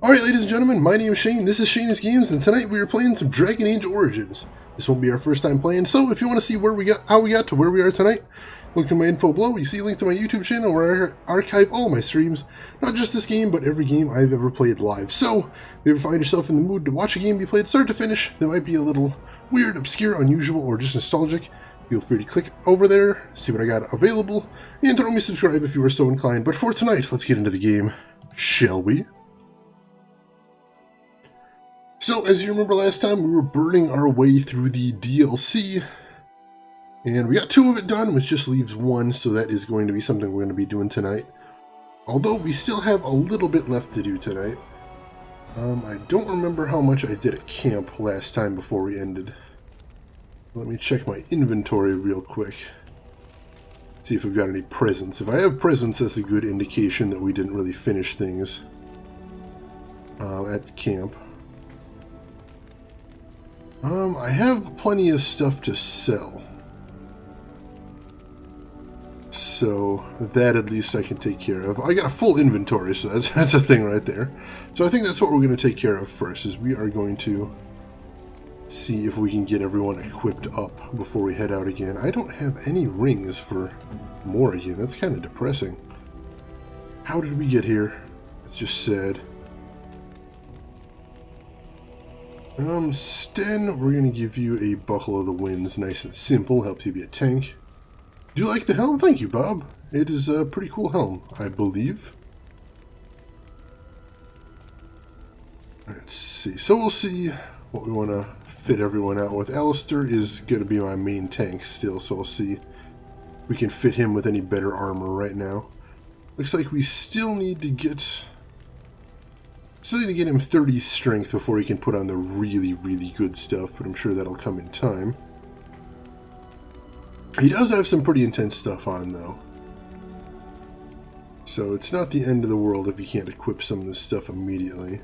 Alright, ladies and gentlemen, my name is Shane, this is Shane's Games, and tonight we are playing some Dragon Age Origins. This won't be our first time playing, so if you want to see how we got to where we are tonight, look at my info below. You see a link to my YouTube channel where I archive all my streams, not just this game, but every game I've ever played live. So, if you ever find yourself in the mood to watch a game you played start to finish that might be a little weird, obscure, unusual, or just nostalgic, feel free to click over there, see what I got available, and throw me a subscribe if you are so inclined. But for tonight, let's get into the game, shall we? So, as you remember last time, we were burning our way through the DLC, and we got 2 of it done, which just leaves 1, so that is going to be something we're going to be doing tonight. Although, we still have a little bit left to do tonight. I don't remember how much I did at camp last time before we ended. Let me check my inventory real quick. See if we've got any presents. If I have presents, that's a good indication that we didn't really finish things at camp. I have plenty of stuff to sell. So, that at least I can take care of. I got a full inventory, so that's a thing right there. So I think that's what we're going to take care of first, is we are going to see if we can get everyone equipped up before we head out again. I don't have any rings for Morrigan. That's kind of depressing. How did we get here? It's just sad. Sten, we're going to give you a Buckle of the Winds. Nice and simple. Helps you be a tank. Do you like the helm? Thank you, Bob. It is a pretty cool helm, I believe. Let's see. So we'll see what we want to fit everyone out with. Alistair is going to be my main tank still, so we'll see if we can fit him with any better armor right now. Looks like we still need to get... him 30 strength before he can put on the really, really good stuff, but I'm sure that'll come in time. He does have some pretty intense stuff on, though. So it's not the end of the world if you can't equip some of this stuff immediately.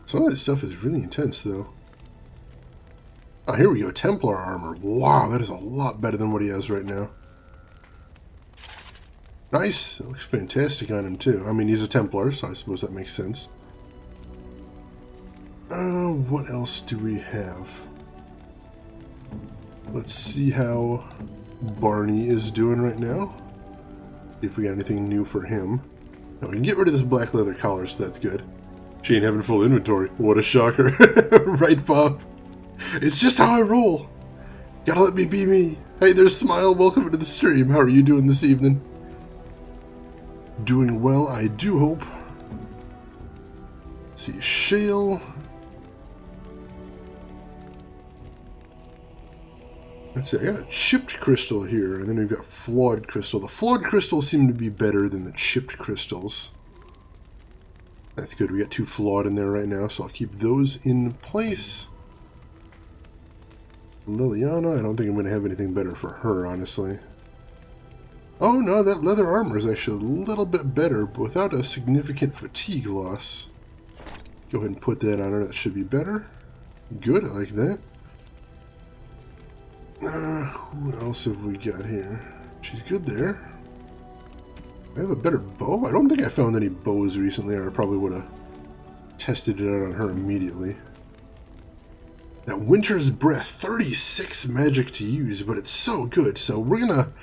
Some of this stuff is really intense, though. Oh, here we go. Templar armor. Wow, that is a lot better than what he has right now. Nice. That looks fantastic on him, too. I mean, he's a Templar, so I suppose that makes sense. What else do we have? Let's see how Barney is doing right now. See if we got anything new for him. Now, we can get rid of this black leather collar, so that's good. She ain't having full inventory. What a shocker. Right, Bob? It's just how I roll. Gotta let me be me. Hey, there's Smile. Welcome to the stream. How are you doing this evening? Doing well, I do hope. Let's see, Shale. Let's see, I got a chipped crystal here, and then we've got flawed crystal. The flawed crystals seem to be better than the chipped crystals. That's good, we got 2 flawed in there right now, so I'll keep those in place. Liliana, I don't think I'm going to have anything better for her, honestly. Oh no, that leather armor is actually a little bit better, but without a significant fatigue loss. Go ahead and put that on her, that should be better. Good, I like that. Who else have we got here? She's good there. I have a better bow? I don't think I found any bows recently, or I probably would have tested it out on her immediately. That Winter's Breath, 36 magic to use, but it's so good, so we're gonna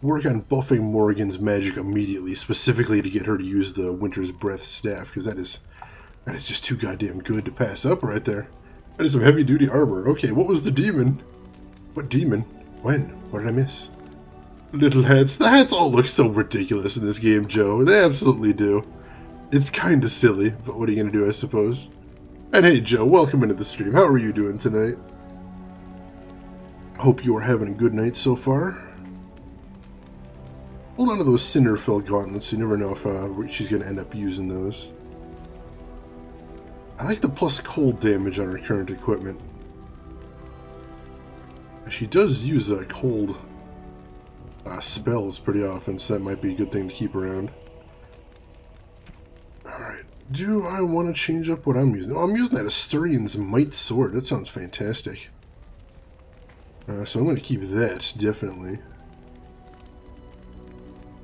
work on buffing Morrigan's magic immediately, specifically to get her to use the Winter's Breath staff, because that is just too goddamn good to pass up right there. That is some heavy-duty armor. Okay, what was the demon? What demon? When? What did I miss? Little hats. The hats all look so ridiculous in this game, Joe. They absolutely do. It's kinda silly, but what are you gonna do, I suppose? And hey, Joe, welcome into the stream. How are you doing tonight? Hope you are having a good night so far. Hold on to those Cinderfell gauntlets. You never know if she's gonna end up using those. I like the plus cold damage on her current equipment. She does use cold spells pretty often, so that might be a good thing to keep around. Alright, do I want to change up what I'm using? Oh, I'm using that Asturian's Might Sword. That sounds fantastic. So I'm going to keep that, definitely.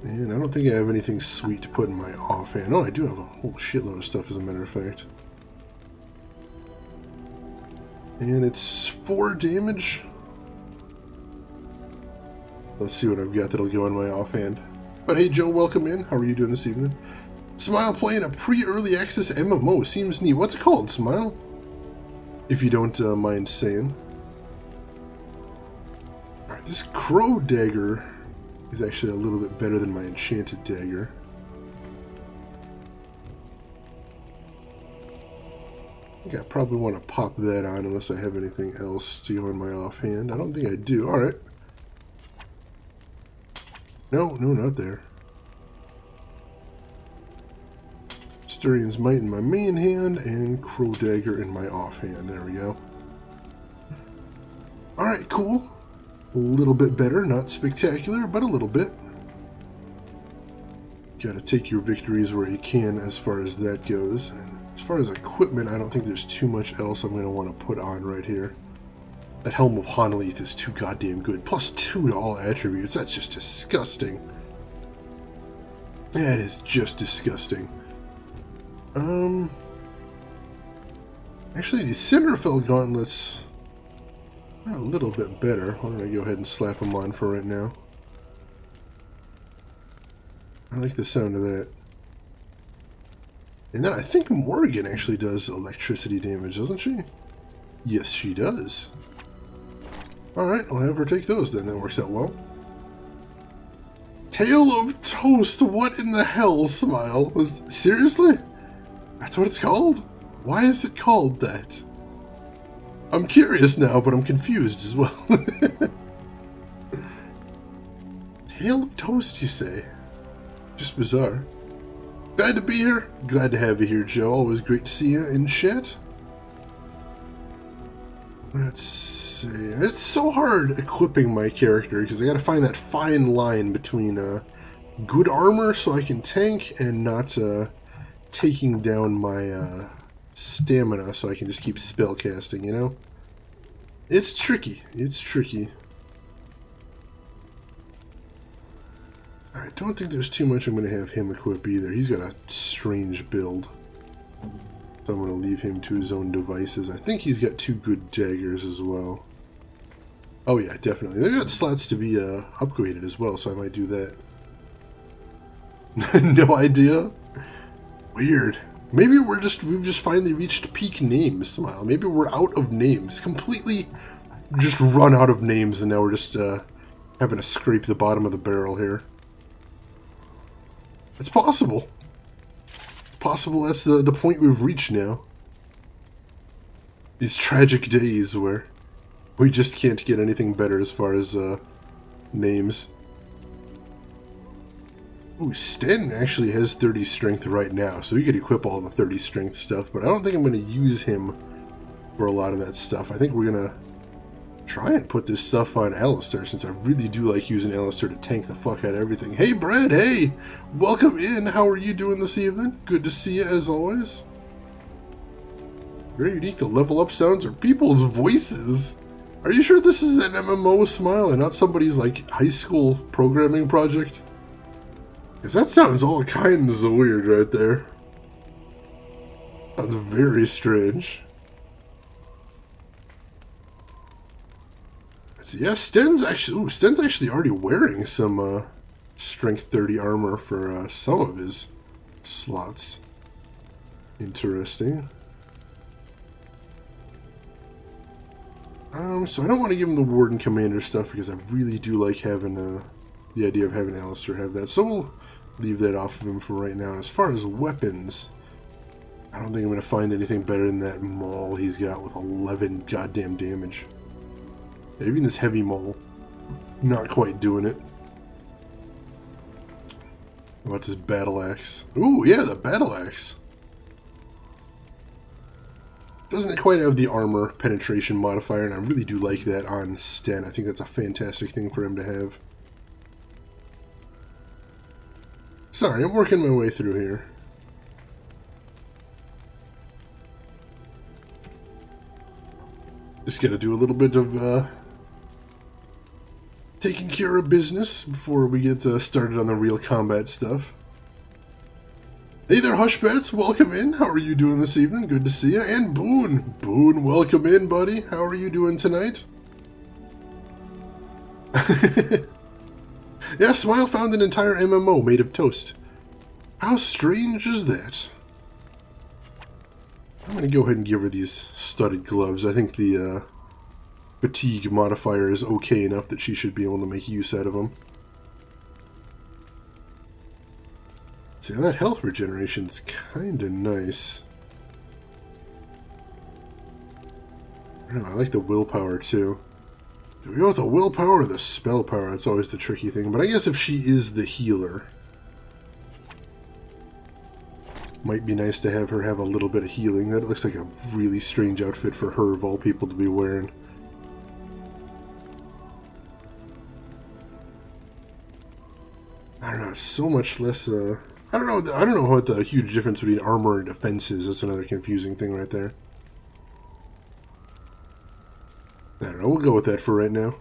And I don't think I have anything sweet to put in my offhand. Oh, I do have a whole shitload of stuff, as a matter of fact. And it's 4 damage. Let's see what I've got that'll go on my offhand. But hey, Joe, welcome in. How are you doing this evening? Smile playing a pre-early access MMO. Seems neat. What's it called, Smile? If you don't mind saying. Alright, this crow dagger is actually a little bit better than my enchanted dagger. I think I probably want to pop that on unless I have anything else to go in my offhand. I don't think I do. Alright. No, not there. Sturian's Might in my main hand, and Crow Dagger in my offhand. There we go. Alright, cool. A little bit better. Not spectacular, but a little bit. Gotta take your victories where you can as far as that goes. And as far as equipment, I don't think there's too much else I'm going to want to put on right here. That Helm of Honleith is too goddamn good. Plus 2 to all attributes. That's just disgusting. That is just disgusting. Actually, the Cinderfell gauntlets are a little bit better. Why don't I go ahead and slap them on for right now? I like the sound of that. And then I think Morrigan actually does electricity damage, doesn't she? Yes, she does. Alright, I'll have her take those then. That works out well. Tail of Toast! What in the hell, Smile? Seriously? That's what it's called? Why is it called that? I'm curious now, but I'm confused as well. Tail of Toast, you say? Just bizarre. Glad to be here. Glad to have you here, Joe. Always great to see you in chat. Let's see. It's so hard equipping my character because I gotta find that fine line between good armor so I can tank and not taking down my stamina so I can just keep spell casting, you know? It's tricky. It's tricky. I don't think there's too much I'm going to have him equip either. He's got a strange build. So I'm going to leave him to his own devices. I think he's got 2 good daggers as well. Oh yeah, definitely. They've got slots to be upgraded as well, so I might do that. No idea? Weird. Maybe we've just finally reached peak names, Smile. Maybe we're out of names. Completely just run out of names and now we're just having to scrape the bottom of the barrel here. It's possible. It's possible that's the point we've reached now. These tragic days where we just can't get anything better as far as names. Ooh, Sten actually has 30 strength right now, so we could equip all the 30 strength stuff, but I don't think I'm going to use him for a lot of that stuff. I think we're going to try and put this stuff on Alistair, since I really do like using Alistair to tank the fuck out of everything. Hey, Brad, hey! Welcome in. How are you doing this evening? Good to see you, as always. Very unique. The level up sounds are people's voices. Are you sure this is an MMO, Smile, and not somebody's, like, high school programming project? Because that sounds all kinds of weird right there. Sounds very strange. Yeah, Sten's actually already wearing some strength 30 armor for some of his slots. Interesting. So I don't want to give him the Warden Commander stuff because I really do like having the idea of having Alistair have that. So we'll leave that off of him for right now. As far as weapons, I don't think I'm going to find anything better than that maul he's got with 11 goddamn damage. Even this heavy maul, not quite doing it. What about this battle axe? Ooh, yeah, the battle axe. Doesn't it quite have the armor penetration modifier, and I really do like that on Sten. I think that's a fantastic thing for him to have. Sorry, I'm working my way through here. Just gotta do a little bit of taking care of business before we get started on the real combat stuff. Hey there, Hushbats, welcome in. How are you doing this evening? Good to see you. And Boone. Boone, welcome in, buddy. How are you doing tonight? Yeah, Smile found an entire MMO made of toast. How strange is that? I'm going to go ahead and give her these studded gloves. I think the fatigue modifier is okay enough that she should be able to make use out of them. See, that health regeneration is kind of nice. I don't know, I like the willpower too. Do we go with the willpower or the spell power? That's always the tricky thing. But I guess if she is the healer, might be nice to have her have a little bit of healing. That looks like a really strange outfit for her, of all people, to be wearing. I don't know, it's so much less, I don't know what the huge difference between armor and defense is. That's another confusing thing right there. I don't know, we'll go with that for right now.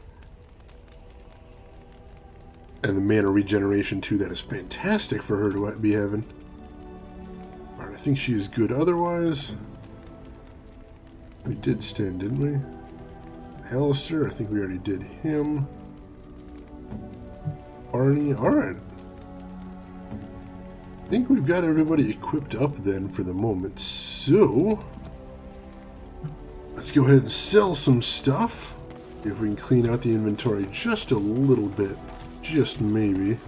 And the mana regeneration too, that is fantastic for her to be having. Alright, I think she is good otherwise. We did stand, didn't we? Alistair, I think we already did him. Barney, alright. I think we've got everybody equipped up then for the moment, so let's go ahead and sell some stuff. See if we can clean out the inventory just a little bit, just maybe.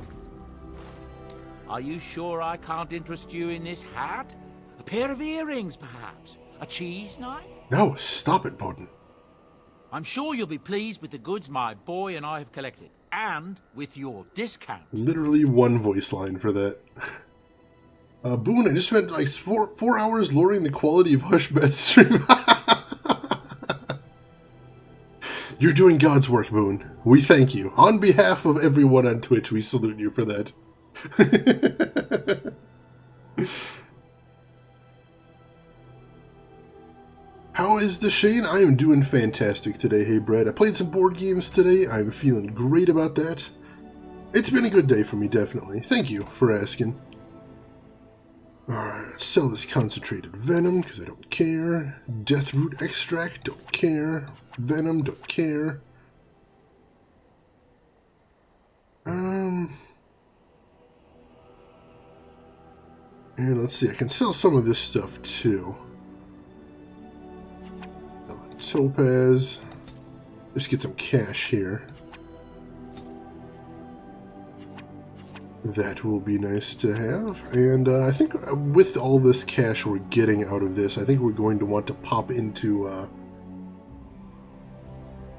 Are you sure I can't interest you in this hat? A pair of earrings, perhaps? A cheese knife? No, stop it, Bowden. I'm sure you'll be pleased with the goods my boy and I have collected, and with your discount. Literally one voice line for that. Boone, I just spent like 4 hours lowering the quality of Hushbet's stream. You're doing God's work, Boone. We thank you. On behalf of everyone on Twitch, we salute you for that. How is the Shane? I am doing fantastic today, hey Brad. I played some board games today. I'm feeling great about that. It's been a good day for me, definitely. Thank you for asking. Alright, let's sell this concentrated venom, because I don't care. Deathroot extract, don't care. Venom, don't care. And let's see, I can sell some of this stuff too. Topaz. Just get some cash here. That will be nice to have. And I think with all this cash we're getting out of this, I think we're going to want to pop into,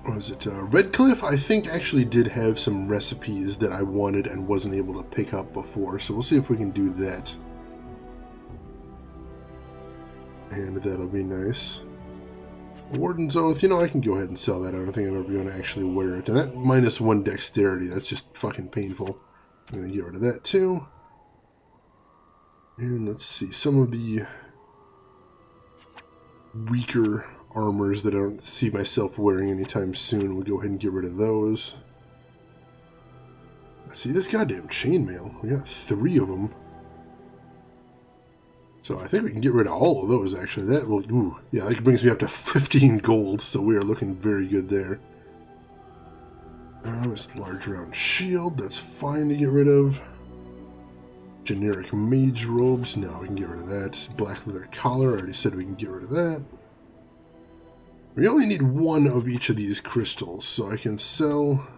what was it, Redcliffe, I think actually did have some recipes that I wanted and wasn't able to pick up before. So we'll see if we can do that. And that'll be nice. Warden's Oath, you know, I can go ahead and sell that. I don't think I'm ever going to actually wear it. And that -1 dexterity, that's just fucking painful. I'm going to get rid of that too. And let's see, some of the weaker armors that I don't see myself wearing anytime soon, we'll go ahead and get rid of those. Let's see, this goddamn chainmail, we got 3 of them. So I think we can get rid of all of those, actually. That will, ooh, yeah, that brings me up to 15 gold, so we are looking very good there. This large round shield, that's fine to get rid of. Generic mage robes, no, we can get rid of that. Black leather collar, I already said we can get rid of that. We only need 1 of each of these crystals, so I can sell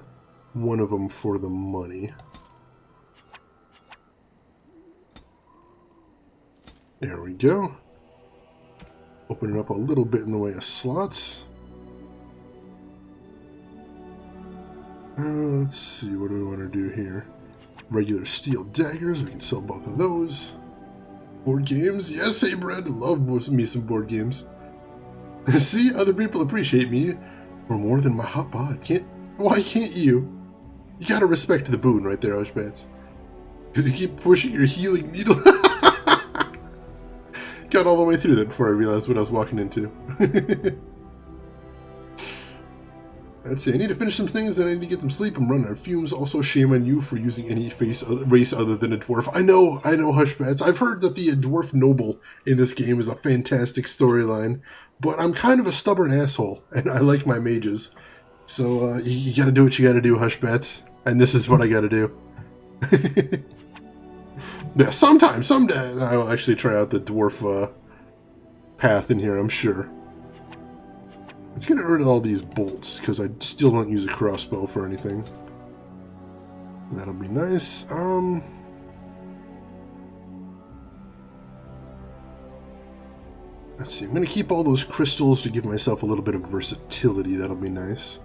1 of them for the money. There we go. Open it up a little bit in the way of slots. Let's see, what do we want to do here? Regular steel daggers, we can sell both of those. Board games, yes, hey Brad, love me some board games. See, other people appreciate me for more than my hot bod. Why can't you? You gotta respect the Boone right there, Hushbats. Because you keep pushing your healing needle. Got all the way through that before I realized what I was walking into. That's it. I need to finish some things, and I need to get some sleep. I'm running out of fumes. Also, shame on you for using any race other than a dwarf. I know, Hushbats. I've heard that the dwarf noble in this game is a fantastic storyline, but I'm kind of a stubborn asshole, and I like my mages. So, you gotta do what you gotta do, Hushbats. And this is what I gotta do. Yeah, someday, I'll actually try out the dwarf path in here, I'm sure. Let's get rid of all these bolts, because I still don't use a crossbow for anything. That'll be nice. Let's see, I'm going to keep all those crystals to give myself a little bit of versatility. That'll be nice.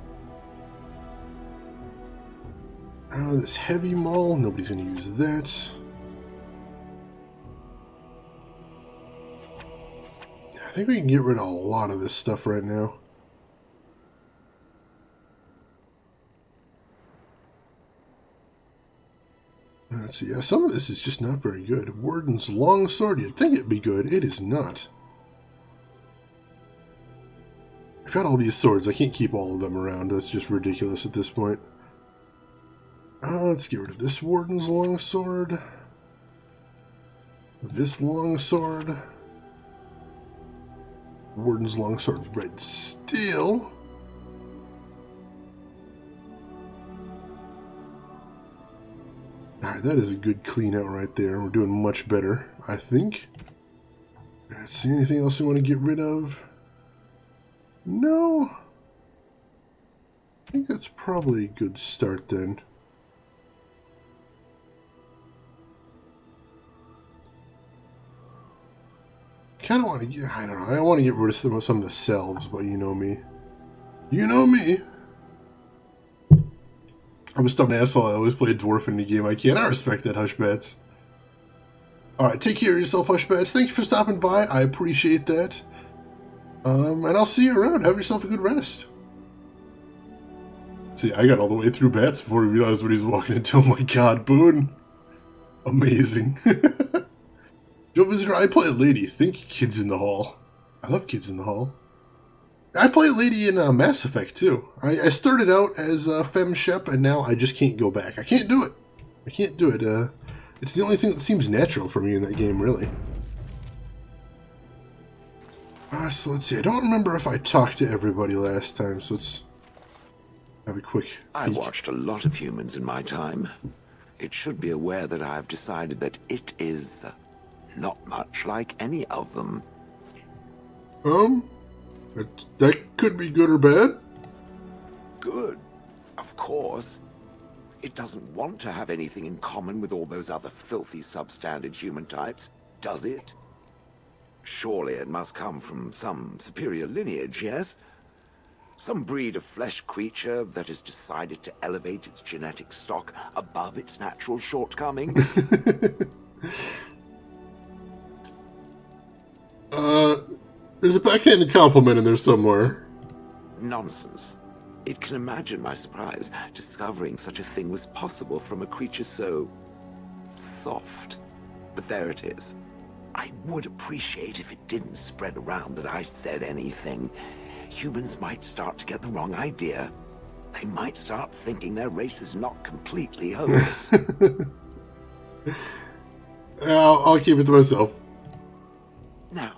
This heavy maul, nobody's going to use that. I think we can get rid of a lot of this stuff right now. Let's see, yeah, some of this is just not very good. Warden's longsword, you'd think it'd be good. It is not. I've got all these swords. I can't keep all of them around. That's just ridiculous at this point. Let's get rid of this Warden's longsword. This longsword. Warden's longsword, red steel. Alright, that is a good clean out right there. We're doing much better, I think. Let's see, anything else we want to get rid of? No. I think that's probably a good start then. Kind of want to get, I don't know, I want to get rid of some of the selves, but you know me. You know me. I'm a stubborn asshole. I always play a dwarf in the game I can. I respect that, Hushbats. Alright, take care of yourself, Hushbats. Thank you for stopping by. I appreciate that. And I'll see you around. Have yourself a good rest. See, I got all the way through bats before he realized what he was walking into. Oh my god, Boone. Amazing. Joe Visitor, I play a lady. Think Kids in the Hall. I love Kids in the Hall. I play a lady in Mass Effect, too. I started out as Femme Shep, and now I just can't go back. I can't do it. I can't do it. It's the only thing that seems natural for me in that game, really. So let's see. I don't remember if I talked to everybody last time, so let's have a quick peek. I've watched a lot of humans in my time. It should be aware that I've decided that it is not much like any of them. That could be good or bad. Good, of course. It doesn't want to have anything in common with all those other filthy substandard human types, does it? Surely it must come from some superior lineage, yes? Some breed of flesh creature that has decided to elevate its genetic stock above its natural shortcomings? There's a backhanded compliment in there somewhere. Nonsense. It can imagine my surprise discovering such a thing was possible from a creature so soft. But there it is. I would appreciate if it didn't spread around that I said anything. Humans might start to get the wrong idea. They might start thinking their race is not completely hopeless. I'll keep it to myself. Now,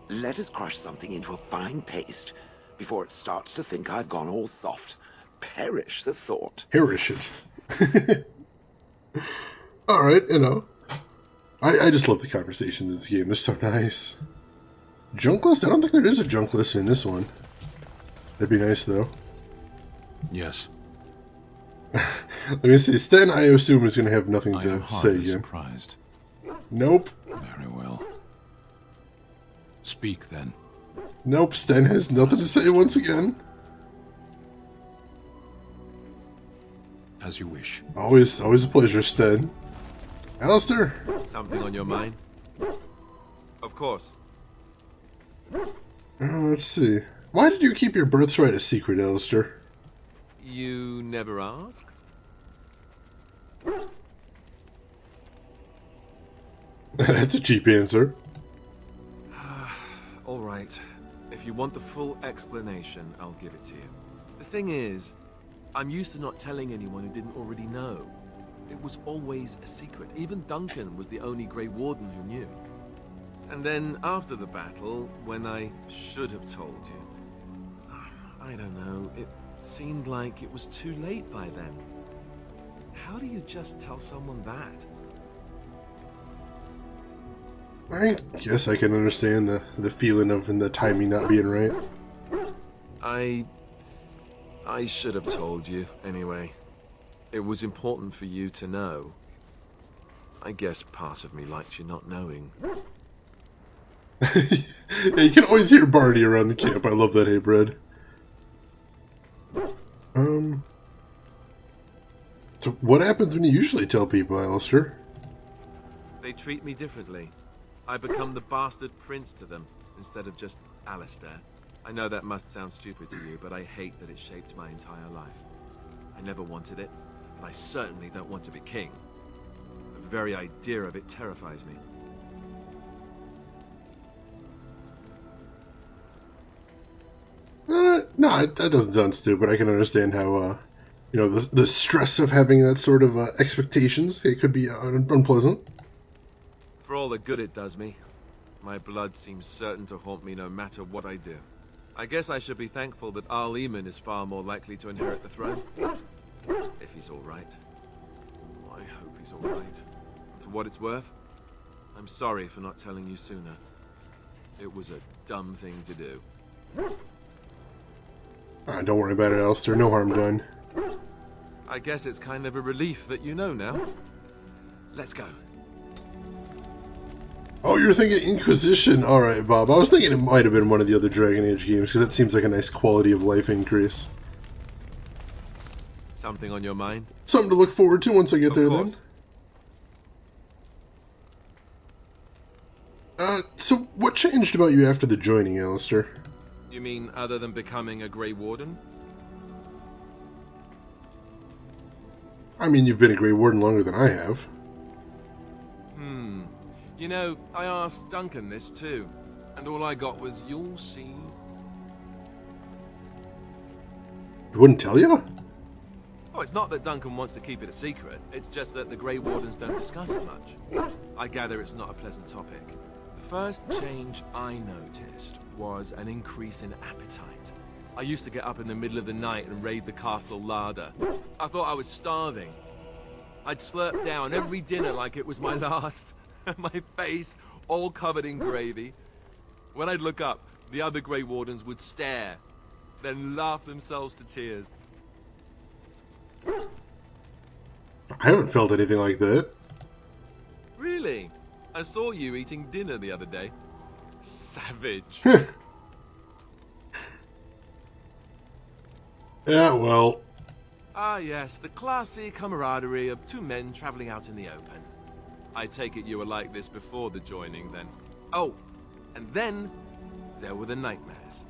let us crush something into a fine paste before it starts to think I've gone all soft. Perish the thought. Perish it. Alright, you know. I just love the conversation in this game. It's so nice. Junk list? I don't think there is a junk list in this one. That'd be nice, though. Yes. Let me see. Sten, I assume, is going to have nothing to say again. Surprised. Nope. Very well. Speak, then. Nope, Sten has nothing to say once again. As you wish. Always a pleasure, Sten. Alistair? Something on your mind? Of course. Let's see. Why did you keep your birthright a secret, Alistair? You never asked? That's a cheap answer. All right. If you want the full explanation, I'll give it to you. The thing is, I'm used to not telling anyone who didn't already know. It was always a secret. Even Duncan was the only Grey Warden who knew. And then after the battle, when I should have told you, I don't know, it seemed like it was too late by then. How do you just tell someone that? I guess I can understand the feeling of and the timing not being right. I should have told you, anyway. It was important for you to know. I guess part of me likes you not knowing. Yeah, you can always hear Barney around the camp. I love that, hey, Bread. So what happens when you usually tell people, Alistair? They treat me differently. I become the bastard prince to them, instead of just Alistair. I know that must sound stupid to you, but I hate that it shaped my entire life. I never wanted it, and I certainly don't want to be king. The very idea of it terrifies me. No, that doesn't sound stupid. I can understand how, you know, the stress of having that sort of expectations, it could be unpleasant. For all the good it does me, my blood seems certain to haunt me no matter what I do. I guess I should be thankful that Al Eamon is far more likely to inherit the throne. If he's alright. I hope he's alright. For what it's worth, I'm sorry for not telling you sooner. It was a dumb thing to do. Don't worry about it, Alistair. No harm done. I guess it's kind of a relief that you know now. Let's go. Oh, you're thinking Inquisition. Alright, Bob. I was thinking it might have been one of the other Dragon Age games, because that seems like a nice quality of life increase. Something on your mind? Something to look forward to once I get there, course. then. So what changed about you after the joining, Alistair? You mean other than becoming a Grey Warden? I mean, you've been a Grey Warden longer than I have. You know, I asked Duncan this too, and all I got was, "You'll see." He wouldn't tell you? Oh, it's not that Duncan wants to keep it a secret. It's just that the Grey Wardens don't discuss it much. I gather it's not a pleasant topic. The first change I noticed was an increase in appetite. I used to get up in the middle of the night and raid the castle larder. I thought I was starving. I'd slurp down every dinner like it was my last. My face all covered in gravy. When I'd look up, the other Grey Wardens would stare, then laugh themselves to tears. I haven't felt anything like that. Really? I saw you eating dinner the other day. Savage. Yeah, well. Ah, yes, the classy camaraderie of two men traveling out in the open. I take it you were like this before the joining, then. Oh, and then there were the nightmares.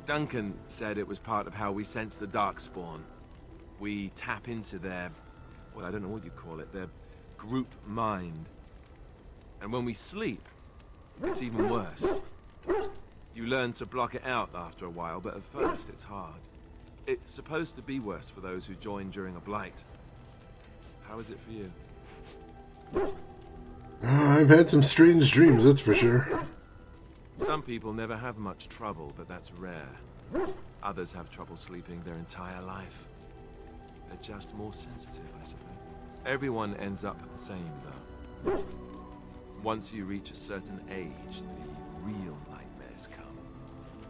Duncan said it was part of how we sense the Darkspawn. We tap into their, well, I don't know what you call it, their group mind. And when we sleep, it's even worse. You learn to block it out after a while, but at first it's hard. It's supposed to be worse for those who join during a blight. How is it for you? I've had some strange dreams, that's for sure. Some people never have much trouble, but that's rare. Others have trouble sleeping their entire life. They're just more sensitive, I suppose. Everyone ends up the same, though. Once you reach a certain age, the real nightmares come.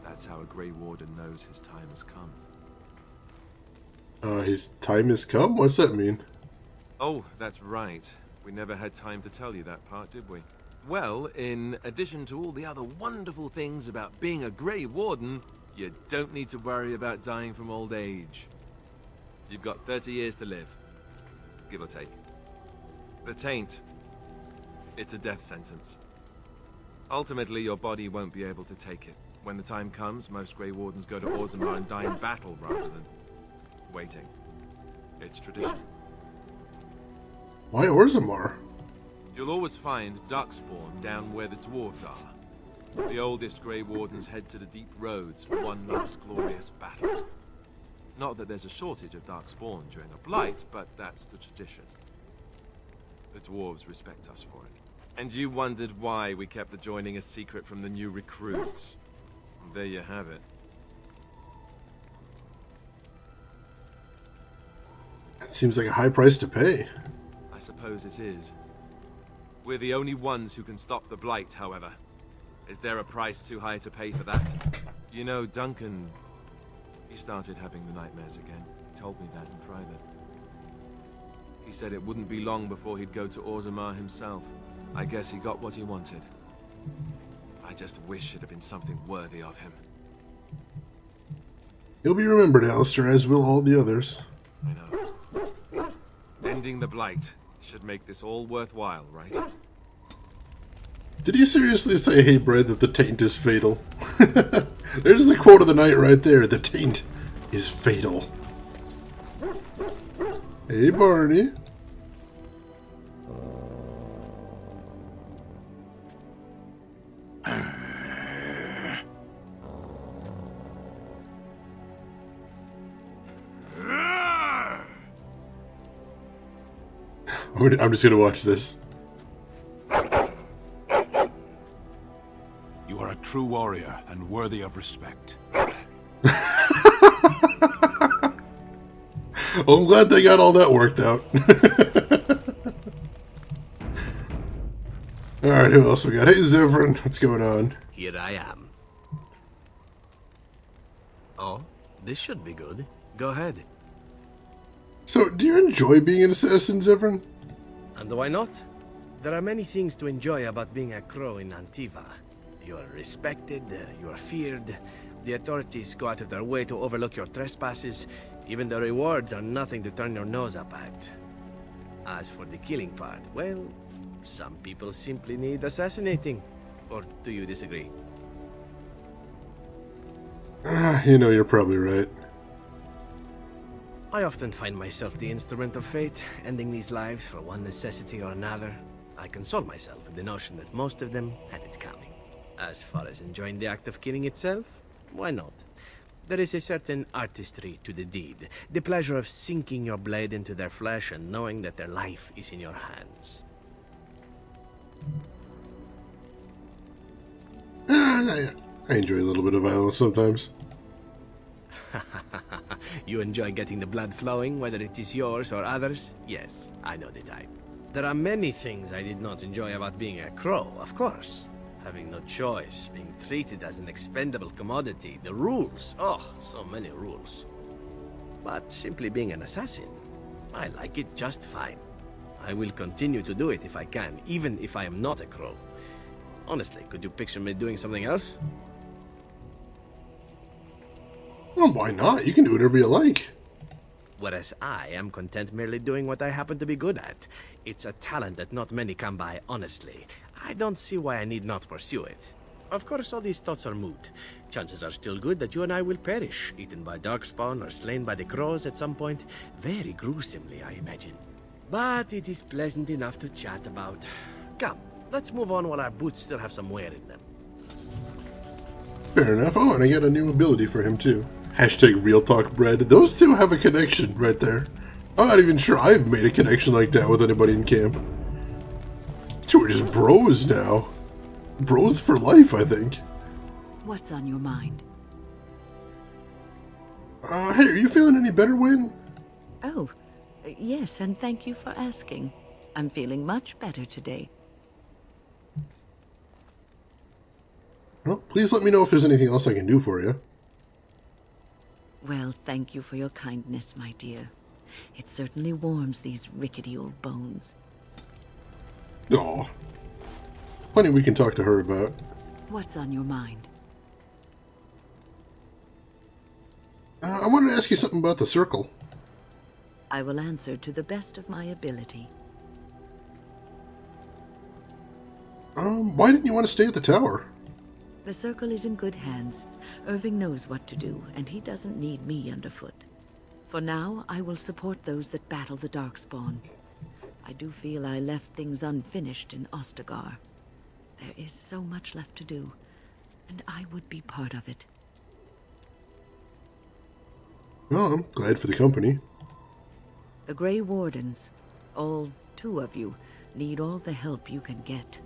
That's how a Grey Warden knows his time has come. His time has come? What's that mean? Oh, that's right. We never had time to tell you that part, did we? Well, in addition to all the other wonderful things about being a Grey Warden, you don't need to worry about dying from old age. You've got 30 years to live, give or take. The Taint, it's a death sentence. Ultimately, your body won't be able to take it. When the time comes, most Grey Wardens go to Orzammar and die in battle rather than waiting. It's tradition. Why Orzammar? You'll always find Darkspawn down where the dwarves are. The oldest Grey Wardens head to the deep roads for one last glorious battle. Not that there's a shortage of darkspawn during a blight, but that's the tradition. The dwarves respect us for it. And you wondered why we kept the joining a secret from the new recruits. There you have it. That seems like a high price to pay. I suppose it is. We're the only ones who can stop the blight, however. Is there a price too high to pay for that? You know, Duncan, he started having the nightmares again. He told me that in private. He said it wouldn't be long before he'd go to Ostagar himself. I guess he got what he wanted. I just wish it had been something worthy of him. He'll be remembered, Alistair, as will all the others. I know. Ending the blight should make this all worthwhile, right? Did you seriously say, hey, Brad, that the taint is fatal? There's the quote of the night right there. The taint is fatal. Hey, Barney. I'm just gonna watch this. You are a true warrior and worthy of respect. Well, I'm glad they got all that worked out. Alright, who else we got? Hey, Zevran, what's going on? Here I am. Oh, this should be good. Go ahead. So, do you enjoy being an assassin, Zevran? And why not? There are many things to enjoy about being a crow in Antiva. You are respected, you are feared. The authorities go out of their way to overlook your trespasses. Even the rewards are nothing to turn your nose up at. As for the killing part, well, some people simply need assassinating. Or do you disagree? You know, you're probably right. I often find myself the instrument of fate, ending these lives for one necessity or another. I console myself with the notion that most of them had it coming. As far as enjoying the act of killing itself, why not? There is a certain artistry to the deed, the pleasure of sinking your blade into their flesh and knowing that their life is in your hands. I enjoy a little bit of violence sometimes. You enjoy getting the blood flowing, whether it is yours or others? Yes, I know the type. There are many things I did not enjoy about being a crow, of course. Having no choice, being treated as an expendable commodity, the rules, oh, so many rules. But simply being an assassin, I like it just fine. I will continue to do it if I can, even if I am not a crow. Honestly, could you picture me doing something else? Well, why not? You can do whatever you like. Whereas I am content merely doing what I happen to be good at. It's a talent that not many come by, honestly. I don't see why I need not pursue it. Of course, all these thoughts are moot. Chances are still good that you and I will perish, eaten by darkspawn or slain by the crows at some point. Very gruesomely, I imagine. But it is pleasant enough to chat about. Come, let's move on while our boots still have some wear in them. Fair enough. Oh, and I got a new ability for him, too. Hashtag real talk bread. Those two have a connection right there. I'm not even sure I've made a connection like that with anybody in camp. Two are just bros now. Bros for life, I think. What's on your mind? Hey, are you feeling any better, Wynn? Oh, yes, and thank you for asking. I'm feeling much better today. Well, please let me know if there's anything else I can do for you. Well, thank you for your kindness, my dear. It certainly warms these rickety old bones. Aw. Plenty we can talk to her about. What's on your mind? I wanted to ask you something about the circle. I will answer to the best of my ability. Why didn't you want to stay at the tower? The circle is in good hands. Irving knows what to do, and he doesn't need me underfoot. For now, I will support those that battle the Darkspawn. I do feel I left things unfinished in Ostagar. There is so much left to do, and I would be part of it. Well, I'm glad for the company. The Grey Wardens, all 2 of you, need all the help you can get.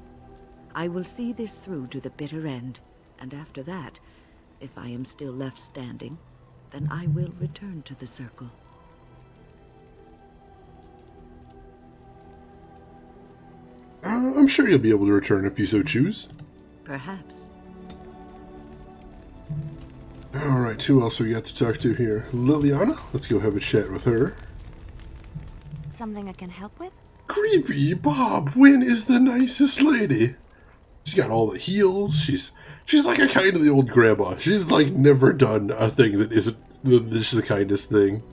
I will see this through to the bitter end, and after that, if I am still left standing, then I will return to the Circle. I'm sure you'll be able to return if you so choose. Perhaps. Alright, who else we got to talk to here? Liliana? Let's go have a chat with her. Something I can help with? Creepy Bob Wynn is the nicest lady. She's got all the heels. She's like a kind of the old grandma. She's like never done a thing that isn't this the kindest thing.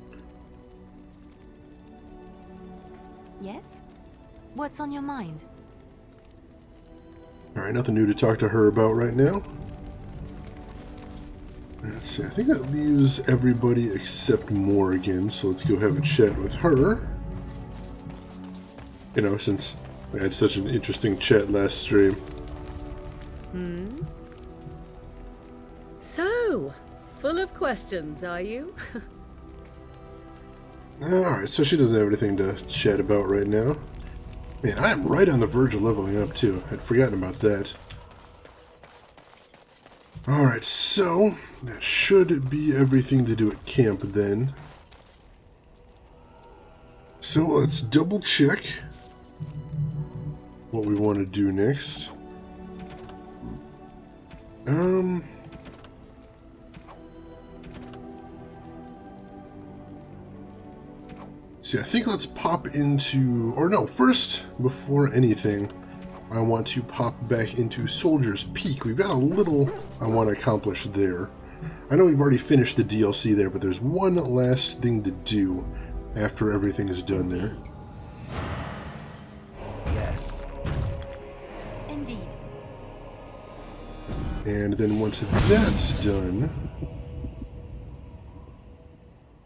Yes? What's on your mind? Alright, nothing new to talk to her about right now. Let's see, I think that leaves everybody except Morrigan, so let's go have a chat with her. You know, since we had such an interesting chat last stream. So, full of questions, are you? Alright, so she doesn't have anything to chat about right now. Man, I am right on the verge of leveling up, too. I'd forgotten about that. Alright, so that should be everything to do at camp, then. So let's double check what we want to do next. See, I think let's pop into, or no, first, before anything, I want to pop back into Soldier's Peak. We've got a little I want to accomplish there. I know we've already finished the DLC there, but there's one last thing to do after everything is done there. Yes. Indeed. And then once that's done,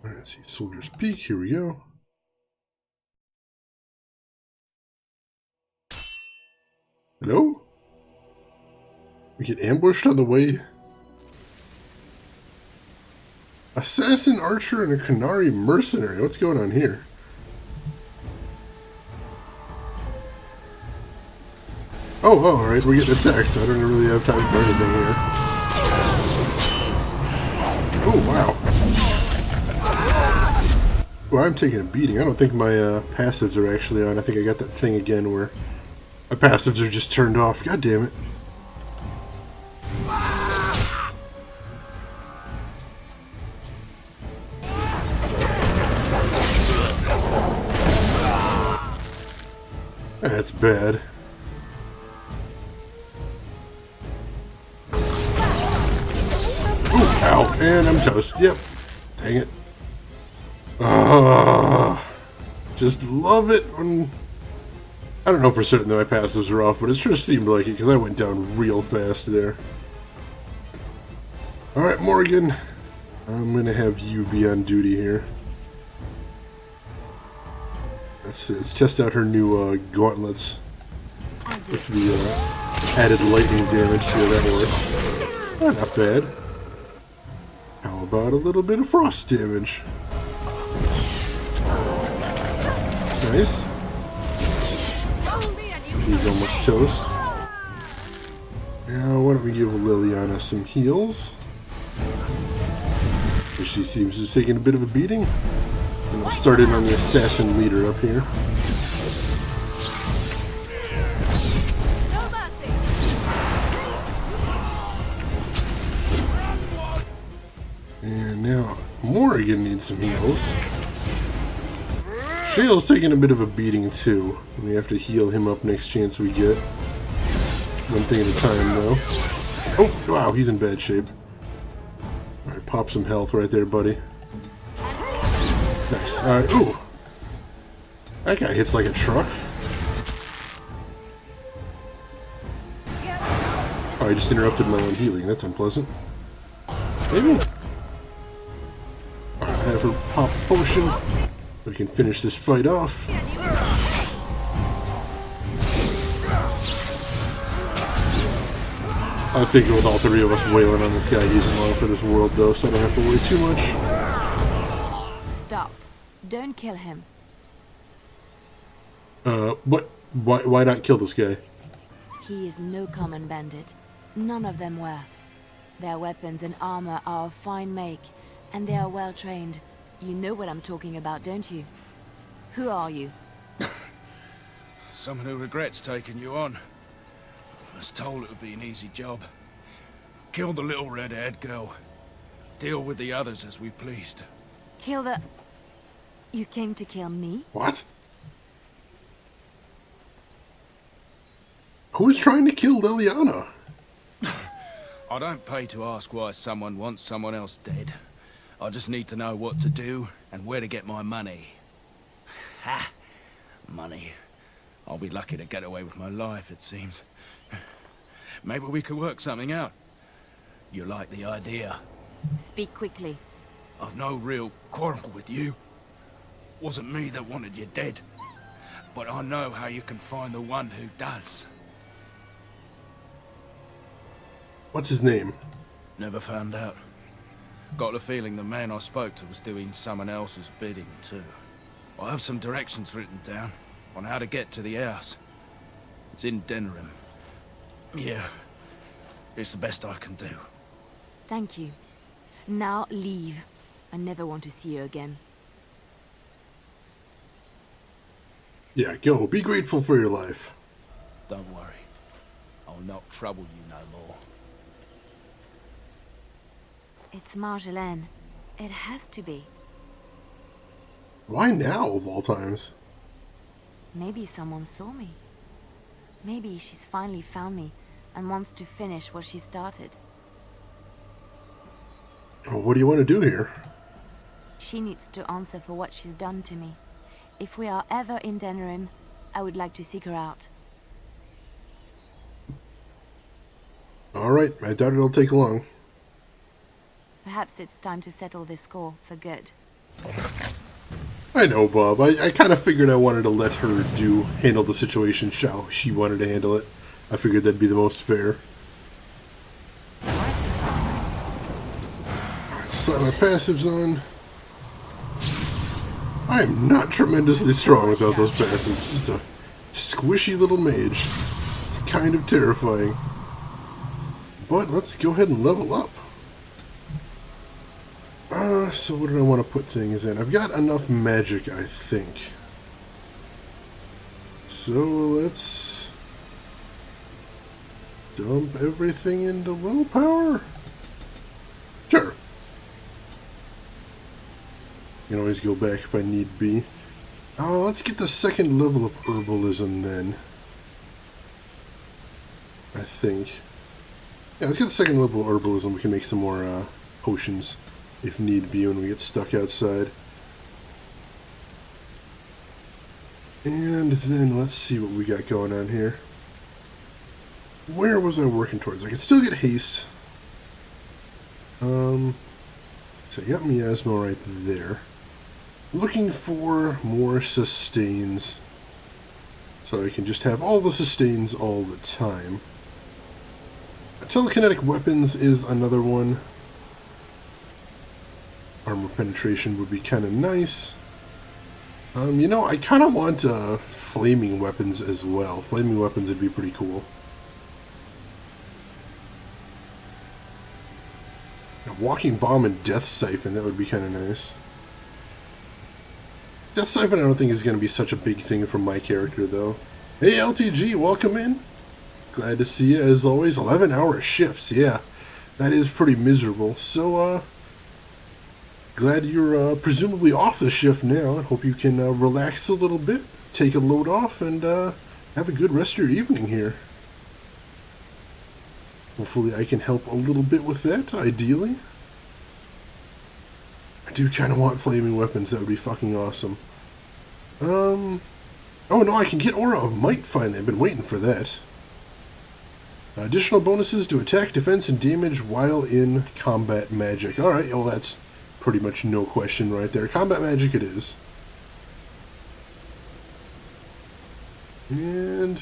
let's see, Soldier's Peak, here we go. Hello? We get ambushed on the way. Assassin, archer, and a Canary mercenary. What's going on here? Oh, alright, we're getting attacked, so I don't really have time for anything here. Oh, wow. Well, I'm taking a beating. I don't think my passives are actually on. I think I got that thing again where my passives are just turned off. God damn it. That's bad. Ooh, ow, and I'm toast. Yep. Dang it. Just love it when... I don't know for certain that my passives are off, but it sure seemed like it because I went down real fast there. Alright, Morrigan. I'm going to have you be on duty here. Let's test out her new gauntlets. With the added lightning damage. See how that works. Oh, not bad. How about a little bit of frost damage? Nice. He's almost toast. Now, why don't we give Liliana some heals? She seems to be taking a bit of a beating. And we'll start in on the assassin leader up here. And now, Morrigan needs some heals. Shale's taking a bit of a beating too. We have to heal him up next chance we get. One thing at a time though. Oh, wow, he's in bad shape. Alright, pop some health right there, buddy. Nice. Alright, ooh. That guy hits like a truck. Oh, I just interrupted my own healing. That's unpleasant. Maybe. Alright, have her pop a potion. We can finish this fight off. I think with all three of us wailing on this guy, he's in line for this world though, so I don't have to worry too much. Don't kill him. What? Why not kill this guy? He is no common bandit. None of them were. Their weapons and armor are of fine make, and they are well trained. You know what I'm talking about, don't you? Who are you? Someone who regrets taking you on. I was told it would be an easy job. Kill the little red-haired girl. Deal with the others as we pleased. Kill the... You came to kill me? What? Who's trying to kill Liliana? I don't pay to ask why someone wants someone else dead. I just need to know what to do and where to get my money. Ha! Money. I'll be lucky to get away with my life, it seems. Maybe we could work something out. You like the idea? Speak quickly. I've no real quarrel with you. Wasn't me that wanted you dead. But I know how you can find the one who does. What's his name? Never found out. Got the feeling the man I spoke to was doing someone else's bidding, too. I have some directions written down on how to get to the house. It's in Denerim. Yeah, it's the best I can do. Thank you. Now leave. I never want to see you again. Yeah, go. Be grateful for your life. Don't worry. I'll not trouble you no more. It's Marjolaine. It has to be. Why now, of all times? Maybe someone saw me. Maybe she's finally found me and wants to finish what she started. Well, what do you want to do here? She needs to answer for what she's done to me. If we are ever in Denerim, I would like to seek her out. Alright, I doubt it'll take long. Perhaps it's time to settle this score for good. I know, Bob. I kind of figured I wanted to let her handle the situation how she wanted to handle it. I figured that'd be the most fair. Alright, slap my passives on. I am not tremendously strong without those passives. Just a squishy little mage. It's kind of terrifying. But let's go ahead and level up. So what did I want to put things in? I've got enough magic, I think. So let's dump everything into willpower. Sure. You can always go back if I need be. Let's get the second level of herbalism then. I think. Yeah, let's get the second level of herbalism. We can make some more potions if need be when we get stuck outside. And then let's see what we got going on here. Where was I working towards? I can still get haste. So I got miasma right there. Looking for more sustains. So I can just have all the sustains all the time. Telekinetic weapons is another one. Armor penetration would be kind of nice. You know, I kind of want flaming weapons as well. Flaming weapons would be pretty cool. A walking bomb and death siphon, that would be kind of nice. Death siphon I don't think is going to be such a big thing for my character though. Hey LTG, welcome in. Glad to see you as always. 11-hour shifts, yeah. That is pretty miserable. So, glad you're presumably off the shift now. I hope you can relax a little bit, take a load off, and have a good rest of your evening here. Hopefully I can help a little bit with that, ideally. I do kind of want flaming weapons. That would be fucking awesome. Oh no, I can get Aura of Might finally. I've been waiting for that. Additional bonuses to attack, defense, and damage while in combat magic. Alright, well that's pretty much no question right there. Combat magic it is. And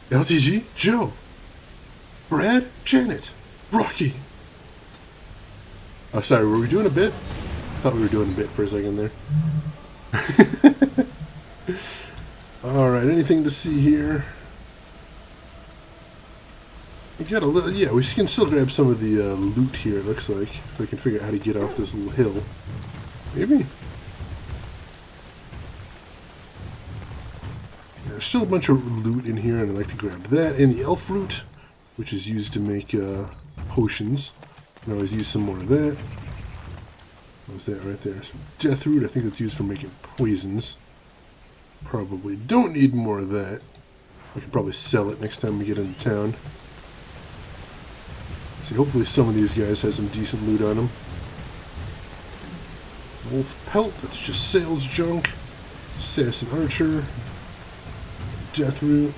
LTG, Joe, Brad, Janet, Rocky. Oh, sorry, were we doing a bit? I thought we were doing a bit for a second there. Alright, anything to see here? We got a little, yeah, we can still grab some of the loot here, it looks like. If I can figure out how to get off this little hill. Maybe? There's still a bunch of loot in here, and I'd like to grab that and the elf root, which is used to make potions. I can always use some more of that. What was that right there? Some death root. I think that's used for making poisons. Probably don't need more of that. I can probably sell it next time we get into town. See, hopefully some of these guys have some decent loot on them. Wolf pelt. That's just sales junk. Assassin archer. Death root.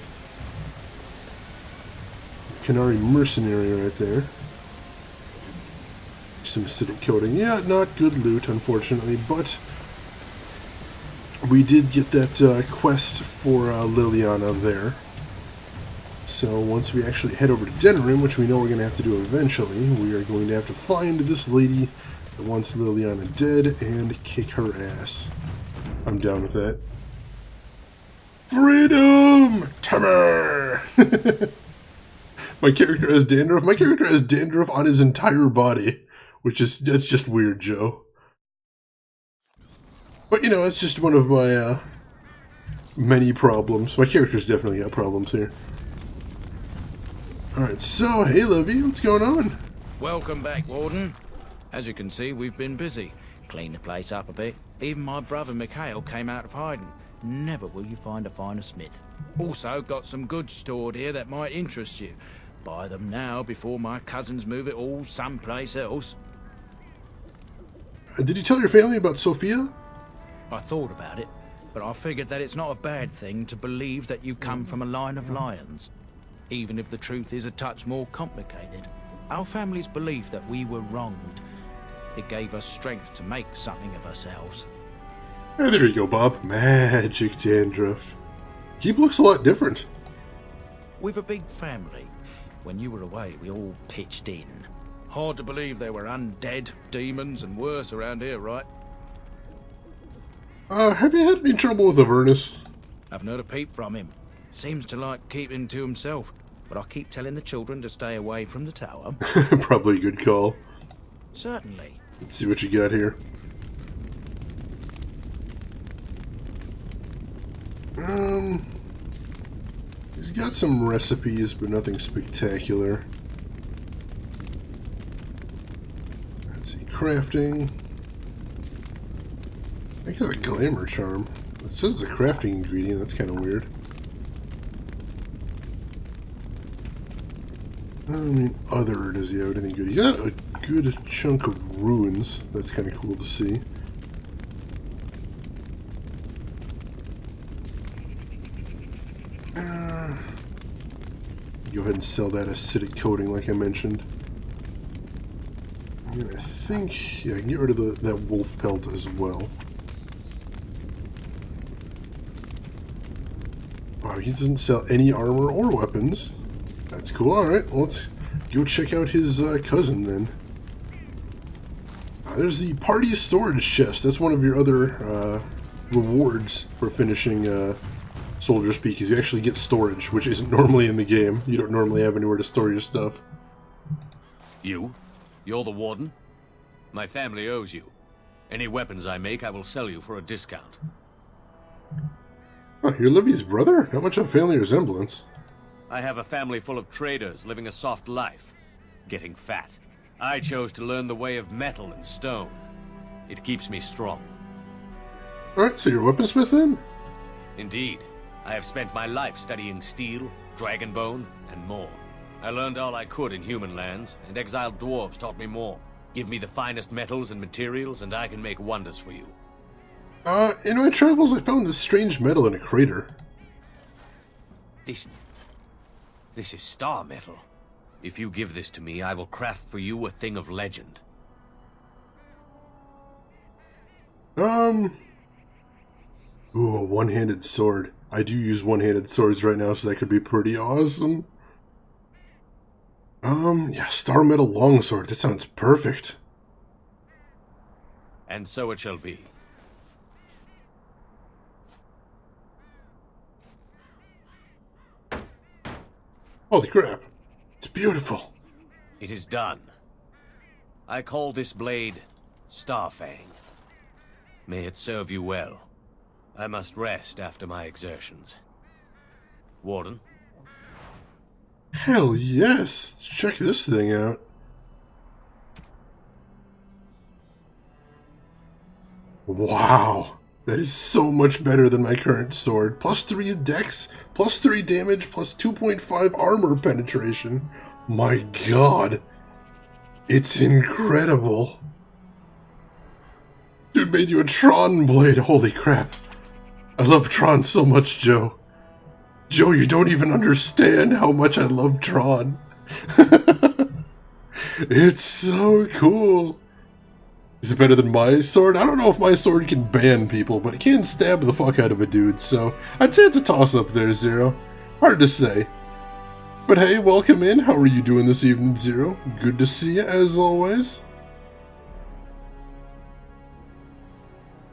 Canary mercenary right there. Some acidic coating. Yeah, not good loot, unfortunately, but we did get that quest for Liliana there. So once we actually head over to Denerim, which we know we're going to have to do eventually, we are going to have to find this lady that wants Liliana dead and kick her ass. I'm down with that. Freedom! Timmer! My character has dandruff. My character has dandruff on his entire body. Which is, that's just weird, Joe. But, you know, it's just one of my, many problems. My character's definitely got problems here. Alright, so, hey, Livy, what's going on? Welcome back, Warden. As you can see, we've been busy. Cleaned the place up a bit. Even my brother Mikhail came out of hiding. Never will you find a finer smith. Also, got some goods stored here that might interest you. Buy them now before my cousins move it all someplace else. Did you tell your family about Sophia? I thought about it, but I figured that it's not a bad thing to believe that you come from a line of lions. Even if the truth is a touch more complicated. Our family's belief that we were wronged. It gave us strength to make something of ourselves. Hey, there you go, Bob. Magic dandruff. Keep looks a lot different. We've a big family. When you were away, we all pitched in. Hard to believe there were undead, demons, and worse around here, right? Have you had any trouble with Avernus? I've not a peep from him. Seems to like keeping to himself, but I keep telling the children to stay away from the tower. Probably a good call. Certainly. Let's see what you got here. He's got some recipes, but nothing spectacular. Let's see, crafting. I think it's a glamour charm. It says it's a crafting ingredient, that's kind of weird. I mean, other, does he have anything good? He got a good chunk of ruins. That's kind of cool to see. Go ahead and sell that acidic coating like I mentioned. And I think, yeah, I can get rid of that wolf pelt as well. Wow, he doesn't sell any armor or weapons. That's cool. Alright, well, let's go check out his cousin then. There's the party storage chest. That's one of your other rewards for finishing Soldier's Peak, is you actually get storage, which isn't normally in the game. You don't normally have anywhere to store your stuff. You? You're the warden? My family owes you. Any weapons I make, I will sell you for a discount. Oh, you're Livy's brother? Not much of a family resemblance. I have a family full of traders living a soft life, getting fat. I chose to learn the way of metal and stone. It keeps me strong. Alright, so you're a weaponsmith then? Indeed. I have spent my life studying steel, dragonbone, and more. I learned all I could in human lands, and exiled dwarves taught me more. Give me the finest metals and materials, and I can make wonders for you. In my travels, I found this strange metal in a crater. This is star metal. If you give this to me, I will craft for you a thing of legend. Ooh, a one-handed sword. I do use one-handed swords right now, so that could be pretty awesome. Yeah, star metal longsword. That sounds perfect. And so it shall be. Holy crap. It's beautiful. It is done. I call this blade Starfang. May it serve you well. I must rest after my exertions. Warden? Hell yes. Let's check this thing out. Wow. That is so much better than my current sword. Plus 3 dex, plus 3 damage, plus 2.5 armor penetration. My god. It's incredible. Dude made you a Tron blade. Holy crap. I love Tron so much, Joe. Joe, you don't even understand how much I love Tron. It's so cool. Is it better than my sword? I don't know if my sword can ban people, but it can stab the fuck out of a dude, so I'd say it's a toss-up there, Zero. Hard to say. But hey, welcome in. How are you doing this evening, Zero? Good to see you, as always.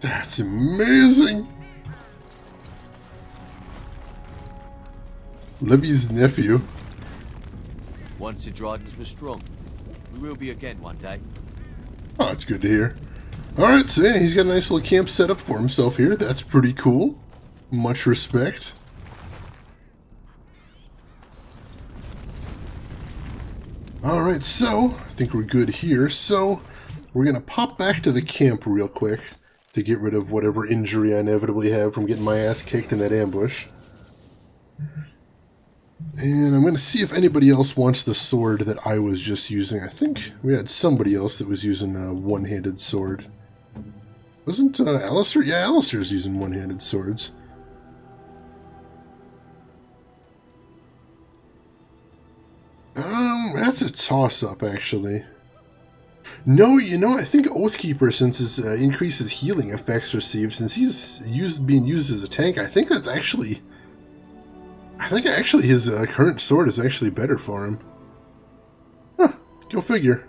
That's amazing! Libby's nephew. Once the Dryden's were strong. We will be again one day. Oh, that's good to hear. Alright, so yeah, he's got a nice little camp set up for himself here. That's pretty cool. Much respect. Alright, so, I think we're good here. So, we're going to pop back to the camp real quick to get rid of whatever injury I inevitably have from getting my ass kicked in that ambush. And I'm going to see if anybody else wants the sword that I was just using. I think we had somebody else that was using a one-handed sword. Wasn't Alistair? Yeah, Alistair's using one-handed swords. That's a toss-up, actually. No, you know, I think Oathkeeper, since his increases healing effects received, since he's being used as a tank, I think that's actually... I think actually his current sword is actually better for him. Huh, go figure.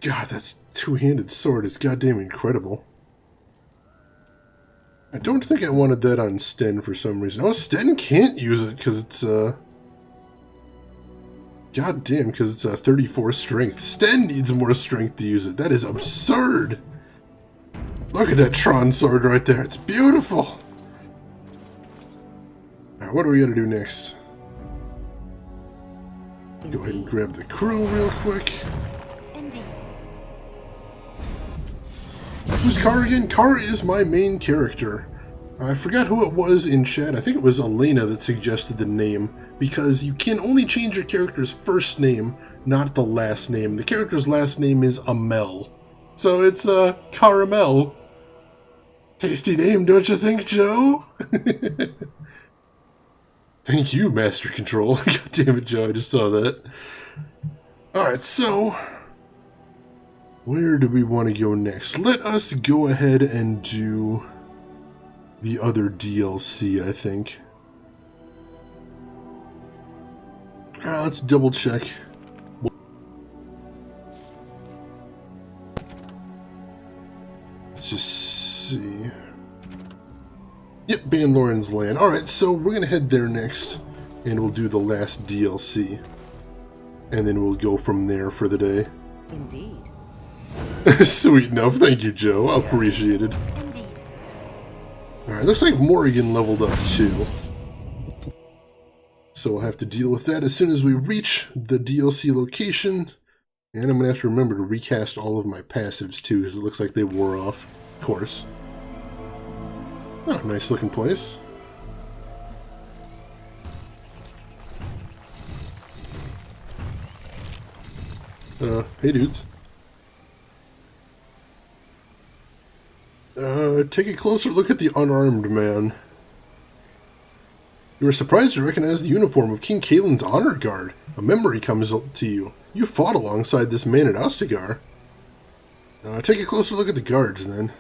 God, that two-handed sword is goddamn incredible. I don't think I wanted that on Sten for some reason. Oh, Sten can't use it because it's, goddamn, because it's 34 strength. Sten needs more strength to use it. That is absurd. Look at that Tron sword right there. It's beautiful. Alright, what do we gotta do next? Go ahead and grab the crew real quick. Indeed. Who's Kara again? Kara is my main character. I forgot who it was in chat. I think it was Elena that suggested the name, because you can only change your character's first name, not the last name. The character's last name is Amel. So it's, Caramel. Tasty name, don't you think, Joe? Thank you, Master Control. God damn it, Joe, I just saw that. Alright, so... where do we want to go next? Let us go ahead and do the other DLC, I think. Let's double check. Let's just see. Yep, Ban Lauren's Land. Alright, so we're going to head there next, and we'll do the last DLC. And then we'll go from there for the day. Indeed. Sweet enough. Thank you, Joe. Appreciated. Indeed. Alright, looks like Morrigan leveled up too. So we'll have to deal with that as soon as we reach the DLC location. And I'm going to have to remember to recast all of my passives too, because it looks like they wore off, of course. Oh, nice looking place. Hey dudes. Take a closer look at the unarmed man. You were surprised to recognize the uniform of King Kaelin's honor guard. A memory comes to you. You fought alongside this man at Ostagar. Take a closer look at the guards, then.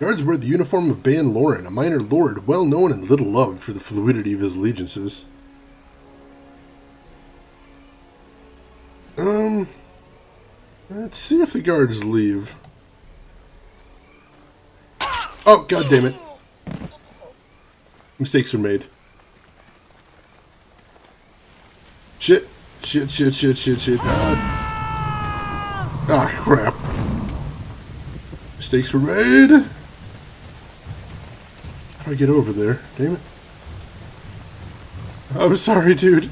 Guards wear the uniform of Ban Lauren, a minor lord well known and little loved for the fluidity of his allegiances. Let's see if the guards leave. Oh, god damn it. Mistakes were made. Shit. Shit. Ah, crap. Mistakes were made. How do I get over there? Damn it. I'm sorry, dude.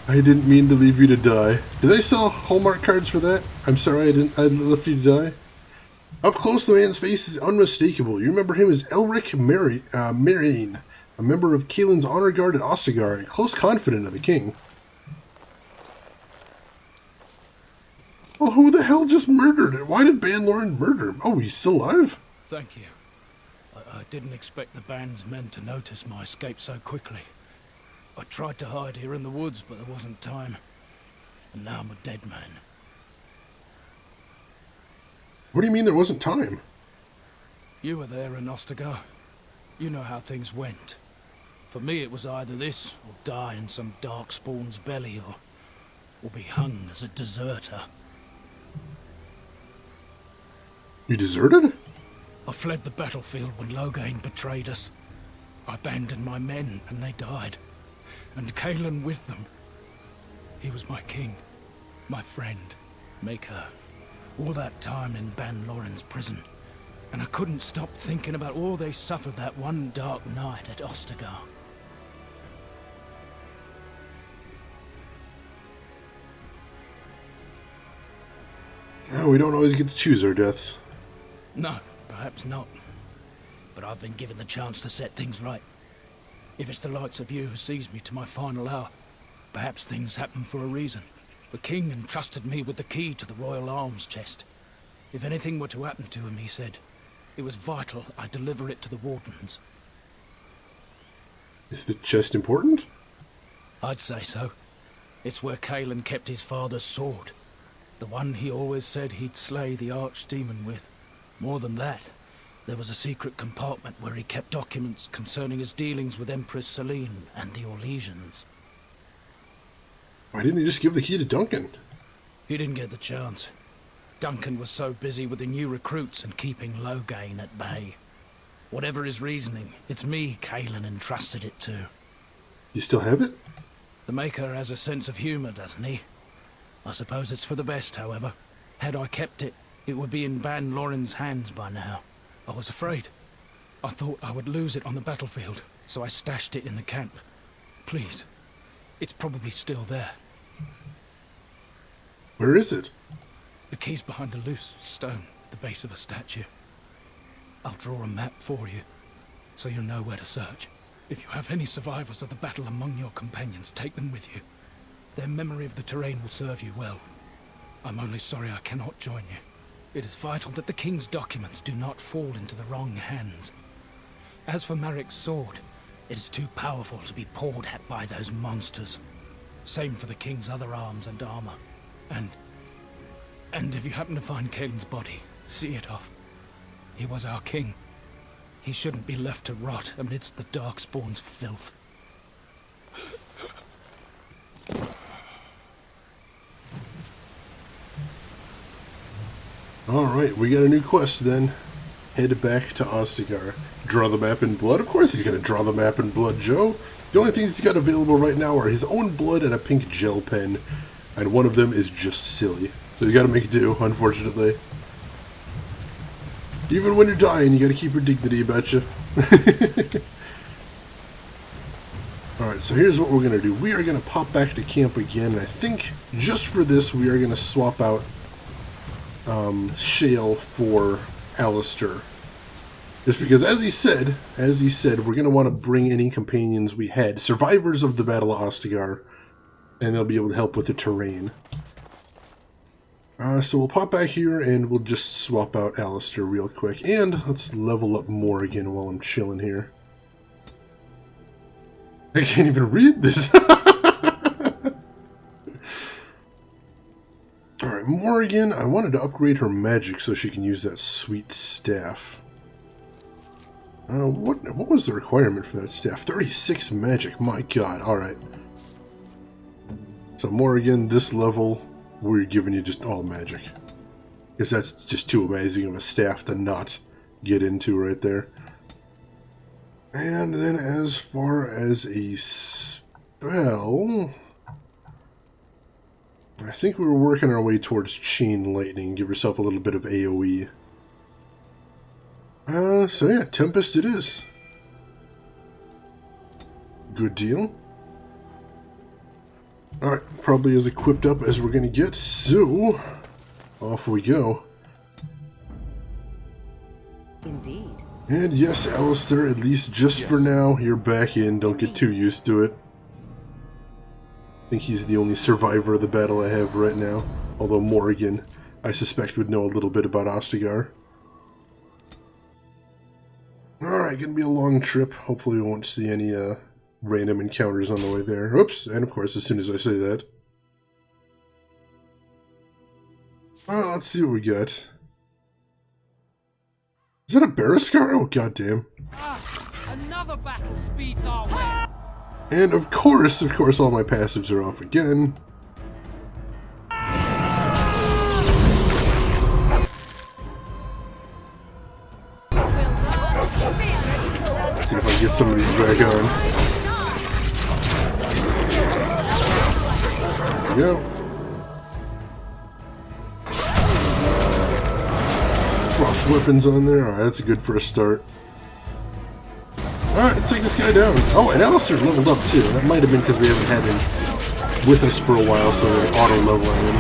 I didn't mean to leave you to die. Do they sell Hallmark cards for that? I'm sorry I left you to die. Up close, the man's face is unmistakable. You remember him as Elric Marine, a member of Kaelin's honor guard at Ostagar and close confidant of the king. Well, who the hell just murdered it? Why did Ban Loren murder him? Oh, he's still alive? Thank you. I didn't expect the band's men to notice my escape so quickly. I tried to hide here in the woods, but there wasn't time. And now I'm a dead man. What do you mean there wasn't time? You were there in Ostagar. You know how things went. For me, it was either this, or die in some darkspawn's belly, or be hung as a deserter. You deserted? I fled the battlefield when Loghain betrayed us. I abandoned my men, and they died. And Kaelin with them. He was my king, my friend, maker. All that time in Ban Loren's prison. And I couldn't stop thinking about all they suffered that one dark night at Ostagar. No, we don't always get to choose our deaths. No, perhaps not. But I've been given the chance to set things right. If it's the likes of you who sees me to my final hour, perhaps things happen for a reason. The king entrusted me with the key to the royal arms chest. If anything were to happen to him, he said, it was vital I deliver it to the wardens. Is the chest important? I'd say so. It's where Kaelin kept his father's sword. The one he always said he'd slay the archdemon with. More than that, there was a secret compartment where he kept documents concerning his dealings with Empress Selene and the Orlesians. Why didn't he just give the key to Duncan? He didn't get the chance. Duncan was so busy with the new recruits and keeping Loghain at bay. Whatever his reasoning, it's me Kaelin entrusted it to. You still have it? The Maker has a sense of humor, doesn't he? I suppose it's for the best, however. Had I kept it, it would be in Ban Loren's hands by now. I was afraid. I thought I would lose it on the battlefield, so I stashed it in the camp. Please, it's probably still there. Where is it? The key's behind a loose stone at the base of a statue. I'll draw a map for you, so you'll know where to search. If you have any survivors of the battle among your companions, take them with you. Their memory of the terrain will serve you well. I'm only sorry I cannot join you. It is vital that the king's documents do not fall into the wrong hands. As for Marik's sword, it is too powerful to be pawed at by those monsters. Same for the king's other arms and armor. And if you happen to find Kaelin's body, see it off. He was our king. He shouldn't be left to rot amidst the Darkspawn's filth. Alright, we got a new quest then. Head back to Ostagar. Draw the map in blood? Of course he's going to draw the map in blood, Joe. The only things he's got available right now are his own blood and a pink gel pen. And one of them is just silly. So he's got to make do, unfortunately. Even when you're dying, you got to keep your dignity about you. Alright, so here's what we're going to do. We are going to pop back to camp again. And I think just for this, we are going to swap out Shale for Alistair. Just because, as he said, we're going to want to bring any companions we had, survivors of the Battle of Ostagar, and they'll be able to help with the terrain. So we'll pop back here and we'll just swap out Alistair real quick. And let's level up more again while I'm chilling here. I can't even read this. Alright, Morrigan, I wanted to upgrade her magic so she can use that sweet staff. What was the requirement for that staff? 36 magic, my god, alright. So Morrigan, this level, We're giving you just all magic. Because that's just too amazing of a staff to not get into right there. And then as far as a spell, I think we were working our way towards Chain Lightning. Give yourself a little bit of AoE. So yeah, Tempest it is. Good deal. Alright, probably as equipped up as we're going to get, so off we go. Indeed. And yes, Alistair, at least just for now, you're back in. Don't get too used to it. I think he's the only survivor of the battle I have right now. Although Morrigan, I suspect, would know a little bit about Ostagar. Alright, gonna be a long trip. Hopefully we won't see any random encounters on the way there. Oops, and of course, as soon as I say that. Well, let's see what we got. Is that a Berescar? Oh, goddamn. Another battle speeds our way. And of course, all my passives are off again. See if I can get some of these back on. There we go. Frost weapons on there. Alright, that's a good first start. Alright, let's take this guy down. Oh, and Alistair leveled up too. That might have been because we haven't had him with us for a while, so we're auto-leveling him.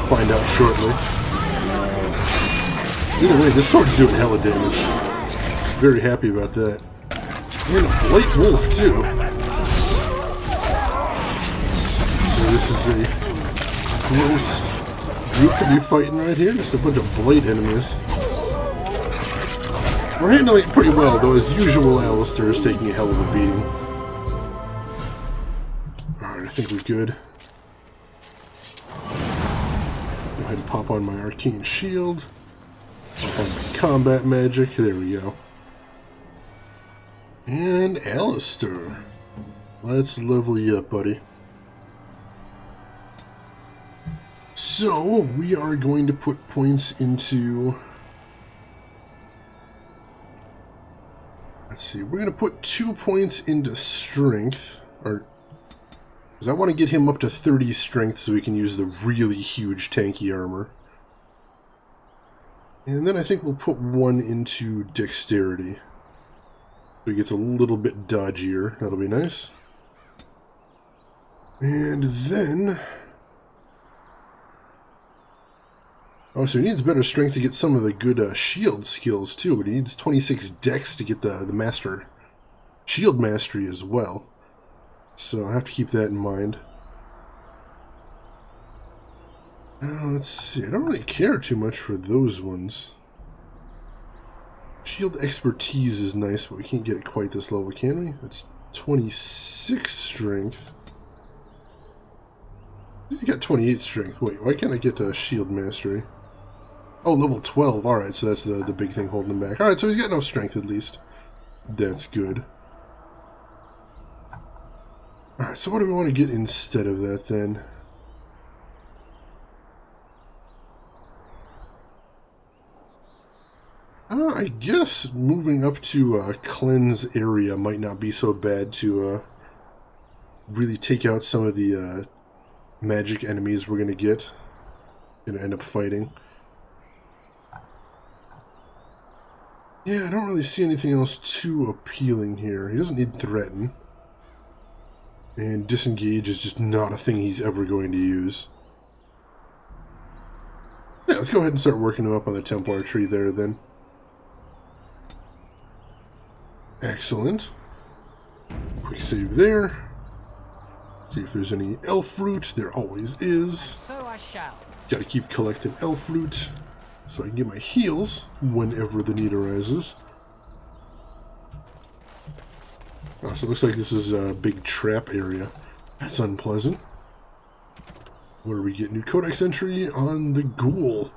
Find out shortly. Either way, this sword's doing hella damage. Very happy about that. And a Blight Wolf too. So this is a gross group to be fighting right here. Just a bunch of Blight enemies. We're handling it pretty well, though as usual Alistair is taking a hell of a beating. Alright, I think we're good. Go ahead and pop on my Arcane Shield. Pop on my Combat Magic. There we go. And Alistair. Let's level you up, buddy. So, we are going to put points into... Let's see, we're going to put 2 points into Strength. Because I want to get him up to 30 Strength so we can use the really huge tanky armor. And then I think we'll put 1 into Dexterity. So he gets a little bit dodgier. That'll be nice. And then... Oh, so he needs better strength to get some of the good shield skills too, but he needs 26 dex to get the master shield mastery as well. So I have to keep that in mind. Let's see, I don't really care too much for those ones. Shield expertise is nice, but we can't get it quite this level, can we? That's 26 strength. He's got 28 strength. Wait, why can't I get shield mastery? Oh, level 12. Alright, so that's the big thing holding him back. Alright, so he's got enough strength at least. That's good. Alright, so what do we want to get instead of that then? I guess moving up to Cleanse area might not be so bad to really take out some of the magic enemies we're going to get. Going to end up fighting. Yeah, I don't really see anything else too appealing here. He doesn't need Threaten. And Disengage is just not a thing he's ever going to use. Yeah, let's go ahead and start working him up on the Templar tree there then. Excellent. Quick save there. See if there's any elf fruit. There always is. So I shall. Gotta keep collecting elf fruit so I can get my heals whenever the need arises. Oh, so it looks like this is a big trap area. That's unpleasant. Where do we get new codex entry on the ghoul?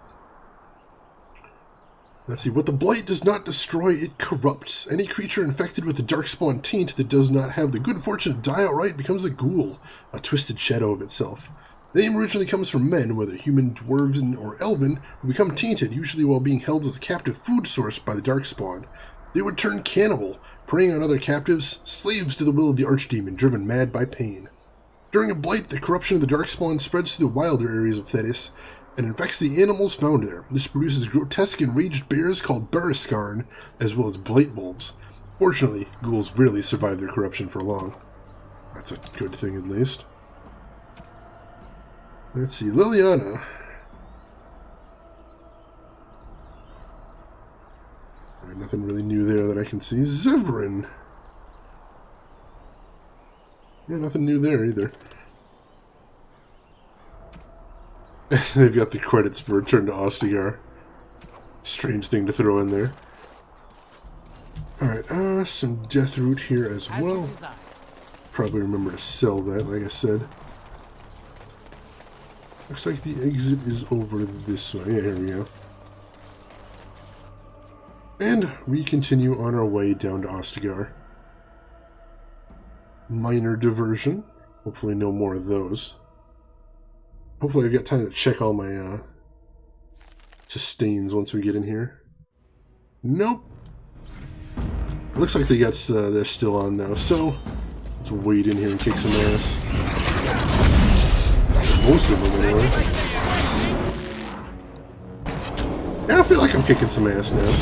Let's see. What the Blight does not destroy, it corrupts. Any creature infected with the Darkspawn taint that does not have the good fortune to die outright becomes a ghoul, a twisted shadow of itself. The name originally comes from men, whether human, dwarven, or elven, who become tainted, usually while being held as a captive food source by the Darkspawn. They would turn cannibal, preying on other captives, slaves to the will of the archdemon, driven mad by pain. During a blight, the corruption of the Darkspawn spreads to the wilder areas of Thetis, and infects the animals found there. This produces grotesque enraged bears called Bariskarn, as well as blight wolves. Fortunately, ghouls rarely survive their corruption for long. That's a good thing, at least. Let's see, Liliana. Nothing really new there that I can see. Zevran. Yeah, nothing new there either. They've got the credits for Return to Ostagar. Strange thing to throw in there. Alright, some Death Root here as well. Probably remember to sell that, like I said. Looks like the exit is over this way. Yeah, here we go. And we continue on our way down to Ostagar. Minor diversion. Hopefully no more of those. Hopefully I've got time to check all my sustains once we get in here. Nope. It looks like they're still on now, so let's wade in here and kick some ass. Most of them anyway. Yeah, I feel like I'm kicking some ass now.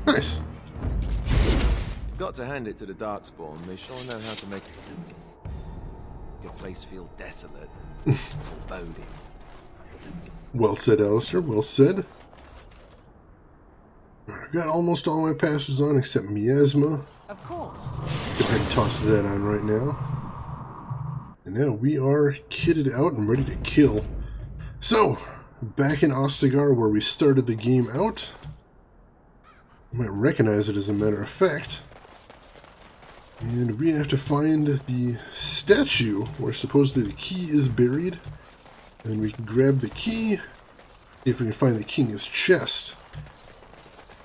Nice. Got to hand it to the Darkspawn. They sure know how to make your place feel desolate, foreboding. Well said, Alistair. Well said. I've got almost all my passes on except Miasma. Of course. Go ahead and toss that on right now. And now we are kitted out and ready to kill. So, back in Ostagar where we started the game out. You might recognize it as a matter of fact. And we have to find the statue where supposedly the key is buried. And we can grab the key if we can find the king's chest.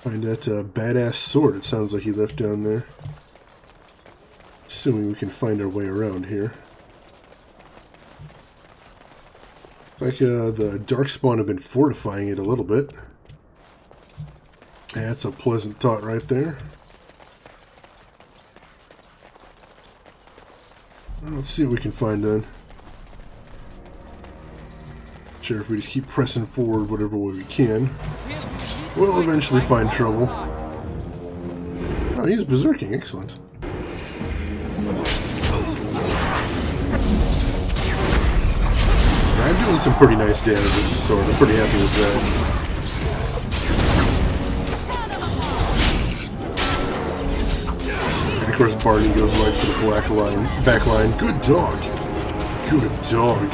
Find that badass sword it sounds like he left down there. Assuming we can find our way around here. It's like the Darkspawn have been fortifying it a little bit. That's a pleasant thought right there. Let's see what we can find then. Sure, if we just keep pressing forward whatever way we can, we'll eventually find trouble. Oh, he's berserking. Excellent. I'm doing some pretty nice damage with the sword. I'm pretty happy with that. And of course, Barney goes right for the black line, back line. Good dog. Good dog.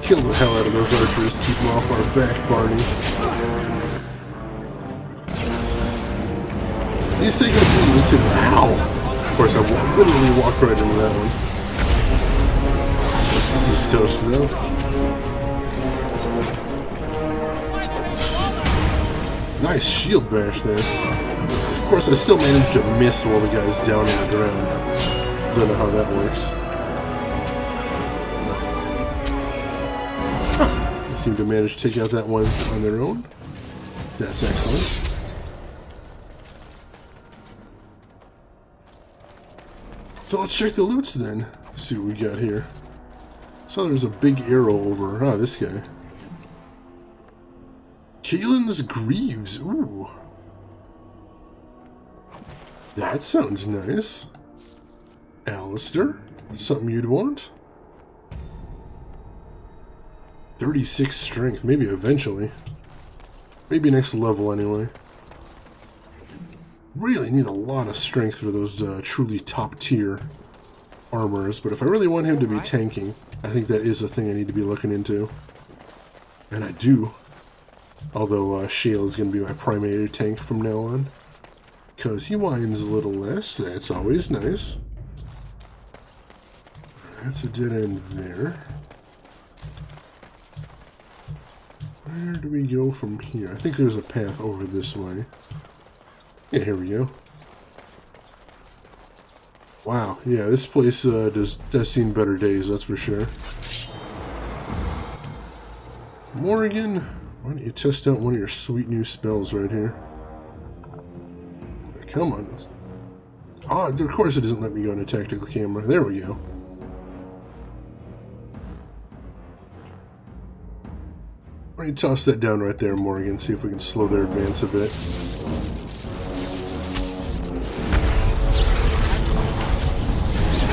Kill the hell out of those archers. Keep them off our back, Barney. He's taking a beating. Let's see. Wow. Of course, I literally walked right into that one. He's toasted up. Nice shield bash there. Of course, I still managed to miss while the guy's down on the ground. Don't know how that works. Huh. They seem to manage to take out that one on their own. That's excellent. So let's check the loots then. See what we got here. So there's a big arrow over. Ah, this guy. Kaelin's Greaves. Ooh. That sounds nice. Alistair. Something you'd want? 36 strength. Maybe eventually. Maybe next level anyway. Really need a lot of strength for those truly top tier armors. But if I really want him to be tanking, I think that is a thing I need to be looking into. And I do. Although Shale is going to be my primary tank from now on. Because he whines a little less. That's always nice. That's a dead end there. Where do we go from here? I think there's a path over this way. Yeah, here we go. Wow, yeah, this place does seen better days, that's for sure. Morrigan, why don't you test out one of your sweet new spells right here? Come on. Oh, of course it doesn't let me go into tactical camera. There we go. Why don't you toss that down right there, Morrigan, see if we can slow their advance a bit.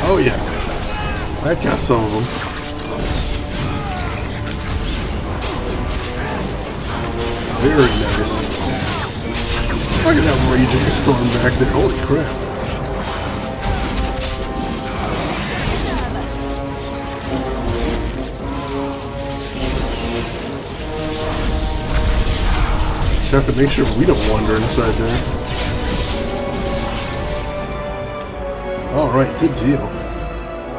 Oh yeah, I got some of them. Very nice. Look at that raging storm back there, holy crap. Just have to make sure we don't wander inside there. Alright, good deal.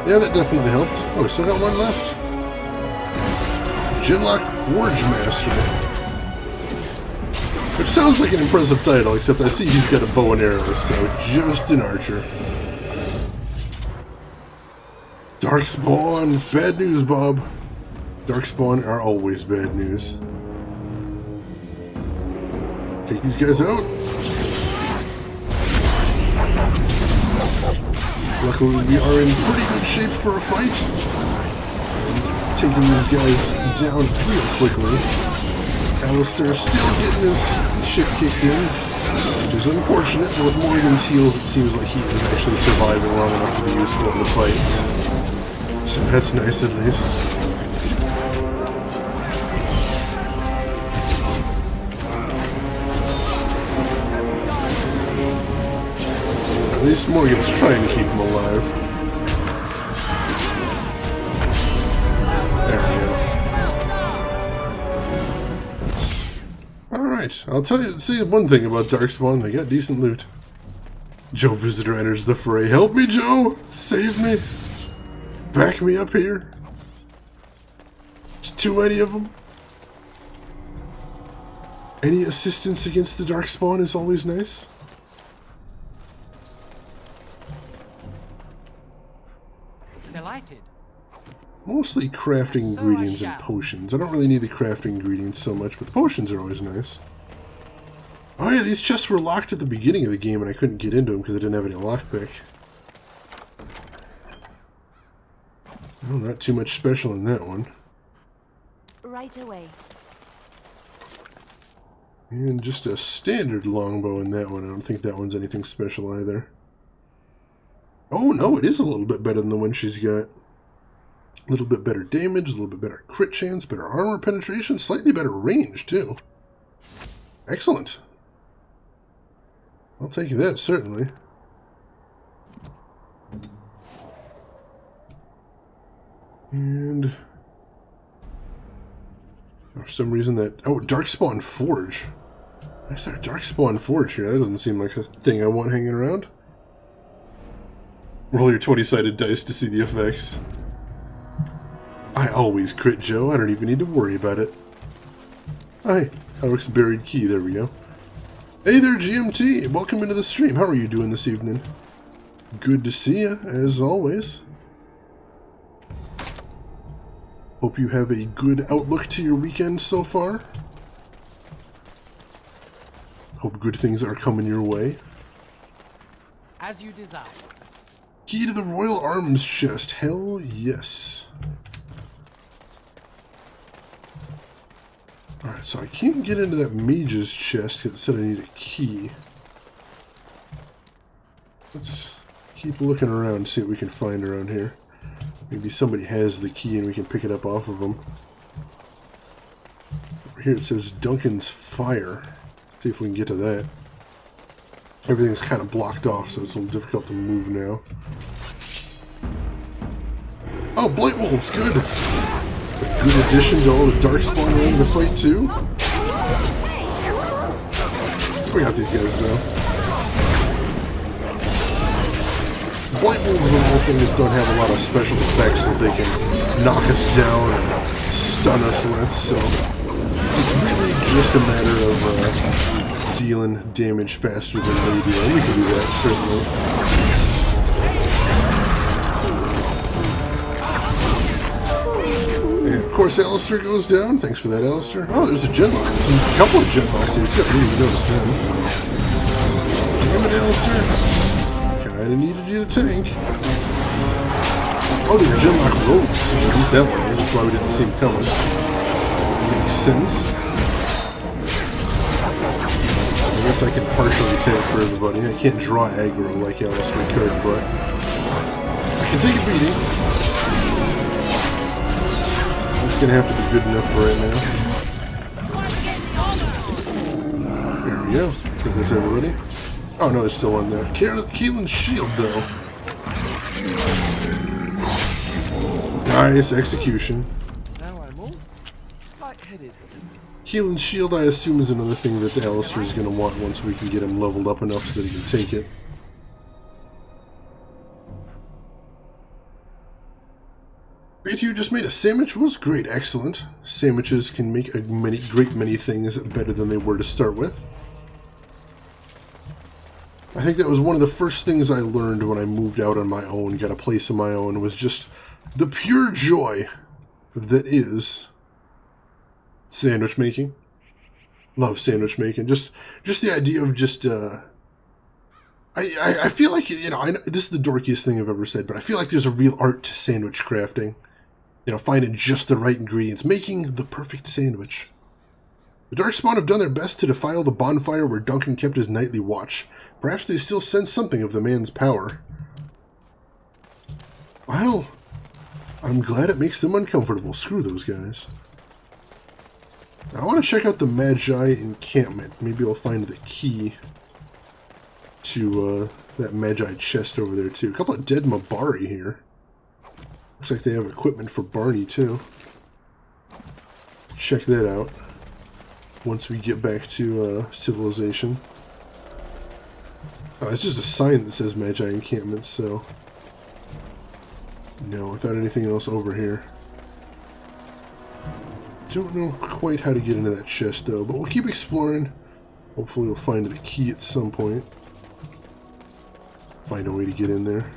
Yeah, that definitely helped. Oh, we still got one left. Genlock Forge Master. Which sounds like an impressive title, except I see he's got a bow and arrows, so just an archer. Darkspawn. Bad news, Bob. Darkspawn are always bad news. Take these guys out. Luckily, we are in pretty good shape for a fight. Taking these guys down real quickly. Alistair still getting his shit kicked in, which is unfortunate, but with Morrigan's heals, it seems like he is actually surviving long enough to be useful in the fight. So that's nice at least. At least Morgan's trying to keep him alive. There we go. Alright, I'll say one thing about Darkspawn, they got decent loot. Joe Visitor enters the fray. Help me, Joe! Save me! Back me up here. There's too many of them. Any assistance against the Darkspawn is always nice. Delighted. Mostly crafting ingredients and potions. I don't really need the crafting ingredients so much, but the potions are always nice. Oh yeah, these chests were locked at the beginning of the game and I couldn't get into them because I didn't have any lockpick. Oh, not too much special in that one. Right away. And just a standard longbow in that one. I don't think that one's anything special either. Oh no, it is a little bit better than the one she's got. A little bit better damage, a little bit better crit chance, better armor penetration, slightly better range too. Excellent. I'll take that, certainly. And for some reason that... Oh, Darkspawn Forge. Why is there a Darkspawn Forge here? That doesn't seem like a thing I want hanging around. Roll your 20-sided dice to see the effects. I always crit, Joe. I don't even need to worry about it. Hi, Alec's buried key. There we go. Hey there, GMT. Welcome into the stream. How are you doing this evening? Good to see you, as always. Hope you have a good outlook to your weekend so far. Hope good things are coming your way. As you desire. Key to the Royal Arms Chest. Hell yes. Alright, so I can't get into that mage's chest because it said I need a key. Let's keep looking around and see what we can find around here. Maybe somebody has the key and we can pick it up off of them. Over here it says Duncan's Fire. See if we can get to that. Everything's kind of blocked off, so it's a little difficult to move now. Oh, Blight Wolves, good! A good addition to all the Darkspawn around the fight, too. We got these guys now. Blight Wolves, of all things, don't have a lot of special effects that they can knock us down and stun us with, so it's just a matter of dealing damage faster than they do. And we can do that, certainly. And of course, Alistair goes down. Thanks for that, Alistair. Oh, there's a genlock. There's a couple of genlocks here, too. I didn't even notice them. Damn it, Alistair. Kinda needed you to tank. Oh, there's genlock rogues. At least that one is. That's why we didn't see him coming. Makes sense. I guess I can partially tank for everybody. I can't draw aggro like Alistair could, but I can take a beating. It's gonna have to be good enough for right now. There we go. I think that's everybody. Oh no, there's still one there. Keelan's shield, though. Nice execution. Now I'm all lightheaded. Keelan's shield, I assume, is another thing that Alistair is going to want once we can get him leveled up enough so that he can take it. Great, you just made a sandwich. Was great, excellent. Sandwiches can make a great many things better than they were to start with. I think that was one of the first things I learned when I moved out on my own, got a place of my own, was just the pure joy that is sandwich making. Love sandwich making. Just the idea of just, I feel like, you know, this is the dorkiest thing I've ever said, but I feel like there's a real art to sandwich crafting. You know, finding just the right ingredients, making the perfect sandwich. The Darkspawn have done their best to defile the bonfire where Duncan kept his nightly watch. Perhaps they still sense something of the man's power. Well, I'm glad it makes them uncomfortable. Screw those guys. Now, I want to check out the Magi encampment. Maybe I'll find the key to that Magi chest over there, too. A couple of dead Mabari here. Looks like they have equipment for Barney, too. Check that out once we get back to civilization. Oh, it's just a sign that says Magi encampment, so no, without anything else over here. Don't know quite how to get into that chest, though, but we'll keep exploring. Hopefully we'll find the key at some point. Find a way to get in there.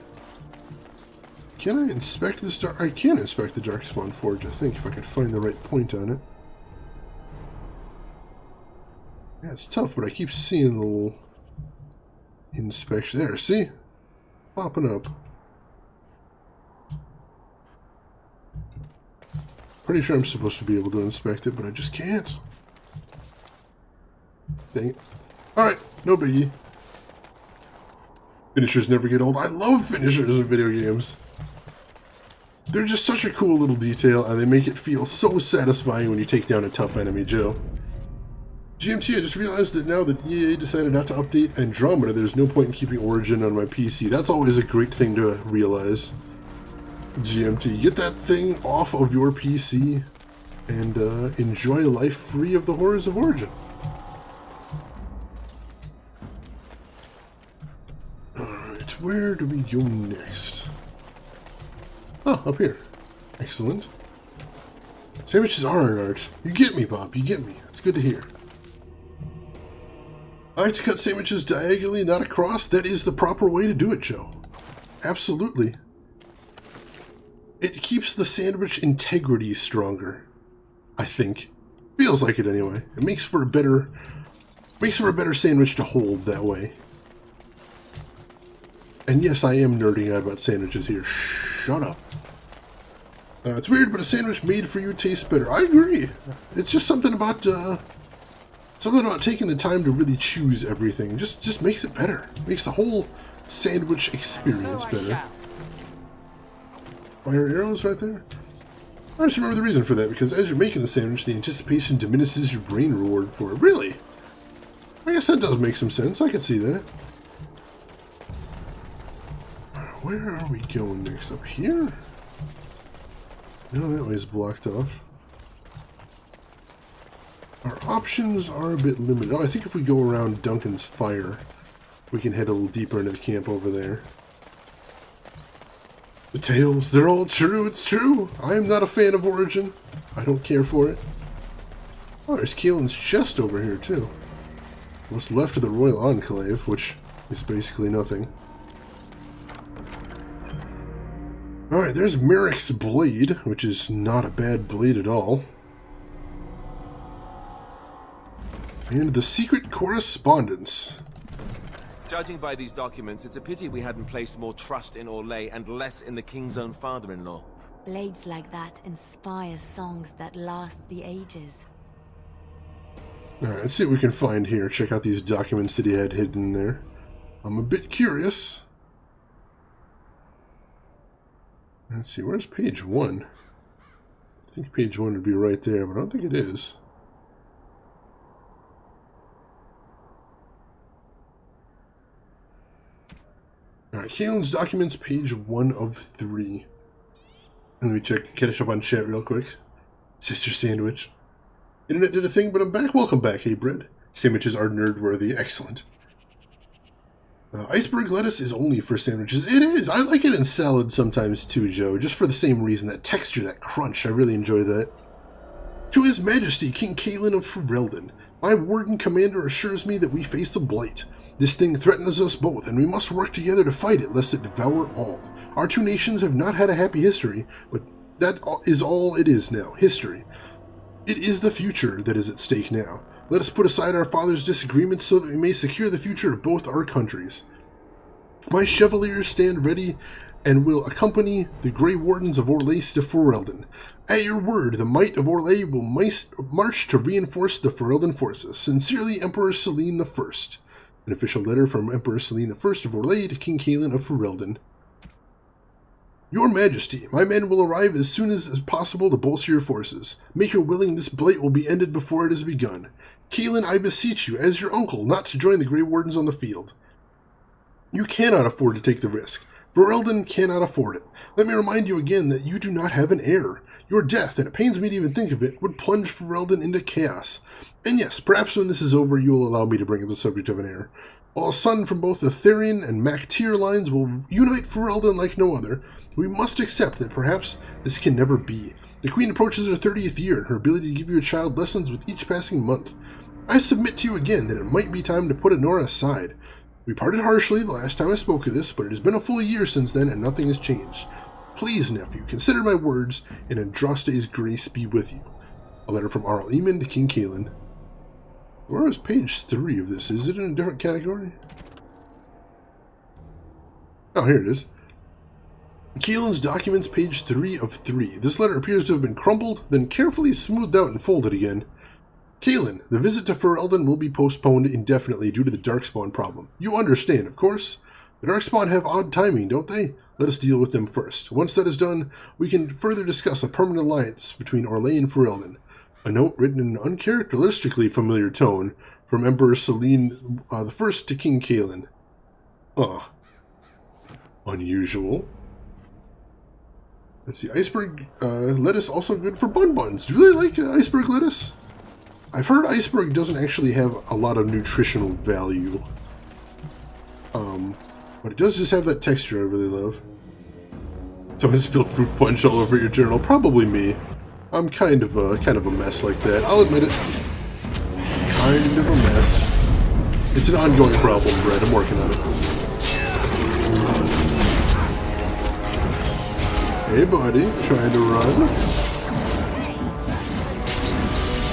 Can I inspect this dark? I can inspect the Darkspawn Forge, I think, if I can find the right point on it. Yeah, it's tough, but I keep seeing the little inspection. There, see? Popping up. Pretty sure I'm supposed to be able to inspect it, but I just can't. Dang it. Alright, no biggie. Finishers never get old. I love finishers in video games. They're just such a cool little detail, and they make it feel so satisfying when you take down a tough enemy, Joe. GMT, I just realized that now that EA decided not to update Andromeda, there's no point in keeping Origin on my PC. That's always a great thing to realize. GMT, get that thing off of your PC and enjoy a life free of the horrors of Origin. Alright, where do we go next? Oh, up here. Excellent. Sandwiches are an art. You get me, Bob, you get me. It's good to hear. I like to cut sandwiches diagonally, not across. That is the proper way to do it, Joe. Absolutely. It keeps the sandwich integrity stronger, I think. Feels like it anyway. It makes for a better sandwich to hold that way. And yes, I am nerding out about sandwiches here. Shut up. It's weird, but a sandwich made for you tastes better. I agree. It's just something about taking the time to really choose everything. Just makes it better. Makes the whole sandwich experience better. Fire arrows right there. I just remember the reason for that, because as you're making the sandwich, the anticipation diminishes your brain reward for it. Really? I guess that does make some sense. I can see that. Where are we going next? Up here? No, that way's blocked off. Our options are a bit limited. Oh, I think if we go around Duncan's fire, we can head a little deeper into the camp over there. The tales, they're all true, it's true. I am not a fan of Origin. I don't care for it. Oh, there's Keelan's chest over here, too. What's left of the Royal Enclave, which is basically nothing. Alright, there's Merrick's blade, which is not a bad blade at all. And the secret correspondence. Judging by these documents, it's a pity we hadn't placed more trust in Orlais and less in the king's own father-in-law. Blades like that inspire songs that last the ages. Alright, let's see what we can find here. Check out these documents that he had hidden there. I'm a bit curious. Let's see, where's page 1? I think page 1 would be right there, but I don't think it is. Alright, Kaelin's documents, page 1 of 3. Let me catch up on chat real quick. Sister Sandwich. Internet did a thing, but I'm back. Welcome back, hey bread. Sandwiches are nerd-worthy. Excellent. Iceberg lettuce is only for sandwiches. It is! I like it in salad sometimes too, Joe. Just for the same reason. That texture, that crunch. I really enjoy that. To His Majesty, King Kaelin of Ferelden, my warden commander assures me that we face a blight. This thing threatens us both, and we must work together to fight it, lest it devour all. Our two nations have not had a happy history, but that is all it is now. History. It is the future that is at stake now. Let us put aside our father's disagreements so that we may secure the future of both our countries. My chevaliers stand ready and will accompany the Grey Wardens of Orlais to Ferelden. At your word, the might of Orlais will march to reinforce the Ferelden forces. Sincerely, Emperor Selene I. An official letter from Emperor Selene I of Orlais to King Kaelin of Ferelden. Your Majesty, my men will arrive as soon as possible to bolster your forces. Make your willing this blight will be ended before it has begun. Kaelin, I beseech you, as your uncle, not to join the Grey Wardens on the field. You cannot afford to take the risk. Ferelden cannot afford it. Let me remind you again that you do not have an heir. Your death, and it pains me to even think of it, would plunge Ferelden into chaos. And yes, perhaps when this is over you will allow me to bring up the subject of an heir. While a son from both the Therian and Mactier lines will unite Ferelden like no other, we must accept that perhaps this can never be. The Queen approaches her 30th year, and her ability to give you a child lessens with each passing month. I submit to you again that it might be time to put Honora aside. We parted harshly the last time I spoke of this, but it has been a full year since then, and nothing has changed. Please, nephew, consider my words, and Andraste's grace be with you. A letter from Arl Eamon to King Kaelin. Where is page 3 of this? Is it in a different category? Oh, here it is. Kaelin's documents, page 3 of 3. This letter appears to have been crumpled, then carefully smoothed out and folded again. Kaelin, the visit to Ferelden will be postponed indefinitely due to the Darkspawn problem. You understand, of course. The Darkspawn have odd timing, don't they? Let us deal with them first. Once that is done, we can further discuss a permanent alliance between Orlais and Ferelden. A note written in an uncharacteristically familiar tone from Emperor Selene I to King Kaelin. Ah. Unusual. Let's see, iceberg lettuce also good for bun-buns. Do they like iceberg lettuce? I've heard iceberg doesn't actually have a lot of nutritional value. But it does just have that texture I really love. Someone spilled fruit punch all over your journal. Probably me. I'm kind of a mess like that. I'll admit it. Kind of a mess. It's an ongoing problem, Brett. I'm working on it. Hey, buddy. Trying to run?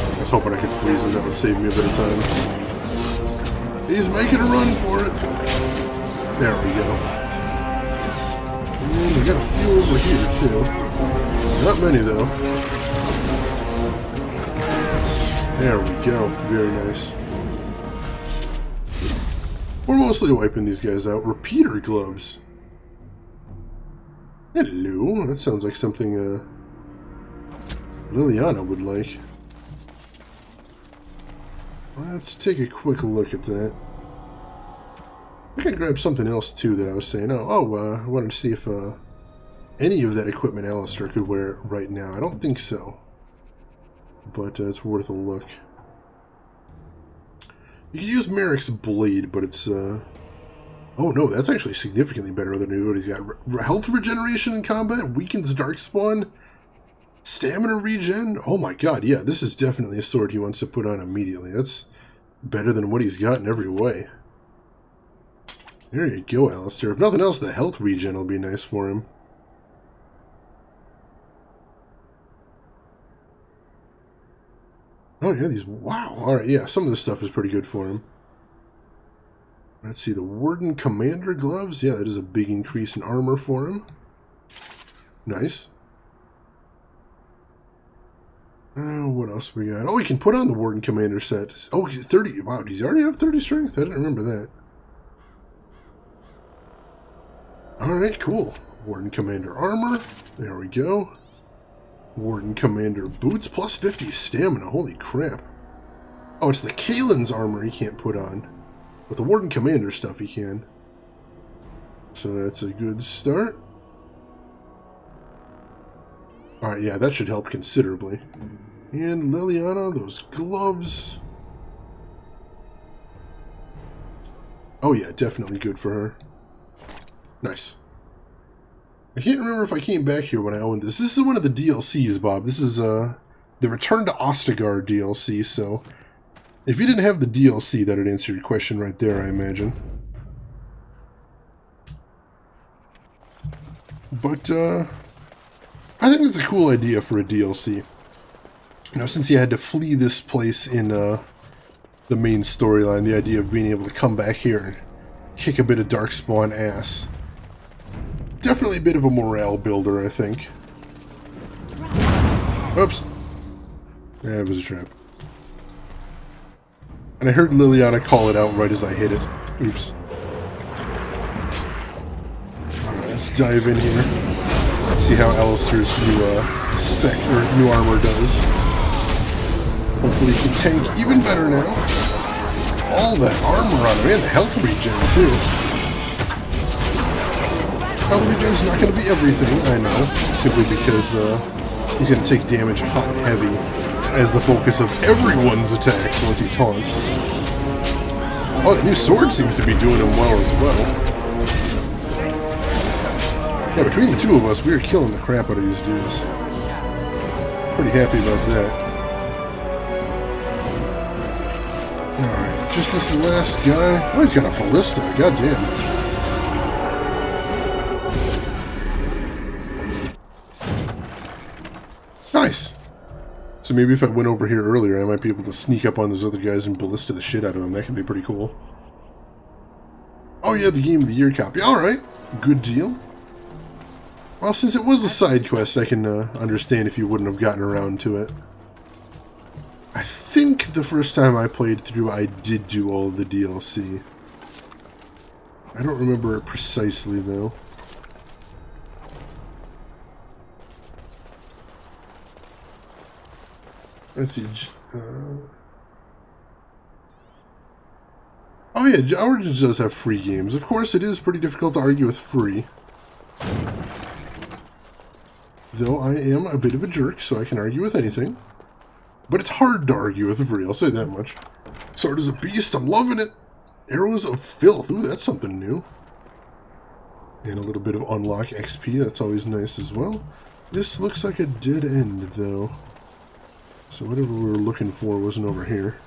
I was hoping I could freeze him. That would save me a bit of time. He's making a run for it. There we go. And we got a few over here, too. Not many, though. There we go. Very nice. We're mostly wiping these guys out. Repeater gloves. Hello. That sounds like something Liliana would like. Let's take a quick look at that. I think I grabbed something else too that I was saying. I wanted to see if any of that equipment Alistair could wear right now. I don't think so. But it's worth a look. You could use Merrick's blade, but it's... Oh no, that's actually significantly better than what he's got. Health regeneration in combat, weakens Darkspawn. Stamina regen? Oh my god, yeah, this is definitely a sword he wants to put on immediately. That's better than what he's got in every way. There you go, Alistair. If nothing else, the health regen will be nice for him. Oh yeah, these... Wow, alright, yeah, some of this stuff is pretty good for him. Let's see, the Warden Commander gloves. Yeah, that is a big increase in armor for him. Nice. What else we got? Oh, we can put on the Warden Commander set. Oh, he's 30. Wow, does he already have 30 strength? I didn't remember that. Alright, cool. Warden Commander armor. There we go. Warden Commander boots plus 50 stamina. Holy crap. Oh, it's the Kalen's armor he can't put on. But the Warden Commander stuff he can. So that's a good start. Alright, yeah, that should help considerably. And Liliana, those gloves. Oh yeah, definitely good for her. Nice. I can't remember if I came back here when I owned this. This is one of the DLCs, Bob. This is the Return to Ostagar DLC, so... If you didn't have the DLC, that would answer your question right there, I imagine. But, I think it's a cool idea for a DLC. You know, since you had to flee this place in, the main storyline, the idea of being able to come back here and kick a bit of Darkspawn ass. Definitely a bit of a morale builder, I think. Oops. Yeah, it was a trap. And I heard Liliana call it out right as I hit it. Oops. Alright, let's dive in here. See how Alistair's new armor does. Hopefully he can tank even better now. All that armor on him, and the health regen too. Health regen's not going to be everything, I know. Simply because he's going to take damage hot and heavy as the focus of everyone's attacks once he taunts. Oh, the new sword seems to be doing him well as well. Yeah, between the two of us, we are killing the crap out of these dudes. Pretty happy about that. Alright, just this last guy. Oh, he's got a ballista, goddamn. Nice! So maybe if I went over here earlier, I might be able to sneak up on those other guys and ballista the shit out of them. That could be pretty cool. Oh yeah, the Game of the Year copy. Alright, good deal. Well, since it was a side quest, I can understand if you wouldn't have gotten around to it. I think the first time I played through, I did do all of the DLC. I don't remember it precisely, though. Let's see. Oh yeah, Origins does have free games. Of course, it is pretty difficult to argue with free. Though I am a bit of a jerk, so I can argue with anything. But it's hard to argue with free, I'll say that much. Sword is a beast, I'm loving it. Arrows of Filth, ooh, that's something new. And a little bit of unlock XP, that's always nice as well. This looks like a dead end, though. So whatever we were looking for wasn't over here.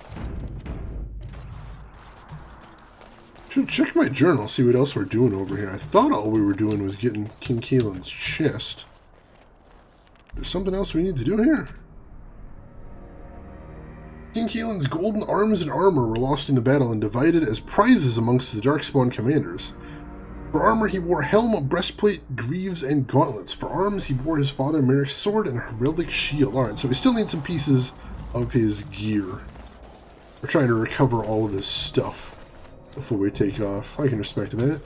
Should check my journal, see what else we're doing over here. I thought all we were doing was getting King Kalen's chest. There's something else we need to do here. King Kalen's golden arms and armor were lost in the battle and divided as prizes amongst the Darkspawn commanders. For armor, he wore helm, breastplate, greaves, and gauntlets. For arms, he wore his father Merrick's sword and heraldic shield. Alright, so we still need some pieces of his gear. We're trying to recover all of his stuff before we take off. I can respect that.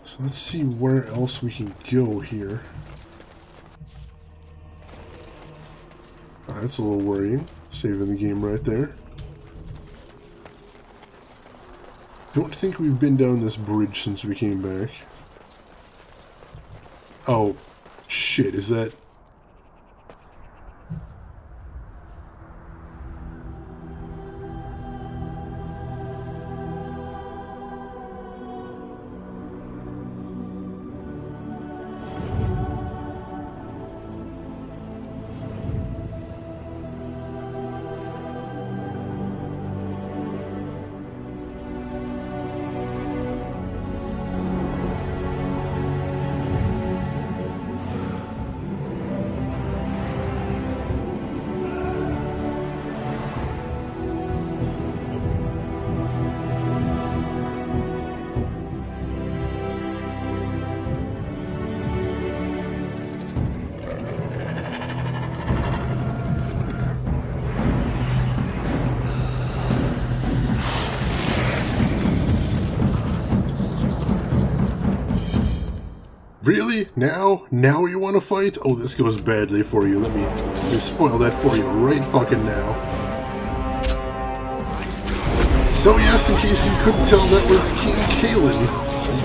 So let's see where else we can go here. That's a little worrying. Saving the game right there. Don't think we've been down this bridge since we came back. Oh, shit, is that... Really? Now? Now you want to fight? Oh, this goes badly for you. Let me spoil that for you right fucking now. So yes, in case you couldn't tell, that was King Kalen,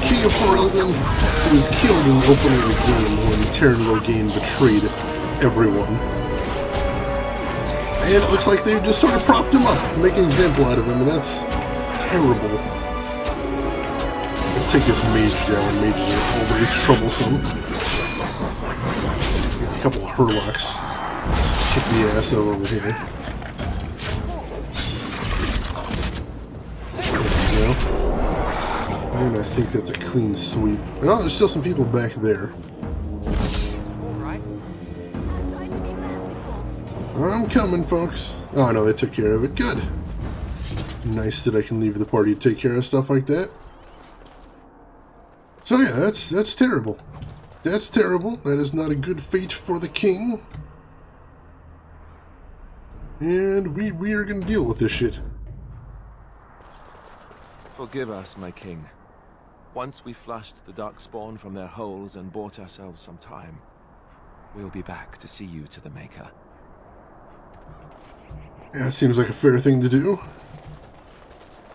King of Ferelden, who was killed in the opening of the game when Terran Logain betrayed everyone. And it looks like they've just sort of propped him up, making an example out of him, and that's terrible. Let's take this mage down. Mages are always troublesome. A couple of Hurlocks. Kick the ass over here. There we go. And I think that's a clean sweep. Oh, there's still some people back there. I'm coming, folks. Oh, no, they took care of it. Good. Nice that I can leave the party to take care of stuff like that. So yeah, that's terrible. That's terrible. That is not a good fate for the king. And we are going to deal with this shit. Forgive us, my king. Once we flushed the Darkspawn from their holes and bought ourselves some time, we'll be back to see you to the Maker. Yeah, it seems like a fair thing to do.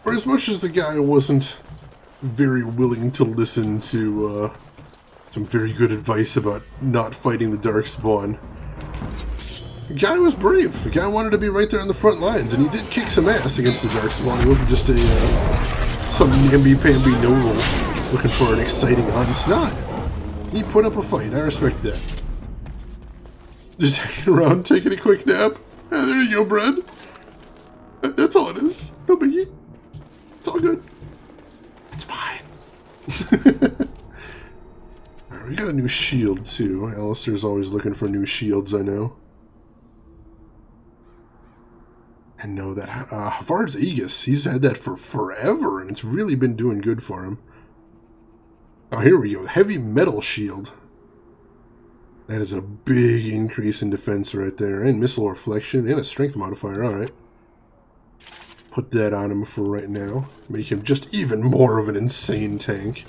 For as much as the guy wasn't very willing to listen to some very good advice about not fighting the Darkspawn, the guy was brave. The guy wanted to be right there on the front lines, and he did kick some ass against the Darkspawn. He wasn't just a some namby-pamby no-roll looking for an exciting hunt. Not. He put up a fight. I respect that. Just hanging around, taking a quick nap. Yeah, there you go, Brad. That's all it is. No biggie. It's all good. It's fine. Alright, we got a new shield, too. Alistair's always looking for new shields, I know. And know that Havard's Aegis, he's had that for forever, and it's really been doing good for him. Oh, here we go. Heavy metal shield. That is a big increase in defense right there. And missile reflection and a strength modifier. Alright. Put that on him for right now. Make him just even more of an insane tank.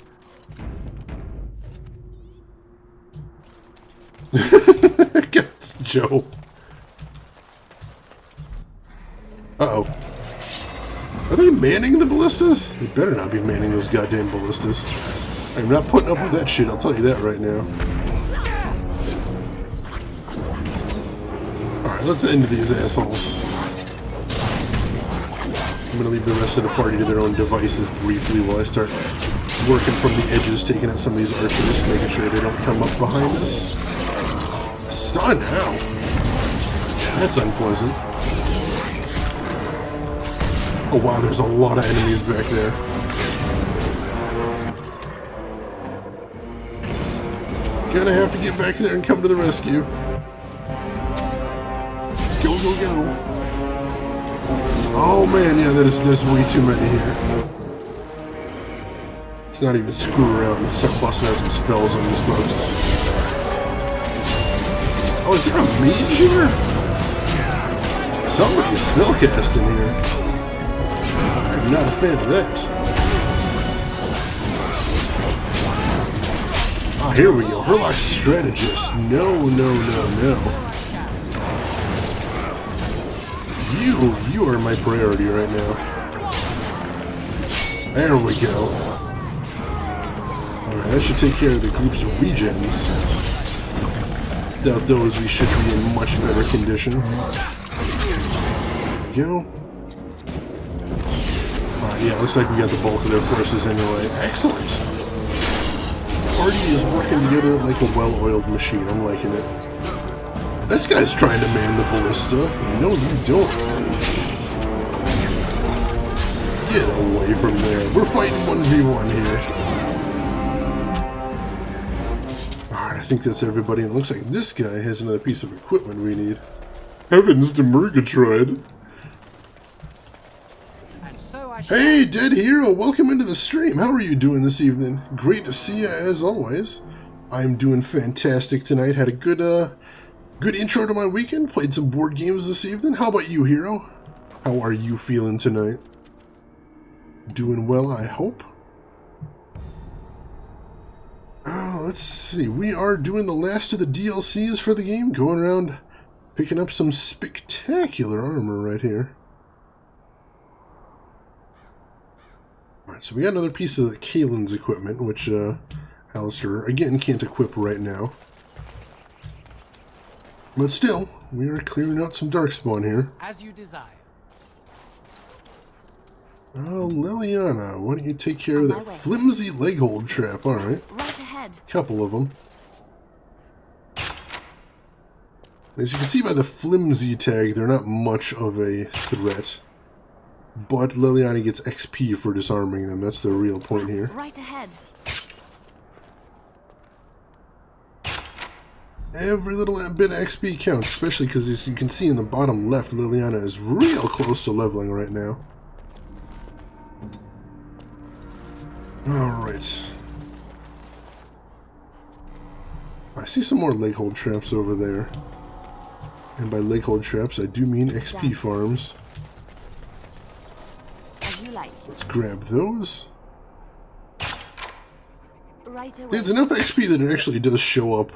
Joe. Uh-oh. Are they manning the ballistas? They better not be manning those goddamn ballistas. I'm not putting up with that shit, I'll tell you that right now. Alright, let's end these assholes. I'm gonna leave the rest of the party to their own devices briefly while I start working from the edges, taking out some of these archers, making sure they don't come up behind us. Stun, ow! That's unpleasant. Oh wow, there's a lot of enemies back there. Gonna have to get back there and come to the rescue. Go, go, go. Oh man, yeah, there's way too many here. Let's not even screw around and start busting out some spells on these folks. Oh, is there a mage here? Somebody's spellcasting here. I'm not a fan of that. Ah, here we go. Hurlock Strategist. No, no, no, no. You are my priority right now. There we go. Alright, that should take care of the group's regens. Without those, we should be in much better condition. There we go. Alright, yeah, looks like we got the bulk of their forces anyway. Excellent! The party is working together like a well-oiled machine. I'm liking it. This guy's trying to man the ballista. No, you don't. Get away from there. We're fighting 1v1 here. Alright, I think that's everybody. It looks like this guy has another piece of equipment we need. Heavens to Murgatroyd. Hey, Dead Hero! Welcome into the stream. How are you doing this evening? Great to see you as always. I'm doing fantastic tonight. Had a good intro to my weekend. Played some board games this evening. How about you, Hero? How are you feeling tonight? Doing well, I hope. let's see. We are doing the last of the DLCs for the game. Going around picking up some spectacular armor right here. Alright, so we got another piece of Kaelin's equipment, which Alistair, again, can't equip right now. But still, we are clearing out some Darkspawn here. As you desire. Oh, Liliana, why don't you take care of that flimsy leg hold trap? Alright. Right ahead. Couple of them. As you can see by the flimsy tag, they're not much of a threat. But Liliana gets XP for disarming them. That's the real point here. Right ahead. Every little bit of XP counts, especially because as you can see in the bottom left, Liliana is real close to leveling right now. Alright. I see some more leg hold traps over there. And by leg hold traps, I do mean XP farms. As you like. Let's grab those. Right away. It's enough XP that it actually does show up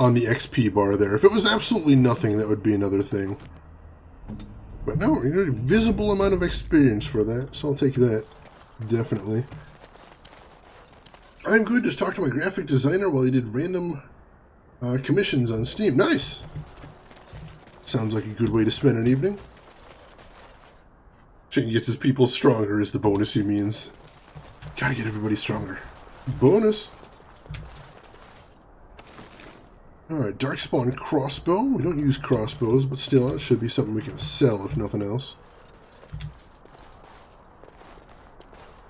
on the XP bar there. If it was absolutely nothing, that would be another thing. But no, you get a visible amount of experience for that, so I'll take that. Definitely. I'm good. Just talk to my graphic designer while he did random commissions on Steam. Nice! Sounds like a good way to spend an evening. Shane gets his people stronger is the bonus he means. Gotta get everybody stronger. Bonus! Alright, Darkspawn crossbow. We don't use crossbows, but still, it should be something we can sell if nothing else.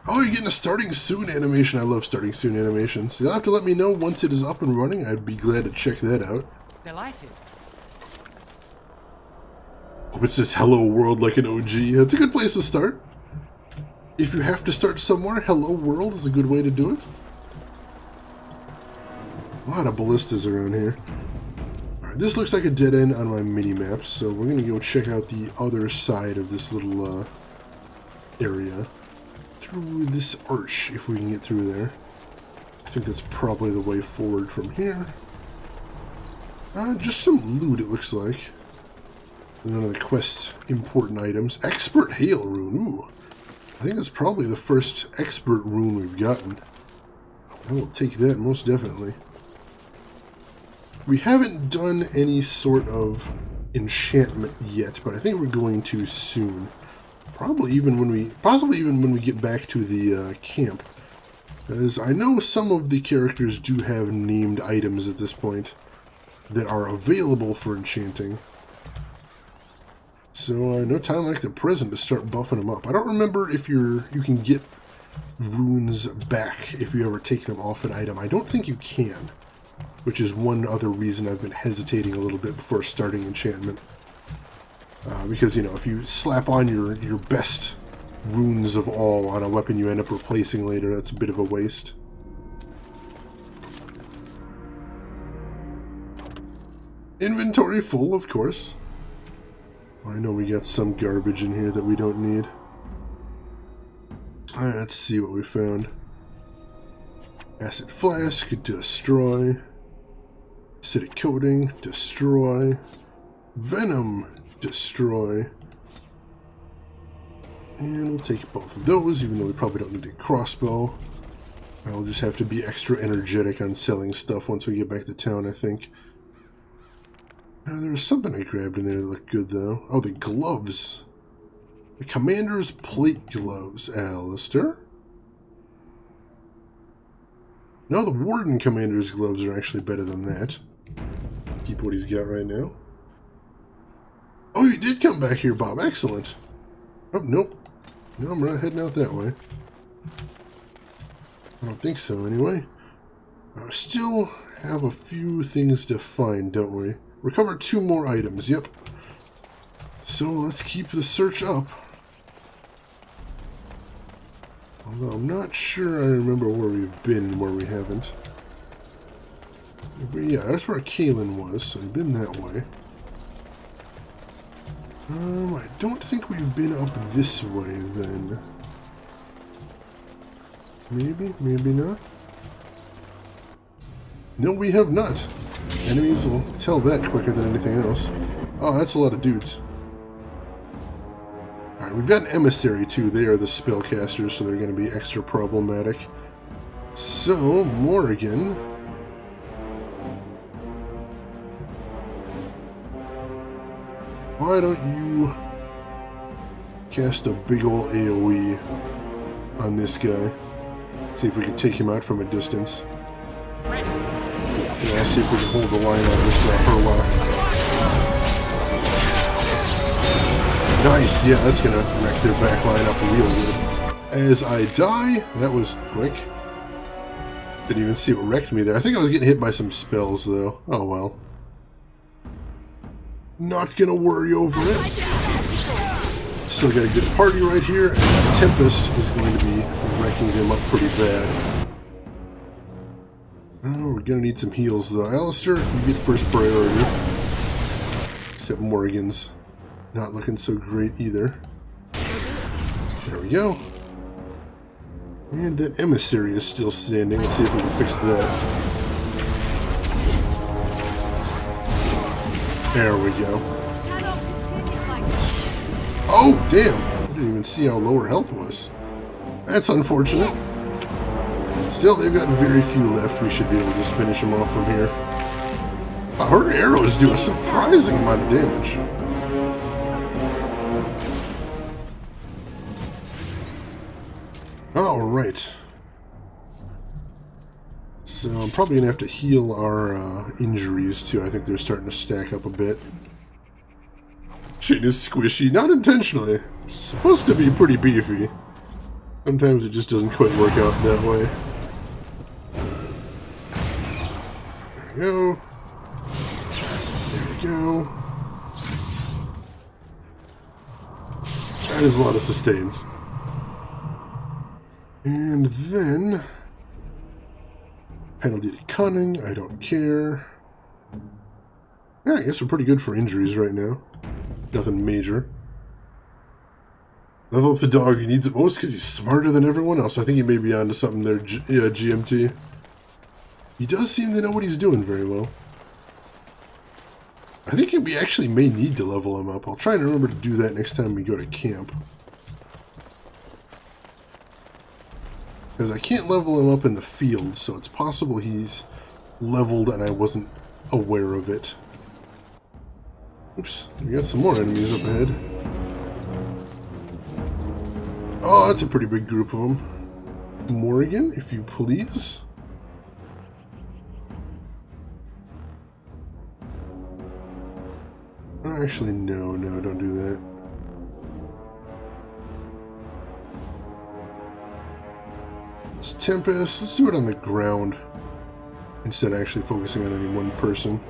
Oh, you're getting a starting soon animation. I love starting soon animations. You'll have to let me know once it is up and running. I'd be glad to check that out. Delighted. Oh, it says hello world like an OG. That's a good place to start. If you have to start somewhere, hello world is a good way to do it. A lot of ballistas around here. Alright, this looks like a dead end on my mini-map, so we're going to go check out the other side of this little area. Through this arch, if we can get through there. I think that's probably the way forward from here. Just some loot, it looks like. None of the quest important items. Expert Hail Rune. Ooh. I think that's probably the first expert rune we've gotten. I will take that most definitely. We haven't done any sort of enchantment yet, but I think we're going to soon. Possibly even when we get back to the camp. As I know some of the characters do have named items at this point that are available for enchanting. So no time like the present to start buffing them up. I don't remember if you can get runes back if you ever take them off an item. I don't think you can, which is one other reason I've been hesitating a little bit before starting enchantment. Because, you know, if you slap on your best runes of all on a weapon you end up replacing later, that's a bit of a waste. Inventory full, of course. I know we got some garbage in here that we don't need. Let's see what we found. Acid flask, destroy. Acidic coating, destroy. Venom, destroy. And we'll take both of those, even though we probably don't need a crossbow. I'll just have to be extra energetic on selling stuff once we get back to town, I think. There was something I grabbed in there that looked good, though. Oh, the gloves. The Commander's Plate Gloves, Alistair. No, the Warden Commander's Gloves are actually better than that. Keep what he's got right now. Oh, you did come back here, Bob. Excellent. Oh, nope. No, I'm not heading out that way. I don't think so, anyway. I still have a few things to find, don't we? Recover 2 more items, yep. So let's keep the search up. Although I'm not sure I remember where we've been and where we haven't. But yeah, that's where Kaelin was, so we've been that way. I don't think we've been up this way then. Maybe, maybe not. No, we have not. Enemies will tell that quicker than anything else. Oh, that's a lot of dudes. Alright, we've got an emissary too. They are the spellcasters, so they're going to be extra problematic. So, Morrigan. Why don't you cast a big ol' AoE on this guy? See if we can take him out from a distance. Yeah, see if we can hold the line on this Herlock. Nice, yeah, that's gonna wreck their back line up real good. As I die, that was quick. Didn't even see what wrecked me there. I think I was getting hit by some spells, though. Oh well. Not gonna worry over it. Still got a good party right here, and Tempest is going to be wrecking them up pretty bad. Oh, we're gonna need some heals, though. Alistair, you get first priority. Except Morrigan's not looking so great either. There we go. And that emissary is still standing. Let's see if we can fix that. There we go. Oh, damn! I didn't even see how low her health was. That's unfortunate. Still, they've got very few left. We should be able to just finish them off from here. Her arrows do a surprising amount of damage. Alright. So I'm probably going to have to heal our injuries too. I think they're starting to stack up a bit. Shit is squishy. Not intentionally. It's supposed to be pretty beefy. Sometimes it just doesn't quite work out that way. There we go. There we go. That is a lot of sustains. And then penalty to cunning, I don't care. Yeah, I guess we're pretty good for injuries right now. Nothing major. Level up the dog who needs it most because he's smarter than everyone else. I think he may be onto something there, GMT. He does seem to know what he's doing very well. I think we actually may need to level him up. I'll try and remember to do that next time we go to camp. Because I can't level him up in the field, so it's possible he's leveled and I wasn't aware of it. Oops, we got some more enemies up ahead. Oh, that's a pretty big group of them. Morrigan, if you please. Actually, no, don't do that. It's Tempest. Let's do it on the ground instead of actually focusing on any one person.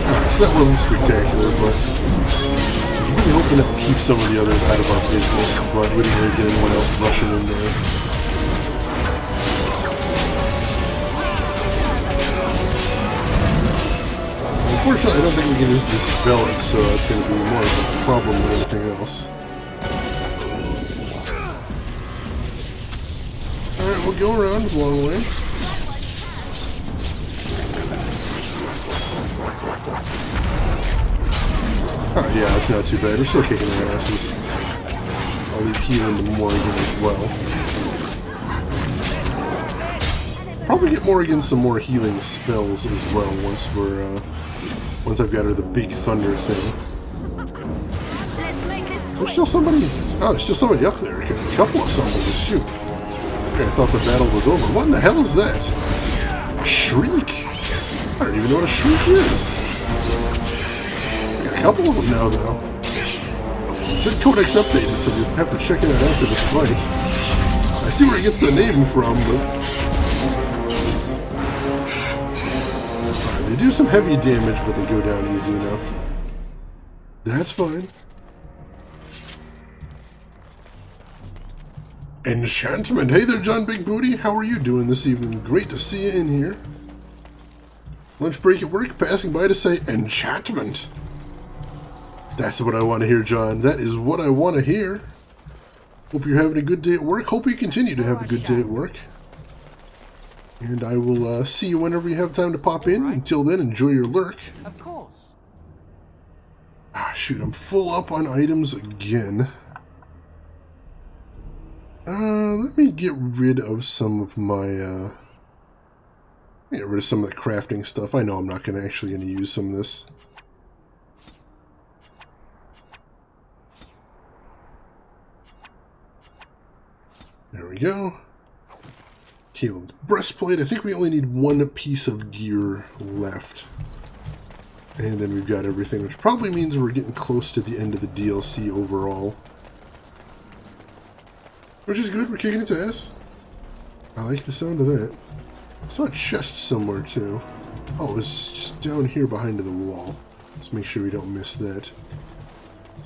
Alright, so that wasn't spectacular, but I'm really hoping that keeps some of the others out of our business, but we didn't really get anyone else rushing in there. Unfortunately, I don't think we can just dispel it, so it's going to be more of a problem than anything else. Alright, we'll go around a long way. Oh yeah, it's not too bad. We're still kicking their asses. I'll leave healing to Morrigan as well. Probably get Morrigan some more healing spells as well once I've got her the big thunder thing. There's still somebody. Oh, there's still somebody up there. A couple of somebody. Shoot. Okay, I thought the battle was over. What in the hell is that? A shriek? I don't even know what a shriek is. I got a couple of them now, though. It said Codex updated, so we'll have to check it out after this fight. I see where he gets the name from, but they do some heavy damage, but they go down easy enough. That's fine. Enchantment! Hey there, John Big Booty. How are you doing this evening? Great to see you in here. Lunch break at work, passing by to say enchantment. That's what I want to hear, John. That is what I want to hear. Hope you're having a good day at work. Hope you continue to have a good day at work. And I will see you whenever you have time to pop in. Until then, enjoy your lurk. Of course. Ah, shoot, I'm full up on items again. Let me get rid of some of my, get rid of some of the crafting stuff. I know I'm not actually going to use some of this. There we go. Caleb's breastplate. I think we only need one piece of gear left. And then we've got everything, which probably means we're getting close to the end of the DLC overall. Which is good, we're kicking its ass. I like the sound of that. I saw a chest somewhere too. Oh, it's just down here behind the wall. Let's make sure we don't miss that.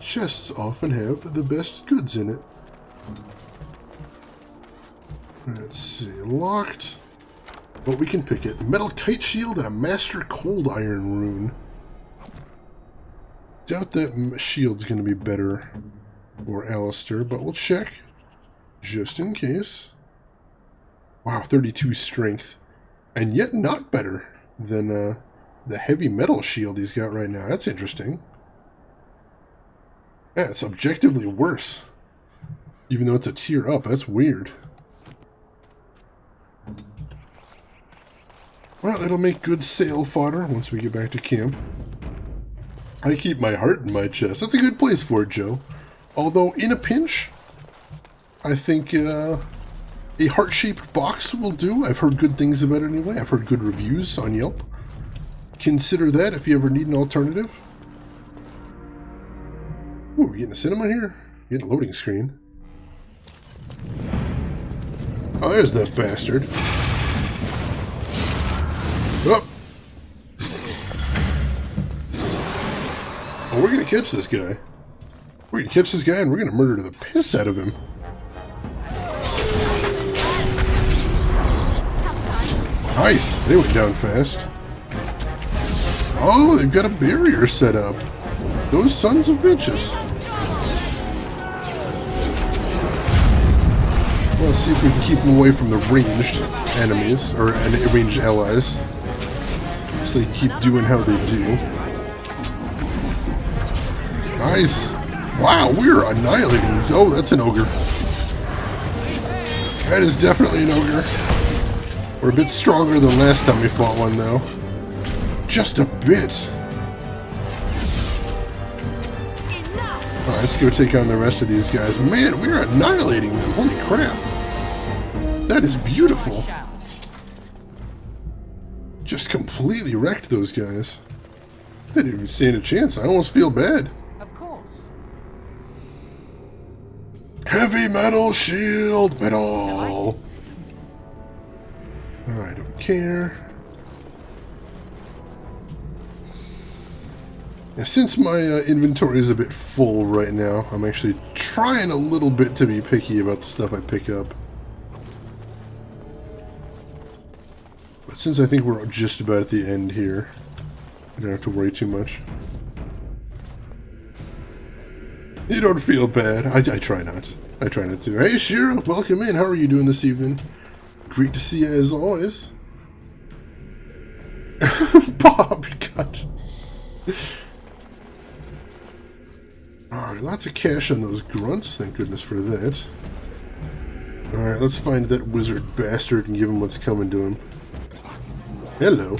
Chests often have the best goods in it. Let's see, locked. But we can pick it. Metal kite shield and a master cold iron rune. Doubt that shield's going to be better for Alistair, but we'll check. Just in case. Wow, 32 strength. And yet not better than the heavy metal shield he's got right now. That's interesting. Yeah, it's objectively worse. Even though it's a tier up, that's weird. Well, it'll make good sail fodder once we get back to camp. I keep my heart in my chest. That's a good place for it, Joe. Although, in a pinch, I think a heart-shaped box will do. I've heard good things about it anyway. I've heard good reviews on Yelp. Consider that if you ever need an alternative. Ooh, we're getting a cinema here? Getting a loading screen. Oh, there's that bastard. Oh. Oh, we're gonna catch this guy. We're gonna catch this guy and we're gonna murder the piss out of him. Nice! They went down fast. Oh, they've got a barrier set up. Those sons of bitches. Well, let's see if we can keep them away from the ranged enemies, or ranged allies. So they keep doing how they do. Nice! Wow, we're annihilating these. Oh, that's an ogre. That is definitely an ogre. We're a bit stronger than last time we fought one, though. Just a bit. Alright, let's go take on the rest of these guys. Man, we're annihilating them. Holy crap. That is beautiful. Just completely wrecked those guys. They didn't even stand a chance. I almost feel bad. Of course. Heavy metal shield metal. I don't care. Now, since my inventory is a bit full right now, I'm actually trying a little bit to be picky about the stuff I pick up. But since I think we're just about at the end here, I don't have to worry too much. You don't feel bad. I try not. I try not to. Hey, Shira, welcome in. How are you doing this evening? Great to see you as always. Bob cut. Alright, lots of cash on those grunts. Thank goodness for that. Alright, let's find that wizard bastard and give him what's coming to him. Hello.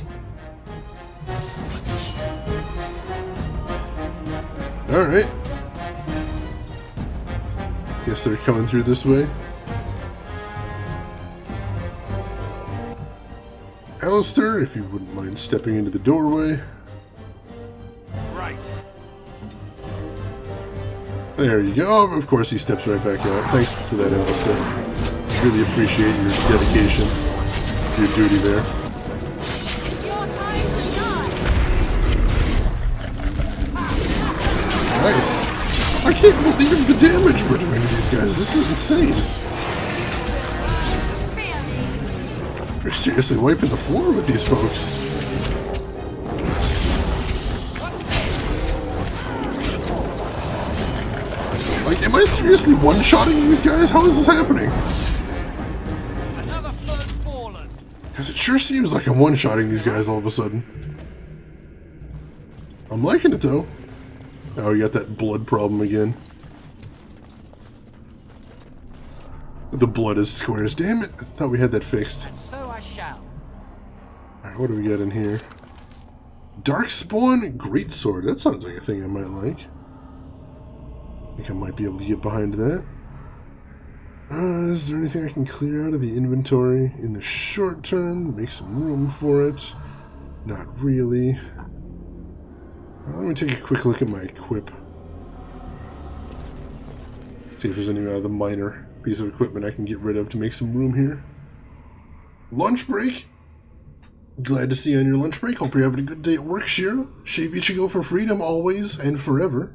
Alright. Guess they're coming through this way. Alistair, if you wouldn't mind stepping into the doorway. Right. There you go. Of course, he steps right back out. Thanks for that, Alistair. Really appreciate your dedication to your duty there. Nice. I can't believe the damage we're doing to these guys. This is insane. We're seriously wiping the floor with these folks. seriously one-shotting these guys? How is this happening? Another third fallen. Because it sure seems like I'm one-shotting these guys all of a sudden. I'm liking it, though. Oh, you got that blood problem again. The blood is squares. Damn it! I thought we had that fixed. And so I shall. Alright, what do we got in here? Darkspawn Greatsword. That sounds like a thing I might like. I think I might be able to get behind that. Is there anything I can clear out of the inventory in the short term? Make some room for it. Not really. Let me take a quick look at my equip. See if there's any other minor piece of equipment I can get rid of to make some room here. Lunch break. Glad to see you on your lunch break. Hope you're having a good day at work, Shiro. Shave Ichigo for freedom, always and forever.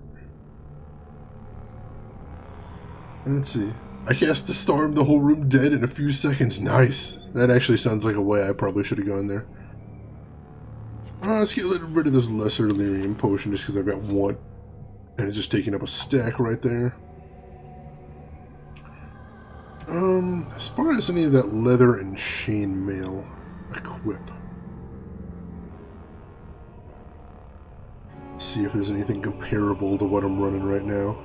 Let's see. I cast the storm, the whole room dead in a few seconds. Nice. That actually sounds like a way I probably should have gone there. Let's get rid of this lesser lyrium potion just because I've got one. And it's just taking up a stack right there. As far as any of that leather and chainmail equip. Let's see if there's anything comparable to what I'm running right now.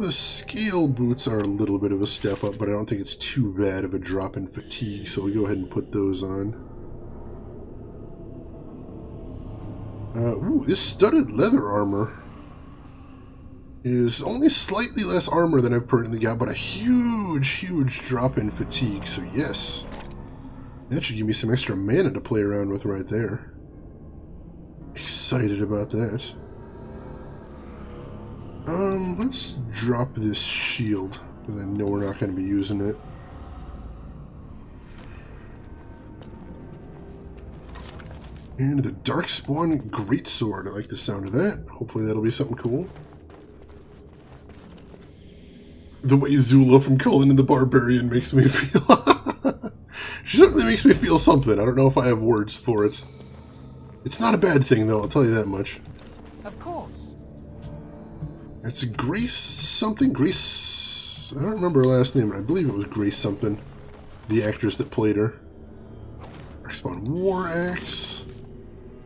The scale boots are a little bit of a step up, but I don't think it's too bad of a drop in fatigue, so we'll go ahead and put those on. Ooh, this studded leather armor is only slightly less armor than I've currently got, but a huge drop in fatigue, so yes. That should give me some extra mana to play around with right there. Excited about that. Let's drop this shield, because I know we're not going to be using it. And the Darkspawn Greatsword. I like the sound of that. Hopefully that'll be something cool. The way Zula from Conan the Barbarian makes me feel. She certainly makes me feel something. I don't know if I have words for it. It's not a bad thing, though, I'll tell you that much. Of course. It's Grace something? Grace... I don't remember her last name, but I believe it was Grace something. The actress that played her. Darkspawn War Axe.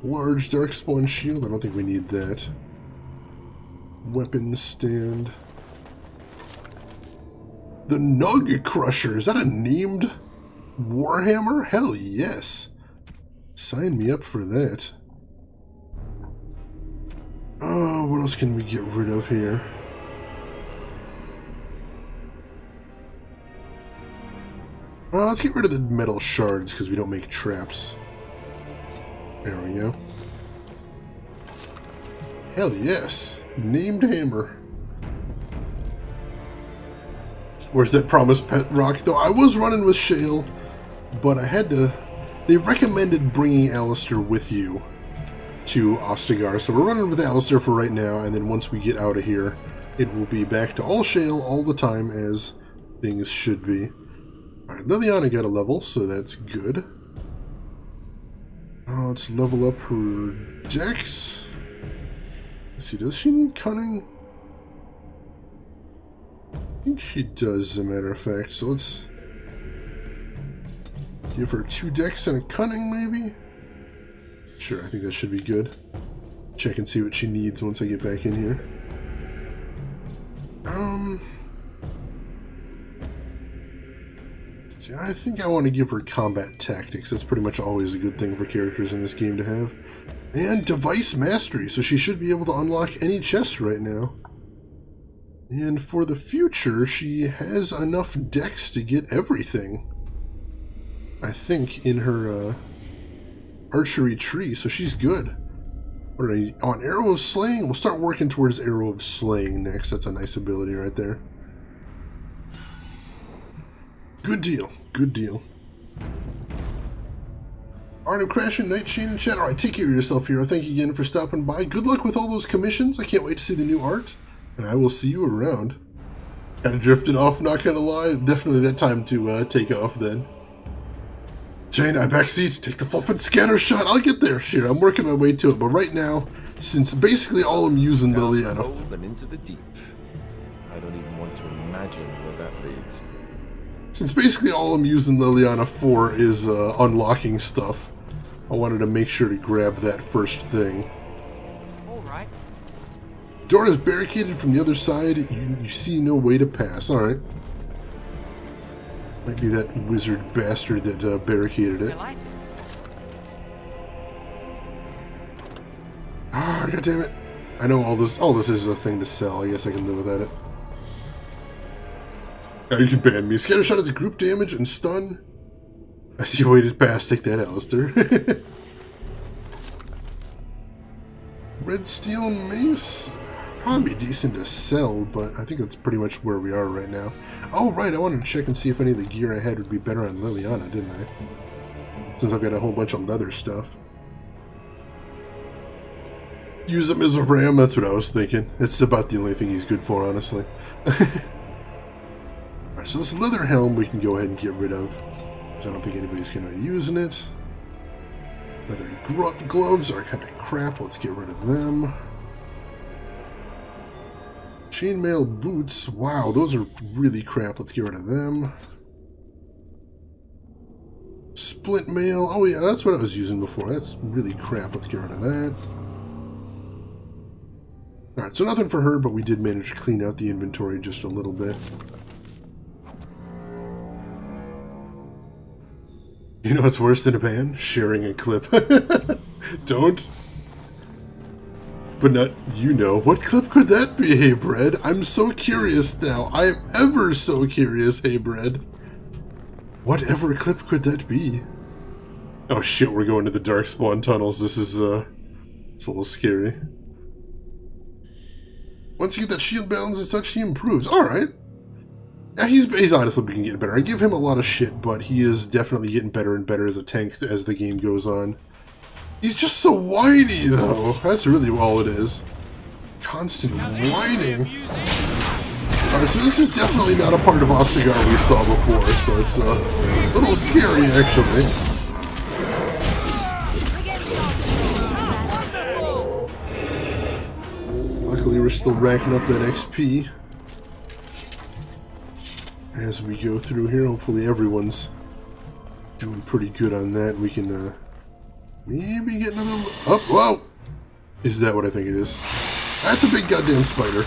Large Darkspawn Shield. I don't think we need that. Weapon stand. The Nug Crusher. Is that a named Warhammer? Hell yes. Sign me up for that. Oh, what else can we get rid of here? Let's get rid of the metal shards because we don't make traps. There we go. Hell yes. Named hammer. Where's that promised pet rock though? I was running with Shale, but I had to... They recommended bringing Alistair with you to Ostagar, so we're running with Alistair for right now, and then once we get out of here, it will be back to all Shale all the time as things should be. Alright, Liliana got a level, so that's good. Let's level up her dex. Let's see, does she need cunning? I think she does, as a matter of fact, so let's give her 2 dex and a cunning, maybe? Sure, I think that should be good. Check and see what she needs once I get back in here. See, I think I want to give her combat tactics. That's pretty much always a good thing for characters in this game to have. And device mastery, so she should be able to unlock any chest right now. And for the future, she has enough dex to get everything. I think in her archery tree, so she's good. We're on Arrow of Slaying. We'll start working towards Arrow of Slaying next. That's a nice ability right there. Good deal. Good deal. Alright, I'm crashing Night Shane and chat. Alright, take care of yourself, Hero. Thank you again for stopping by. Good luck with all those commissions. I can't wait to see the new art. And I will see you around. Kind of drifted off, not gonna lie. Definitely that time to take off then. Jane, I backseat. Take the full-foot scatter shot. I'll get there. Sure, I'm working my way to it. But right now, Since basically all I'm using Liliana Cold and into the deep. I don't even want to imagine where that leads. Since basically all I'm using Liliana for is unlocking stuff, I wanted to make sure to grab that first thing. Alright. Door is barricaded from the other side. You see no way to pass. Alright. Might be that wizard bastard that barricaded it. Ah, god damn it. I know all this is a thing to sell. I guess I can live without it. Now you can ban me. Scattershot has a group damage and stun. I see a way to pass. Take that, Alistair. Red steel mace. Probably be decent to sell, but I think that's pretty much where we are right now. Oh, right. I wanted to check and see if any of the gear I had would be better on Liliana, didn't I? Since I've got a whole bunch of leather stuff. Use him as a ram, that's what I was thinking. It's about the only thing he's good for, honestly. Alright, so this leather helm we can go ahead and get rid of. I don't think anybody's going to be using it. Leather gloves are kind of crap. Let's get rid of them. Chainmail boots. Wow, those are really crap. Let's get rid of them. Split mail. Oh yeah, that's what I was using before. That's really crap. Let's get rid of that. Alright, so nothing for her, but we did manage to clean out the inventory just a little bit. You know what's worse than a ban? Sharing a clip. Don't. But not, you know. What clip could that be, Hey Bread? I'm so curious now. I am ever so curious, Hey Bread. Whatever clip could that be? Oh shit, we're going to the Darkspawn tunnels. This is, it's a little scary. Once you get that shield balance and such, he improves. Alright. Yeah, he's honestly been getting better. I give him a lot of shit, but he is definitely getting better and better as a tank as the game goes on. He's just so whiny, though. That's really all it is. Constant whining. Alright, so this is definitely not a part of Ostagar we saw before, so it's a little scary, actually. Luckily, we're still racking up that XP. As we go through here, hopefully everyone's doing pretty good on that. We can maybe get another... Oh, whoa! Is that what I think it is? That's a big goddamn spider.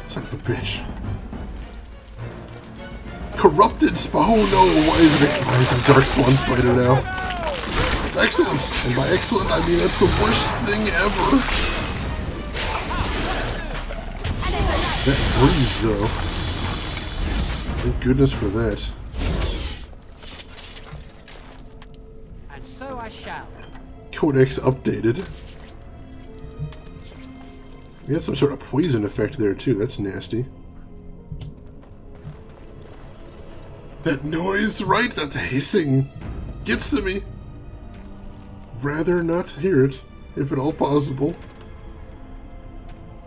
Son of a bitch. Corrupted spider. Oh no, why is it a Darkspawn spider now? It's excellent. And by excellent, I mean that's the worst thing ever. That freeze, though. Thank goodness for that. And so I shall. Codex updated. We had some sort of poison effect there, too. That's nasty. That noise, right? That hissing gets to me. Rather not hear it, if at all possible.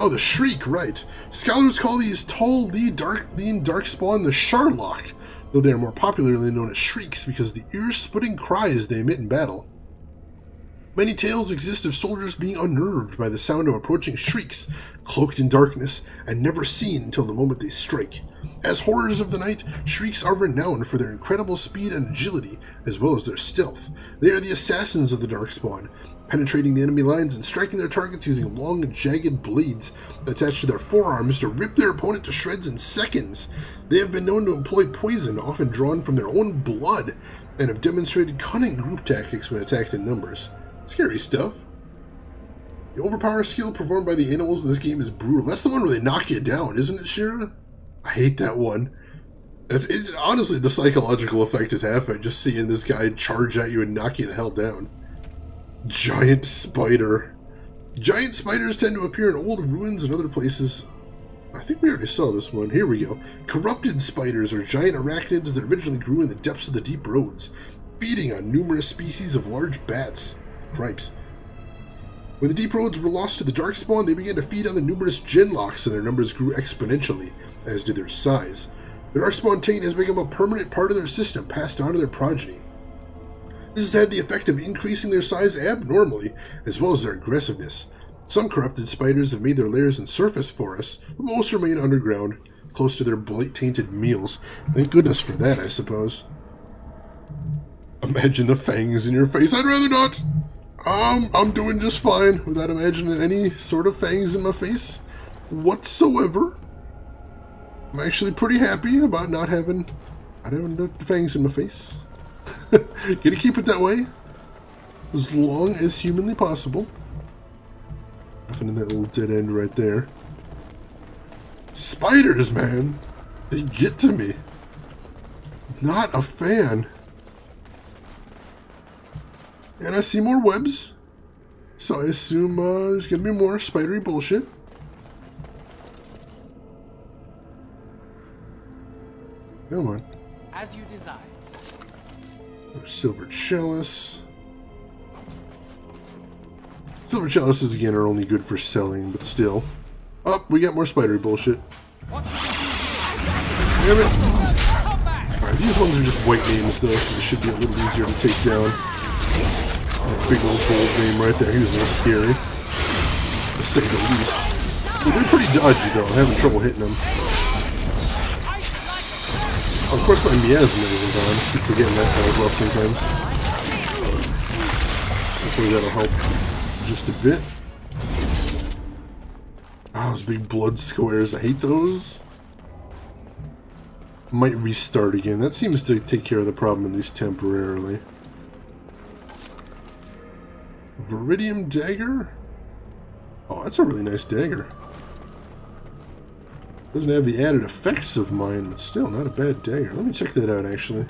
Oh, the Shriek, right. Scholars call these tall, lean Darkspawn the Sharlock, though they are more popularly known as Shrieks because of the ear-splitting cries they emit in battle. Many tales exist of soldiers being unnerved by the sound of approaching shrieks, cloaked in darkness, and never seen until the moment they strike. As horrors of the night, shrieks are renowned for their incredible speed and agility, as well as their stealth. They are the assassins of the Darkspawn, penetrating the enemy lines and striking their targets using long, jagged blades attached to their forearms to rip their opponent to shreds in seconds. They have been known to employ poison, often drawn from their own blood, and have demonstrated cunning group tactics when attacked in numbers. Scary stuff. The overpower skill performed by the animals in this game is brutal. That's the one where they knock you down, isn't it, Shira? I hate that one. It's honestly, the psychological effect is half it, just seeing this guy charge at you and knock you the hell down. Giant spider. Giant spiders tend to appear in old ruins and other places. I think we already saw this one. Here we go. Corrupted spiders are giant arachnids that originally grew in the depths of the deep roads, feeding on numerous species of large bats. Cripes. When the deep roads were lost to the Darkspawn, they began to feed on the numerous genlocks, and their numbers grew exponentially, as did their size. The Darkspawn taint has become a permanent part of their system, passed on to their progeny. This has had the effect of increasing their size abnormally, as well as their aggressiveness. Some corrupted spiders have made their lairs in surface forests, but most remain underground, close to their blight-tainted meals. Thank goodness for that, I suppose. Imagine the fangs in your face. I'd rather not! I'm doing just fine without imagining any sort of fangs in my face whatsoever. I'm actually pretty happy about not having the fangs in my face. Gonna keep it that way as long as humanly possible. Nothing in that little dead end right there. Spiders, man! They get to me. Not a fan. And I see more webs. So I assume there's gonna be more spidery bullshit. Come on. As you desire. Silver chalice. Silver chalices again are only good for selling, but still. Oh, we got more spidery bullshit. Damn it. Alright, these ones are just white names though, so they should be a little easier to take down. That big old bold name right there, he was a little scary. To say the least. But they're pretty dodgy though, I'm having trouble hitting them. Of course my miasma isn't on. I keep forgetting that as well sometimes. Hopefully that'll help just a bit. Oh, those big blood squares. I hate those. Might restart again. That seems to take care of the problem, at least temporarily. Viridium dagger? Oh, that's a really nice dagger. Doesn't have the added effects of mine, but still not a bad dagger. Let me check that out, actually.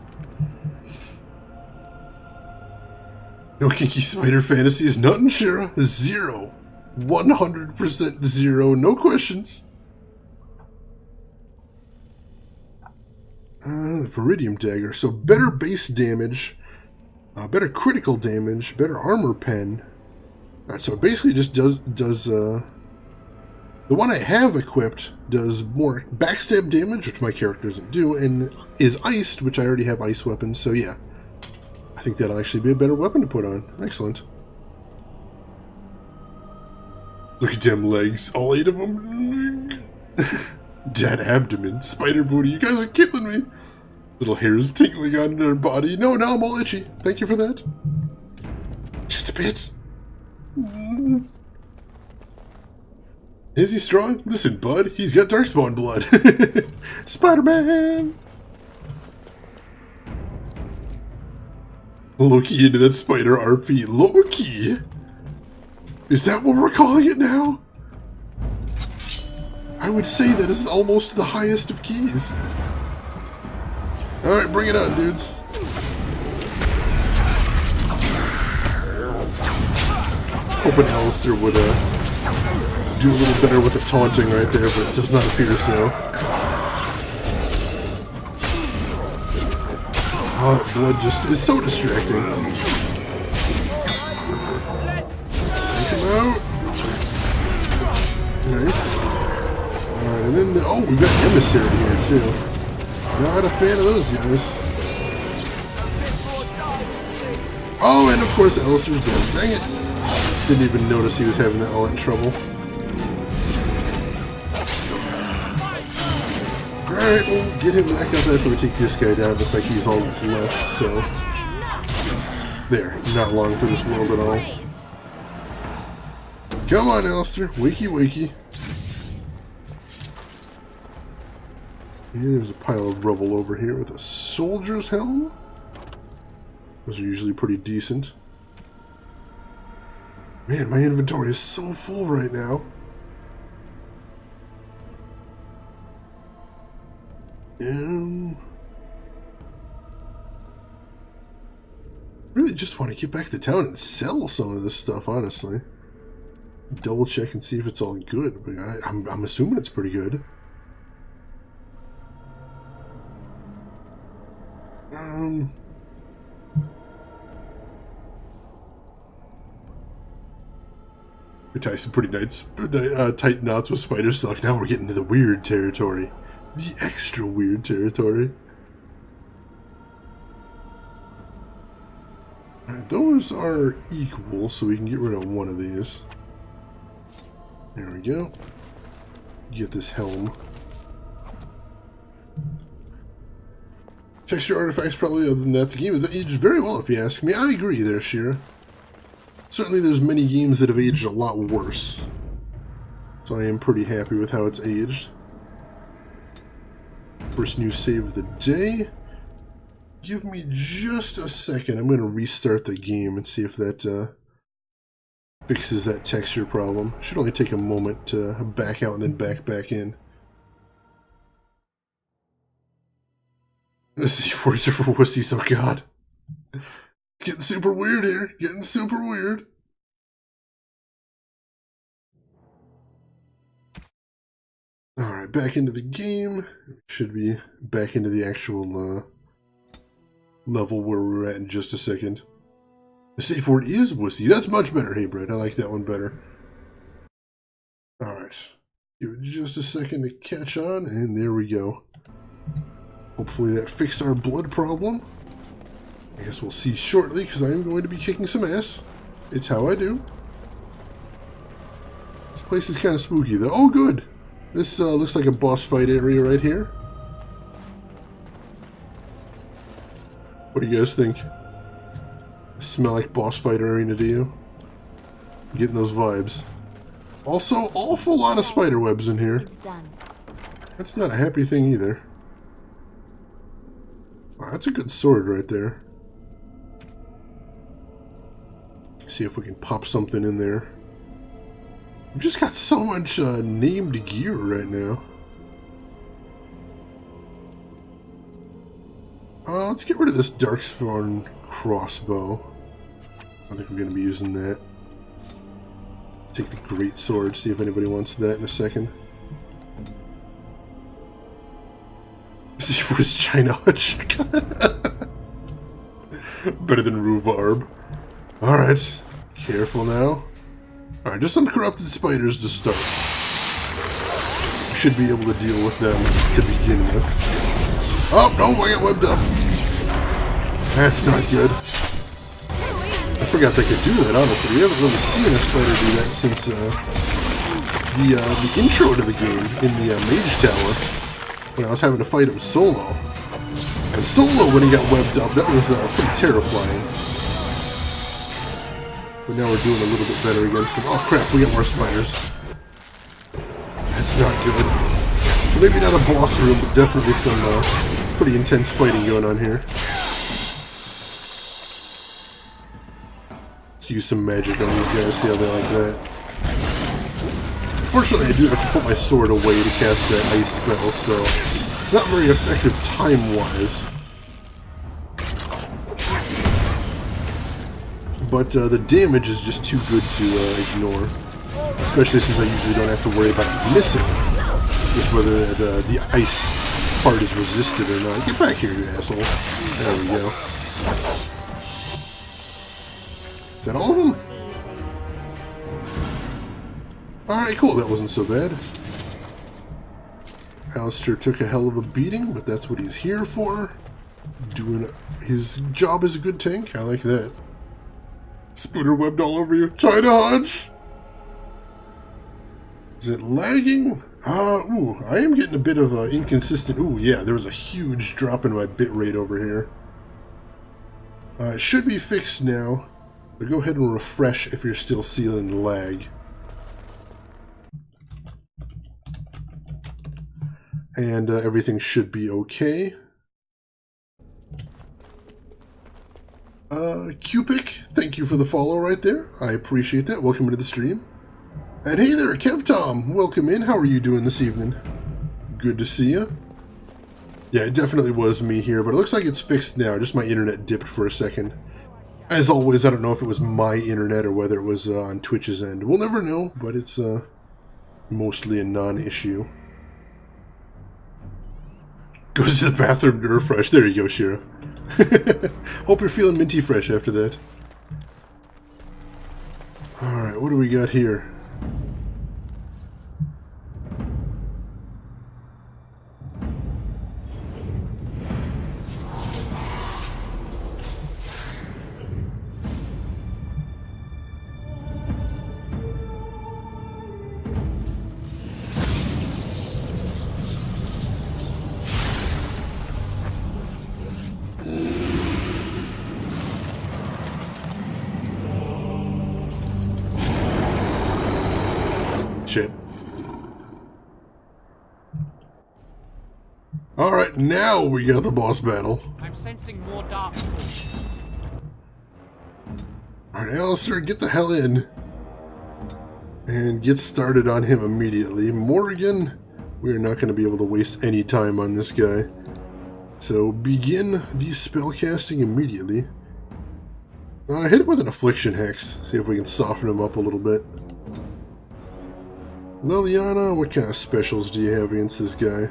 No kinky spider fantasies, nothing, Shira. 0. 100% 0. No questions. The Viridium dagger. So better base damage, better critical damage, better armor pen. Alright, so it basically just does the one I have equipped does more backstab damage, which my character doesn't do, and is iced, which I already have ice weapons, so yeah. I think that'll actually be a better weapon to put on. Excellent. Look at them legs, all 8 of them. Dead abdomen, spider booty, you guys are killing me. Little hairs tickling on their body. No, now I'm all itchy. Thank you for that. Just a bit. Is he strong? Listen, bud, he's got Darkspawn blood. Spider-Man! Loki into that spider RP. Loki! Is that what we're calling it now? I would say that is almost the highest of keys. Alright, bring it on, dudes. Hoping Alistair would do a little better with the taunting right there, but it does not appear so. Oh, that blood just is so distracting. Take him out. Nice. Alright, and then oh, we've got Emissary here too. Not a fan of those guys. Oh, and of course Alistair's dead. Dang it. Didn't even notice he was having all that trouble. Alright, we'll get him back up after we take this guy down. Looks like he's all that's left, so... There, not long for this world at all. Come on, Alistair. Wakey, wakey. Yeah, there's a pile of rubble over here with a soldier's helm. Those are usually pretty decent. Man, my inventory is so full right now. Really just want to get back to town and sell some of this stuff, honestly. Double check and see if it's all good, but I'm assuming it's pretty good. We tie some pretty tight knots with spider silk. Now we're getting to the weird territory. The extra weird territory. Alright, those are equal, so we can get rid of one of these. There we go. Get this helm. Texture artifacts, probably. Other than that, the game is aged very well, if you ask me. I agree there, Shira. Certainly there's many games that have aged a lot worse. So I am pretty happy with how it's aged. First new save of the day. Give me just a second. I'm going to restart the game and see if that fixes that texture problem. Should only take a moment to back out and then back in. The C4s are for wussies, oh god. It's getting super weird here. Getting super weird. Alright, back into the game. Should be back into the actual level where we're at in just a second. The safe word is wussy. That's much better, hey Brett. I like that one better. Alright. Give it just a second to catch on, and there we go. Hopefully that fixed our blood problem. I guess we'll see shortly, because I am going to be kicking some ass. It's how I do. This place is kind of spooky, though. Oh, good! This looks like a boss fight area right here. What do you guys think? Smell like boss fight arena to you? I'm getting those vibes. Also, awful lot of spider webs in here. It's done. That's not a happy thing either. Wow, that's a good sword right there. See if we can pop something in there. We've just got so much named gear right now. Let's get rid of this Darkspawn crossbow. I think we're going to be using that. Take the great sword, see if anybody wants that in a second. See what is China Hutch. Better than rhubarb. Alright, careful now. Alright, just some corrupted spiders to start. We should be able to deal with them to begin with. Oh, no, I got webbed up. That's not good. I forgot they could do that, honestly. We haven't really seen a spider do that since the intro to the game in the Mage Tower, when I was having to fight him solo. And solo, when he got webbed up, that was pretty terrifying. But now we're doing a little bit better against them. Oh crap, we got more spiders. That's not good. So maybe not a boss room, but definitely some pretty intense fighting going on here. Let's use some magic on these guys, see how they like that. Fortunately, I do have to put my sword away to cast that ice spell, so it's not very effective time-wise. But the damage is just too good to ignore. Especially since I usually don't have to worry about missing. Just whether the ice part is resisted or not. Get back here, you asshole. There we go. Is that all of them? Alright, cool. That wasn't so bad. Alistair took a hell of a beating, but that's what he's here for. Doing his job as a good tank. I like that. Spider webbed all over you. China Hodge! Is it lagging? Ooh, I am getting a bit of inconsistent. Ooh, yeah, there was a huge drop in my bitrate over here. It should be fixed now. But go ahead and refresh if you're still seeing lag. And everything should be okay. Cupic, thank you for the follow right there. I appreciate that. Welcome into the stream. And hey there, Kev Tom, welcome in. How are you doing this evening? Good to see you. Yeah, it definitely was me here, but it looks like it's fixed now. Just my internet dipped for a second. As always, I don't know if it was my internet or whether it was on Twitch's end. We'll never know, but it's mostly a non-issue. Goes to the bathroom to refresh. There you go, Shira. Hope you're feeling minty fresh after that. Alright, what do we got here? Shit. Alright, now we got the boss battle. I'm sensing more dark forces. Alright, Alistair, get the hell in. And get started on him immediately. Morrigan, we are not going to be able to waste any time on this guy. So begin the spellcasting immediately. Hit him with an Affliction Hex. See if we can soften him up a little bit. Liliana, what kind of specials do you have against this guy?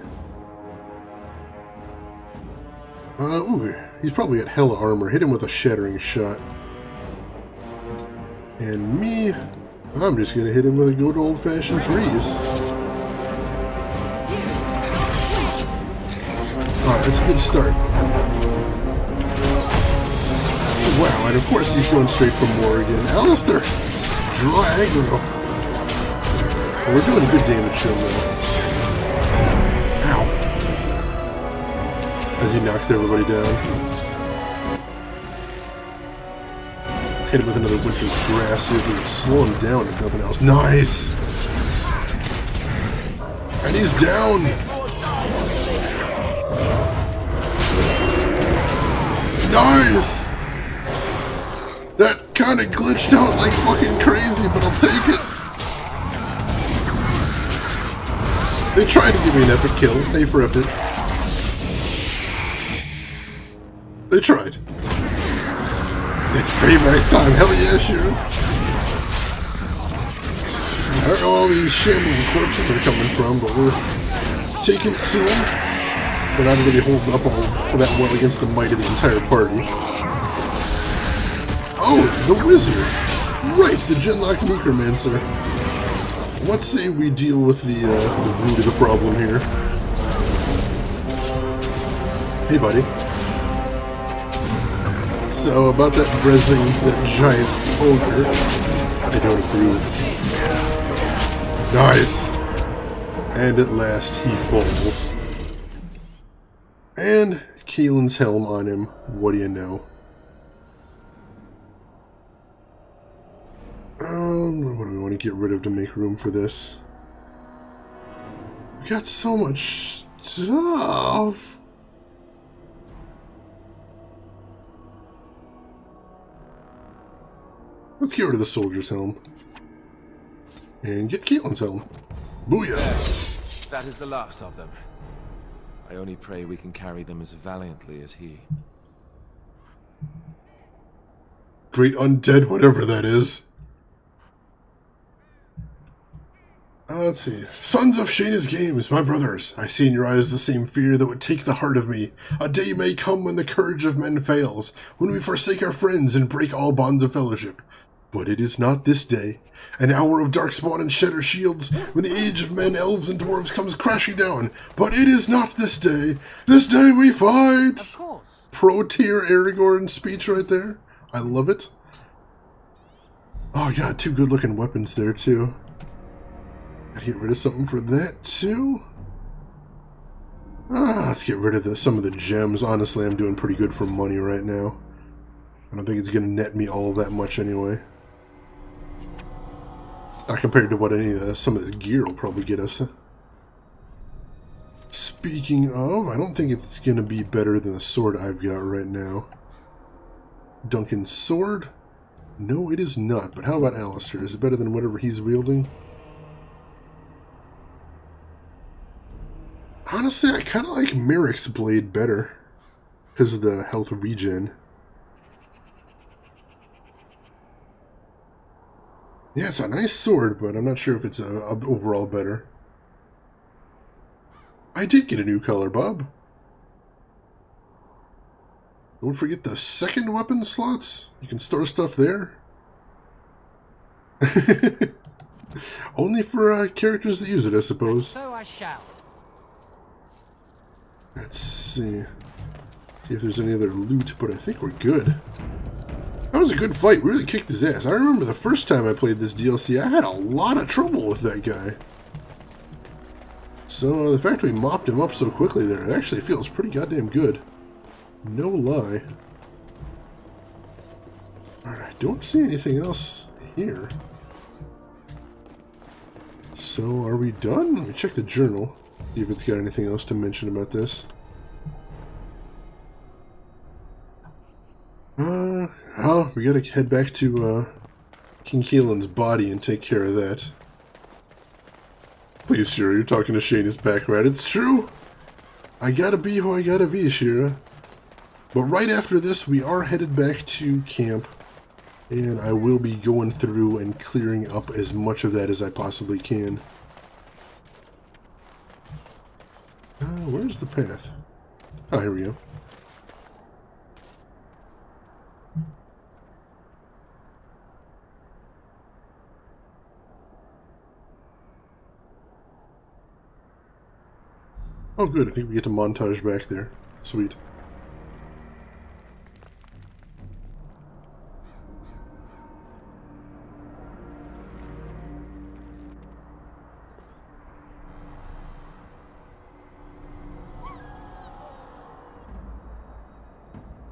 Ooh, he's probably got hella armor. Hit him with a Shattering Shot. And me, I'm just gonna hit him with a good old-fashioned freeze. Alright, that's a good start. Wow, and of course he's going straight for Morrigan. Alistair! Draw aggro. Well, we're doing good damage to him though. Ow. As he knocks everybody down. Hit him with another Winter's Grass, see if we can slow him down if nothing else. Nice! And he's down! Nice! That kinda glitched out like fucking crazy, but I'll take it. They tried to give me an epic kill, pay for effort. They tried. It's payback time, hell yeah, sure. I don't know where all these shambling corpses are coming from, but we're taking it to them. We're not really holding up all that well against the might of the entire party. Oh, the wizard! Right, the Genlock Necromancer. Let's say we deal with the root of the problem here. Hey, buddy. So, about that brezzing, that giant ogre, I don't approve. Nice! And at last, he falls. And Keelan's helm on him. What do you know? What do we want to get rid of to make room for this? We got so much stuff! Let's get rid of the soldier's helm. And get Keelan's helm. Booyah! That is the last of them. I only pray we can carry them as valiantly as he. Great undead, whatever that is. Let's see. Sons of Shayna's Games, my brothers, I see in your eyes the same fear that would take the heart of me. A day may come when the courage of men fails, when we forsake our friends and break all bonds of fellowship. But it is not this day. An hour of darkspawn and shatter shields, when the age of men, elves, and dwarves comes crashing down. But it is not this day. This day we fight! Of course. Pro-tier Aragorn speech right there. I love it. Oh god, two good-looking weapons there, too. Gotta get rid of something for that, too. Let's get rid of some of the gems. Honestly, I'm doing pretty good for money right now. I don't think it's gonna net me all that much anyway. Not compared to what some of this gear will probably get us. Speaking of, I don't think it's gonna be better than the sword I've got right now. Duncan's sword? No, it is not. But how about Alistair? Is it better than whatever he's wielding? Honestly, I kind of like Merrick's blade better because of the health regen. Yeah, it's a nice sword, but I'm not sure if it's overall better. I did get a new color, Bob. Don't forget the second weapon slots. You can store stuff there. Only for characters that use it, I suppose. So I shall. Let's see. See if there's any other loot, but I think we're good. That was a good fight. We really kicked his ass. I remember the first time I played this DLC, I had a lot of trouble with that guy. So the fact we mopped him up so quickly there, it actually feels pretty goddamn good. No lie. Alright, I don't see anything else here. So are we done? Let me check the journal. See if it's got anything else to mention about this. Oh, we gotta head back to King Kaelin's body and take care of that. Please, Shira, you're talking to Shayna's back, right? It's true! I gotta be who I gotta be, Shira. But right after this, we are headed back to camp. And I will be going through and clearing up as much of that as I possibly can. Where's the path? Oh, here we go. Oh good, I think we get to montage back there. Sweet.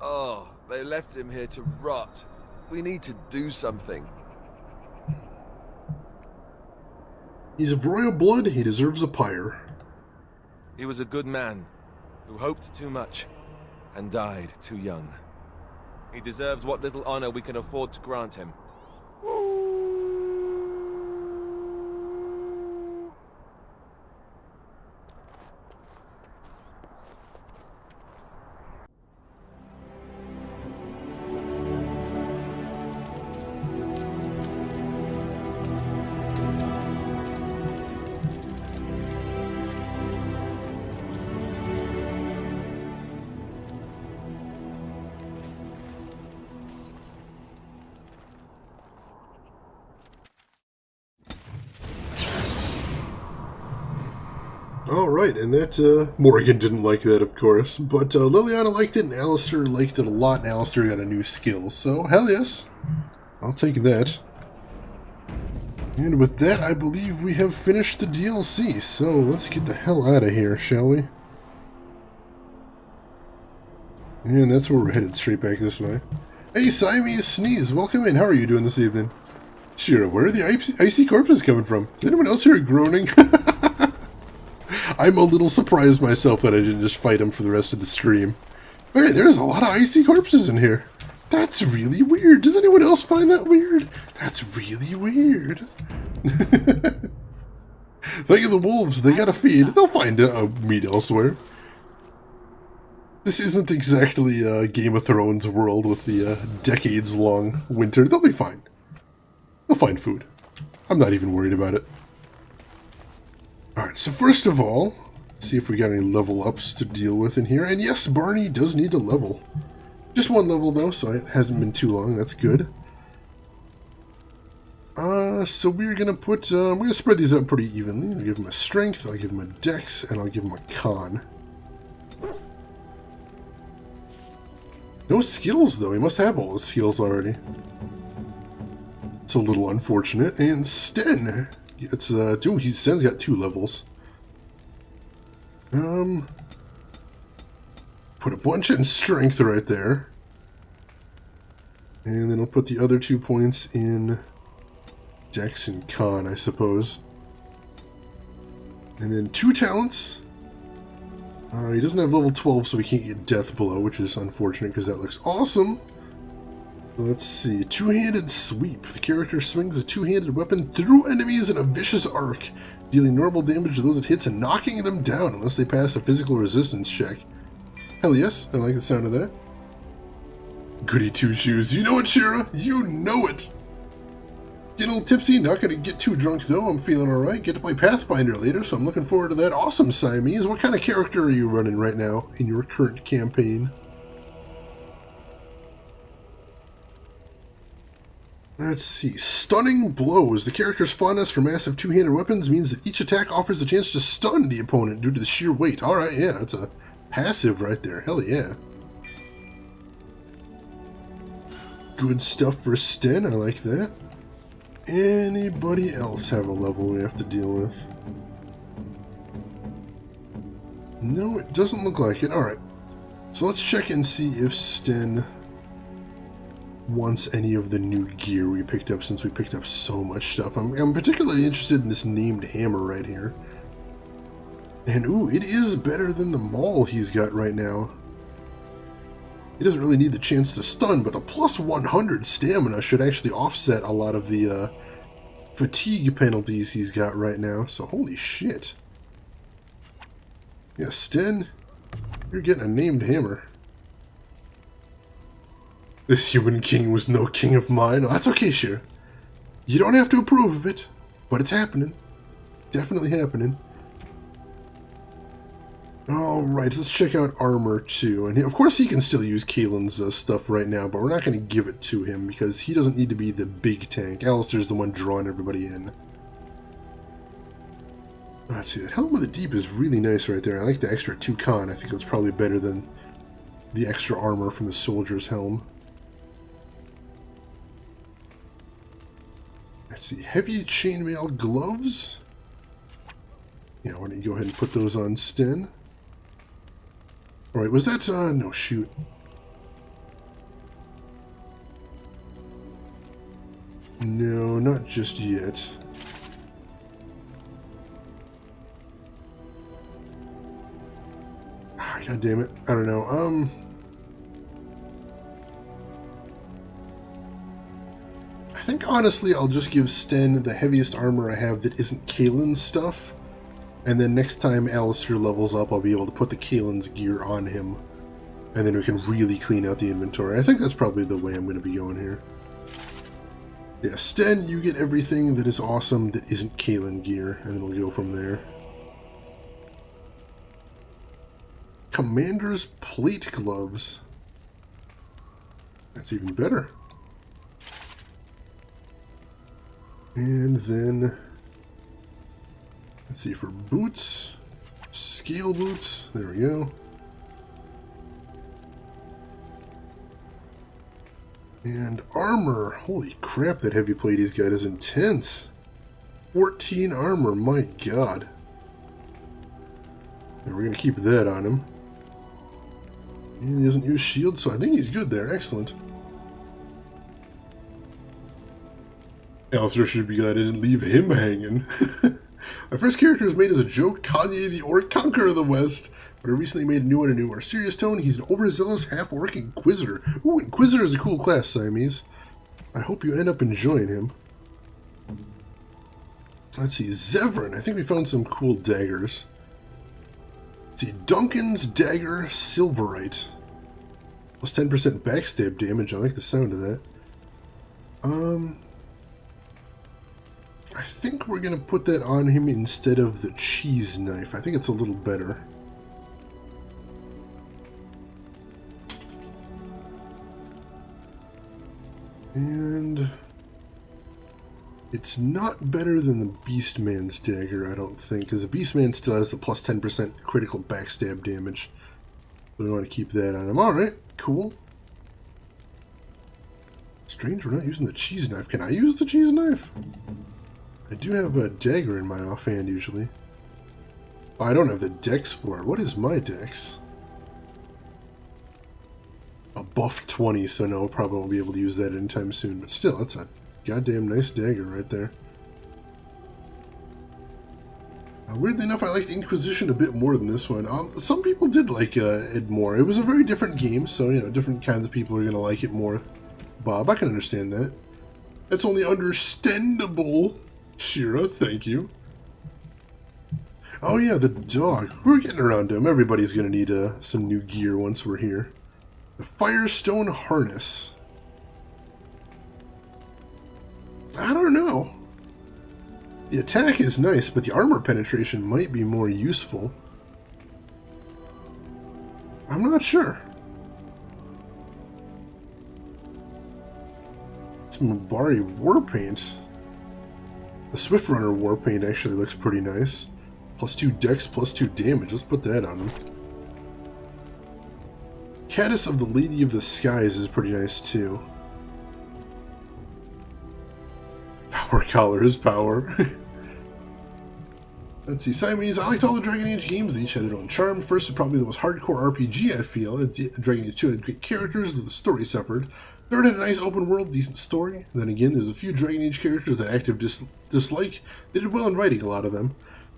Oh, they left him here to rot. We need to do something. He's of royal blood, he deserves a pyre. He was a good man, who hoped too much, and died too young. He deserves what little honor we can afford to grant him. Alright, and that, Morgan didn't like that, of course, but Liliana liked it, and Alistair liked it a lot, and Alistair got a new skill, so hell yes, I'll take that. And with that, I believe we have finished the DLC, so let's get the hell out of here, shall we? And that's where we're headed, straight back this way. Hey, Siamese Sneeze, welcome in, how are you doing this evening? Shira, where are the icy corpses coming from? Is anyone else here groaning? I'm a little surprised myself that I didn't just fight him for the rest of the stream. Hey, there's a lot of icy corpses in here. That's really weird. Does anyone else find that weird? That's really weird. Think of the wolves. They gotta feed. They'll find meat elsewhere. This isn't exactly a Game of Thrones world with the decades-long winter. They'll be fine. They'll find food. I'm not even worried about it. Alright, so first of all, see if we got any level ups to deal with in here. And yes, Barney does need a level. Just one level though, so it hasn't been too long. That's good. So we're gonna put, we're gonna spread these out pretty evenly. I'll give him a strength, I'll give him a dex, and I'll give him a con. No skills though, he must have all his skills already. It's a little unfortunate. And Sten, it's, Sten's got 2 levels. Put a bunch in strength right there. And then I'll put the other 2 points in dex and con, I suppose. And then 2 talents. He doesn't have level 12, so he can't get death blow, which is unfortunate because that looks awesome. Let's see. 2-handed sweep. The character swings a 2-handed weapon through enemies in a vicious arc, dealing normal damage to those it hits and knocking them down unless they pass a physical resistance check. Hell yes, I like the sound of that. Goody 2-shoes. You know it, Shira! You know it! Getting a little tipsy, not gonna get too drunk though, I'm feeling alright. Get to play Pathfinder later, so I'm looking forward to that. Awesome, Siamese. What kind of character are you running right now in your current campaign? Let's see. Stunning blows. The character's fondness for massive 2-handed weapons means that each attack offers a chance to stun the opponent due to the sheer weight. Alright, yeah, that's a passive right there. Hell yeah. Good stuff for Sten, I like that. Anybody else have a level we have to deal with? No, it doesn't look like it. Alright. So let's check and see if Sten wants any of the new gear we picked up since we picked up so much stuff. I'm particularly interested in this named hammer right here. And ooh, it is better than the maul he's got right now. He doesn't really need the chance to stun, but the plus 100 stamina should actually offset a lot of the fatigue penalties he's got right now. So holy shit. Yeah, Sten, you're getting a named hammer. This human king was no king of mine. Oh, that's okay, Shira. You don't have to approve of it, but it's happening. Definitely happening. Alright, let's check out armor too. And of course he can still use Kaelin's stuff right now, but we're not going to give it to him because he doesn't need to be the big tank. Alistair's the one drawing everybody in. Let's see, that Helm of the Deep is really nice right there. I like the extra 2 con. I think that's probably better than the extra armor from the soldier's helm. Let's see, heavy chainmail gloves. Yeah, why don't you go ahead and put those on Sten? Alright, was that, no, shoot. No, not just yet. God damn it. I don't know. I think honestly I'll just give Sten the heaviest armor I have that isn't Kaelin's stuff. And then next time Alistair levels up, I'll be able to put the Kaelin's gear on him. And then we can really clean out the inventory. I think that's probably the way I'm going to be going here. Yeah, Sten, you get everything that is awesome that isn't Kaelin gear. And then we'll go from there. Commander's plate gloves. That's even better. And then, let's see, for boots, scale boots, there we go. And armor, holy crap, that heavy plate he's got is intense. 14 armor, my god. And we're going to keep that on him. And he doesn't use shield, so I think he's good there. Excellent. Alistair should be glad I didn't leave him hanging. My first character was made as a joke, Kanye the Orc, Conqueror of the West, but I recently made a new one in a more serious tone. He's an overzealous half-orc Inquisitor. Ooh, Inquisitor is a cool class, Siamese. I hope you end up enjoying him. Let's see, Zevran. I think we found some cool daggers. Let's see, Duncan's Dagger Silverite. Plus 10% backstab damage. I like the sound of that. I think we're going to put that on him instead of the cheese knife. I think it's a little better. And it's not better than the Beastman's dagger, I don't think, because the Beastman still has the plus 10% critical backstab damage. So we want to keep that on him. Alright, cool. Strange we're not using the cheese knife. Can I use the cheese knife? I do have a dagger in my offhand usually. Oh, I don't have the dex for it. What is my dex? A buff 20, so no, probably won't be able to use that anytime soon. But still, that's a goddamn nice dagger right there. Weirdly enough, I liked Inquisition a bit more than this one. Some people did like it more. It was a very different game, so, you know, different kinds of people are going to like it more. Bob, I can understand that. That's only understandable. Shira, thank you. Oh yeah, the dog. We're getting around to him. Everybody's going to need some new gear once we're here. The Firestone Harness. I don't know. The attack is nice, but the armor penetration might be more useful. I'm not sure. It's Mubari Warpaint. The Swift Runner Warpaint actually looks pretty nice. Plus 2 dex, plus 2 damage. Let's put that on him. Caddis of the Lady of the Skies is pretty nice too. Power Collar is power. Let's see, Siamese. I liked all the Dragon Age games. They each had their own charm. First is probably the most hardcore RPG I feel. Dragon Age 2 had great characters, though the story suffered. Third had a nice open world, decent story. Then again, there's a few Dragon Age characters that active dislike. They did well in writing, a lot of them.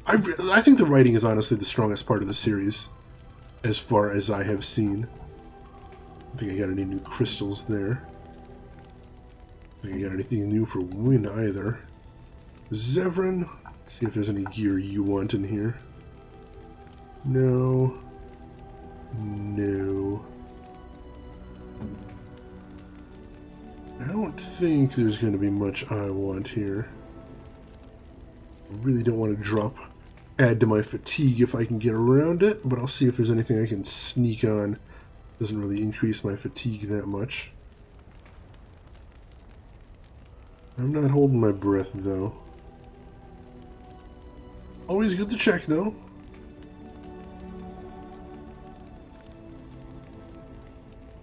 I think the writing is honestly the strongest part of the series, as far as I have seen. I don't think I got any new crystals there. I don't think I got anything new for Wynn either. Zevran, see if there's any gear you want in here. No. No. I don't think there's going to be much I want here. I really don't want to add to my fatigue if I can get around it, but I'll see if there's anything I can sneak on. Doesn't really increase my fatigue that much. I'm not holding my breath, though. Always good to check, though.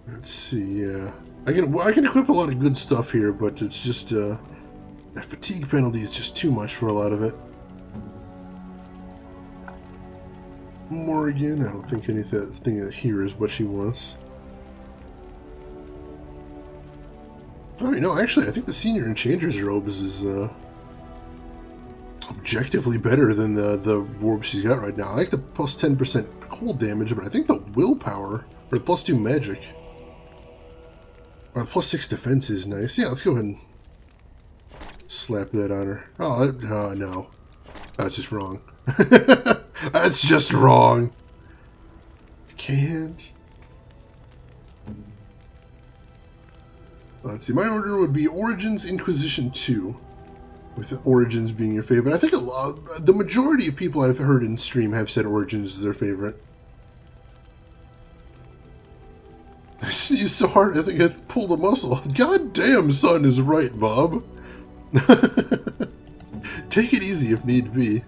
Let's see, yeah. I can equip a lot of good stuff here, but it's just, that fatigue penalty is just too much for a lot of it. Morrigan, I don't think anything here is what she wants. Oh, no, actually, I think the Senior Enchanter's robes is, objectively better than the robe she's got right now. I like the plus 10% cold damage, but I think the willpower, or the plus 2 magic, or the plus 6 defense is nice. Yeah, let's go ahead and slap that on her. Oh, no. That's just wrong. That's just wrong. I can't. Let's see. My order would be Origins, Inquisition 2. With Origins being your favorite. I think the majority of people I've heard in stream have said Origins is their favorite. I sneezed so hard I think I pulled a muscle. God damn, son is right, Bob. Take it easy if need be.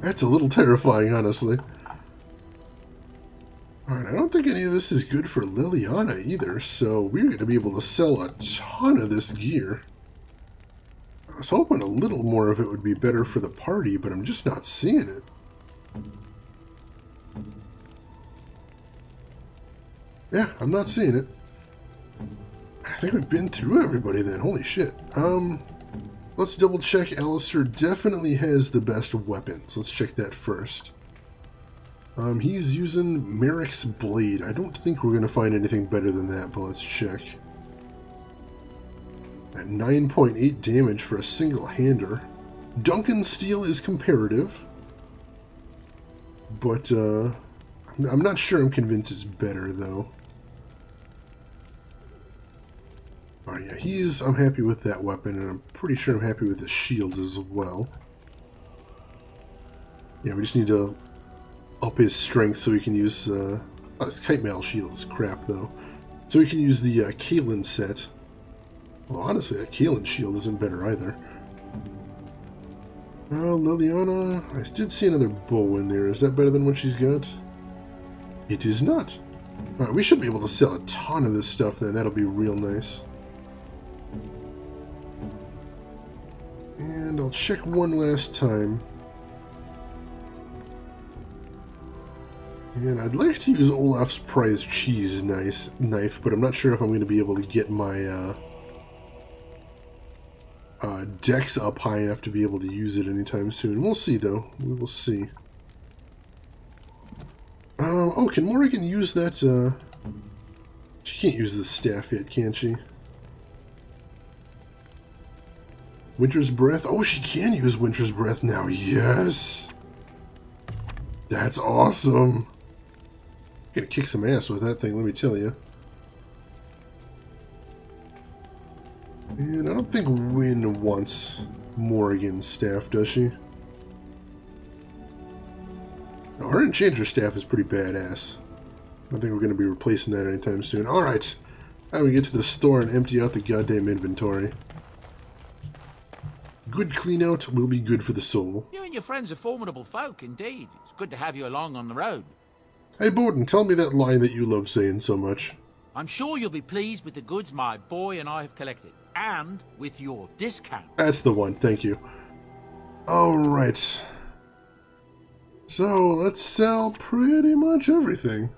That's a little terrifying, honestly. Alright, I don't think any of this is good for Liliana either, so we're going to be able to sell a ton of this gear. I was hoping a little more of it would be better for the party, but I'm just not seeing it. Yeah, I'm not seeing it. I think we've been through everybody then. Holy shit. Let's double check. Alistair definitely has the best weapons. Let's check that first. He's using Merrick's Blade. I don't think we're going to find anything better than that, but let's check. At 9.8 damage for a single-hander. Duncan's Steel is comparative. But, I'm not sure I'm convinced it's better, though. Oh yeah, I'm happy with that weapon, and I'm pretty sure I'm happy with the shield as well. Yeah, we just need to up his strength so he can use, his Kite Mail shield is crap, though. So he can use the, Caitlyn set. Well, honestly, that Caitlyn shield isn't better either. Oh, Liliana, I did see another bow in there. Is that better than what she's got? It is not. Alright, we should be able to sell a ton of this stuff then. That'll be real nice. And I'll check one last time. And I'd like to use Olaf's Prize Cheese knife, but I'm not sure if I'm going to be able to get my dex up high enough to be able to use it anytime soon. We'll see, though. We will see. Oh, can Morrigan use that? She can't use the staff yet, can she? Winter's Breath. Oh, she can use Winter's Breath now. Yes! That's awesome. Gonna kick some ass with that thing, let me tell you. And I don't think Wynn wants Morrigan's staff, does she? No, her Enchanter's staff is pretty badass. I think we're going to be replacing that anytime soon. Alright, now we get to the store and empty out the goddamn inventory. Good clean out will be good for the soul. You and your friends are formidable folk, indeed. It's good to have you along on the road. Hey Borden, tell me that line that you love saying so much. I'm sure you'll be pleased with the goods my boy and I have collected. And with your discount. That's the one, thank you. Alright. So, let's sell pretty much everything.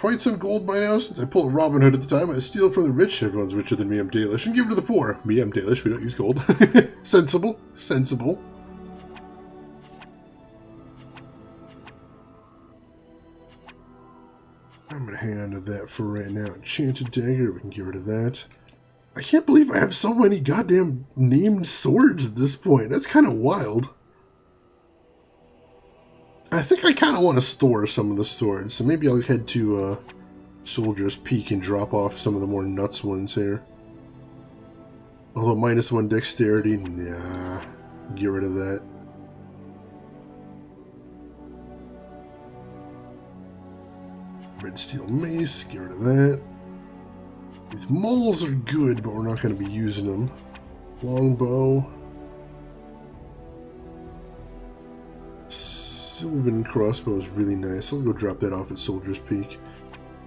quite some gold by now. Since I pull a Robin Hood at the time, I steal from the rich. Everyone's richer than me, I'm Dalish. And give it to the poor. Me, I'm Dalish. We don't use gold. Sensible. Sensible. I'm going to hang on to that for right now. Enchanted dagger. We can get rid of that. I can't believe I have so many goddamn named swords at this point. That's kind of wild. I think I kind of want to store some of the swords, so maybe I'll head to Soldier's Peak and drop off some of the more nuts ones here. Although -1 dexterity, nah, get rid of that. Red steel mace, get rid of that. These moles are good, but we're not going to be using them. Longbow. Sylvan crossbow is really nice. I'll go drop that off at Soldier's Peak.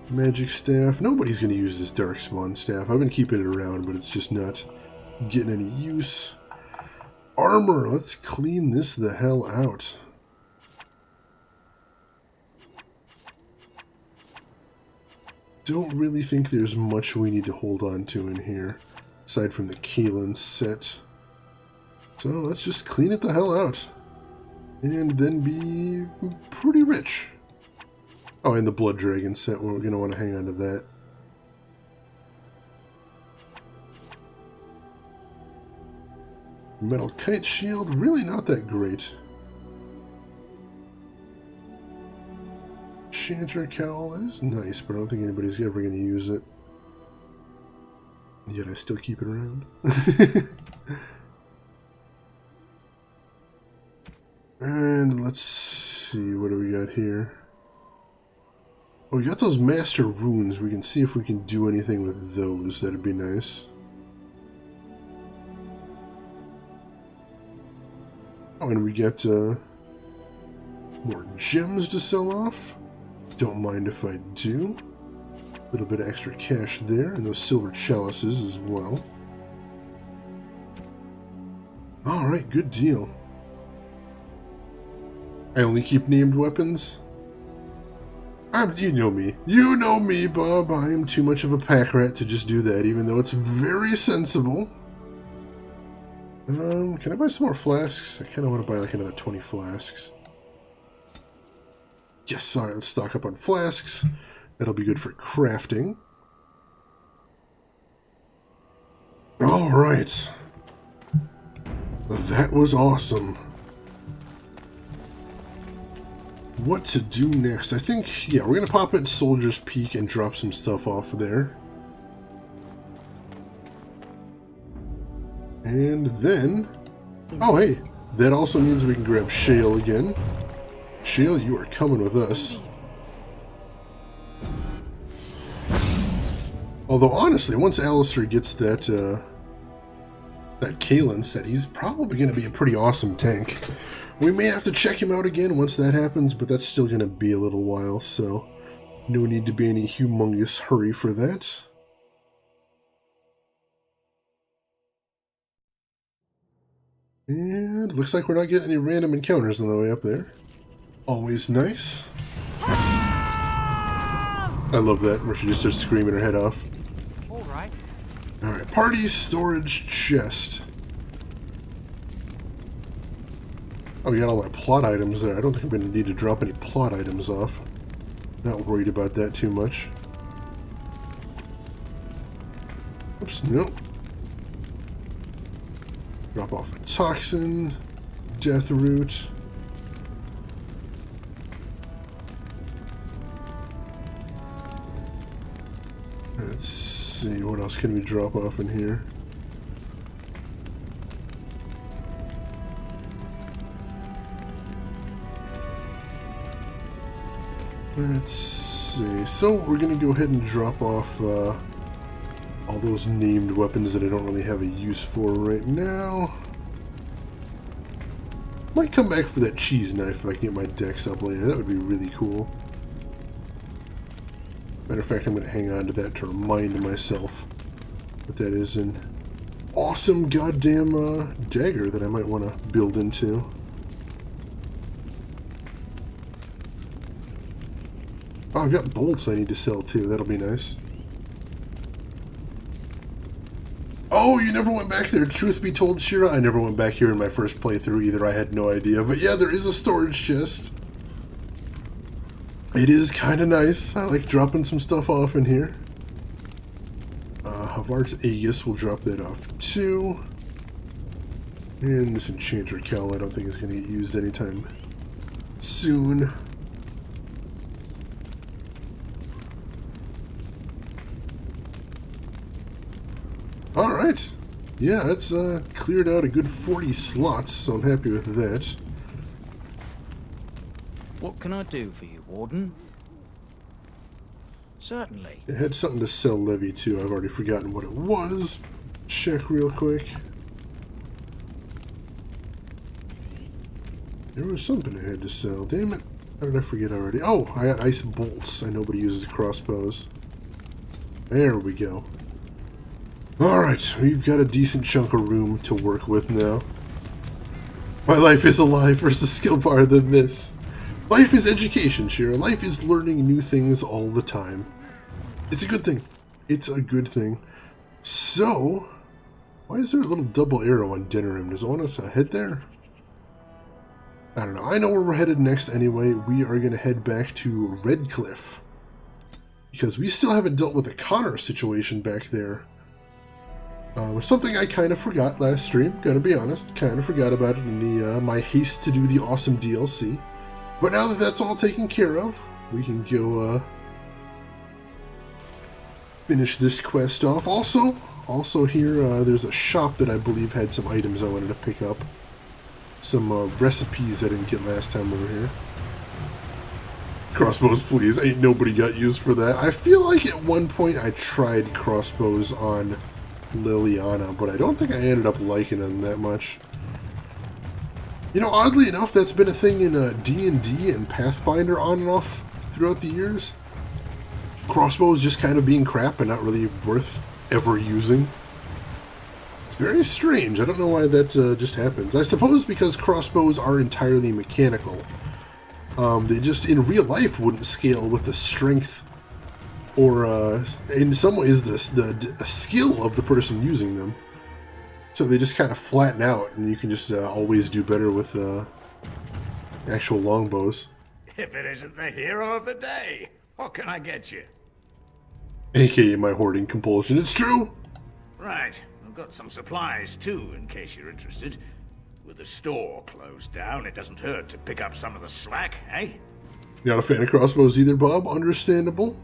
Magic staff. Nobody's going to use this Darkspawn staff. I've been keeping it around, but it's just not getting any use. Armor. Let's clean this the hell out. Don't really think there's much we need to hold on to in here, aside from the Kaelin set. So let's just clean it the hell out. And then be pretty rich. Oh, and the Blood Dragon set, we're going to want to hang on to that. Metal Kite Shield, really not that great. Chanter Cowl, that is nice, but I don't think anybody's ever going to use it. Yet I still keep it around. And let's see, what do we got here? Oh, we got those Master Runes. We can see if we can do anything with those. That'd be nice. Oh, and we get more gems to sell off. Don't mind if I do. A little bit of extra cash there, and those silver chalices as well. Alright, good deal. I only keep named weapons. You know me. You know me, Bob. I am too much of a pack rat to just do that, even though it's very sensible. Can I buy some more flasks? I kind of want to buy like another 20 flasks. Yes, alright, let's stock up on flasks. That'll be good for crafting. Alright. That was awesome. What to do next? I think, yeah, we're going to pop at Soldier's Peak and drop some stuff off there. And then... oh, hey, that also means we can grab Shale again. Shale, you are coming with us. Although, honestly, once Alistair gets that Kaelin set, he's probably going to be a pretty awesome tank. We may have to check him out again once that happens, but that's still going to be a little while, so no need to be any humongous hurry for that. And looks like we're not getting any random encounters on the way up there. Always nice. I love that, where she just starts screaming her head off. Alright, party storage chest. Oh, we got all my plot items there. I don't think I'm going to need to drop any plot items off. Not worried about that too much. Oops, nope. Drop off a toxin, death root. Let's see, what else can we drop off in here? Let's see. So we're going to go ahead and drop off all those named weapons that I don't really have a use for right now. Might come back for that cheese knife if I can get my dex up later. That would be really cool. Matter of fact, I'm going to hang on to that to remind myself that that is an awesome goddamn dagger that I might want to build into. Oh, I've got bolts I need to sell too. That'll be nice. Oh, you never went back there. Truth be told, Shira, I never went back here in my first playthrough either. I had no idea. But yeah, there is a storage chest. It is kind of nice. I like dropping some stuff off in here. Havart's Aegis, we'll drop that off too. And this Enchanter Cowl I don't think is going to get used anytime soon. Alright. Yeah, it's cleared out a good 40 slots, so I'm happy with that. What can I do for you, Warden? Certainly. It had something to sell Levy too. I've already forgotten what it was. Check real quick. There was something I had to sell. Damn it. How did I forget already? Oh, I got ice bolts. I nobody uses crossbows. There we go. Alright, we've got a decent chunk of room to work with now. My life is alive versus skill bar than this. Life is education, Shira. Life is learning new things all the time. It's a good thing. It's a good thing. So, why is there a little double arrow on Denerim? Does it want us to head there? I don't know. I know where we're headed next anyway. We are going to head back to Redcliffe. Because we still haven't dealt with the Connor situation back there. It was something I kind of forgot last stream, gonna be honest. Kind of forgot about it in the my haste to do the awesome DLC. But now that that's all taken care of, we can go finish this quest off. Also here, there's a shop that I believe had some items I wanted to pick up. Some recipes I didn't get last time over here. Crossbows, please. Ain't nobody got used for that. I feel like at one point I tried crossbows on Liliana, but I don't think I ended up liking them that much. You know, oddly enough, that's been a thing in D&D and Pathfinder on and off throughout the years. Crossbows just kind of being crap and not really worth ever using. It's very strange. I don't know why that just happens. I suppose because crossbows are entirely mechanical. They just, in real life, wouldn't scale with the strength or, in some ways, the skill of the person using them. So they just kind of flatten out, and you can just always do better with actual longbows. If it isn't the hero of the day, what can I get you? AKA my hoarding compulsion. It's true! Right, I've got some supplies too, in case you're interested. With the store closed down, it doesn't hurt to pick up some of the slack, eh? Not a fan of crossbows either, Bob. Understandable.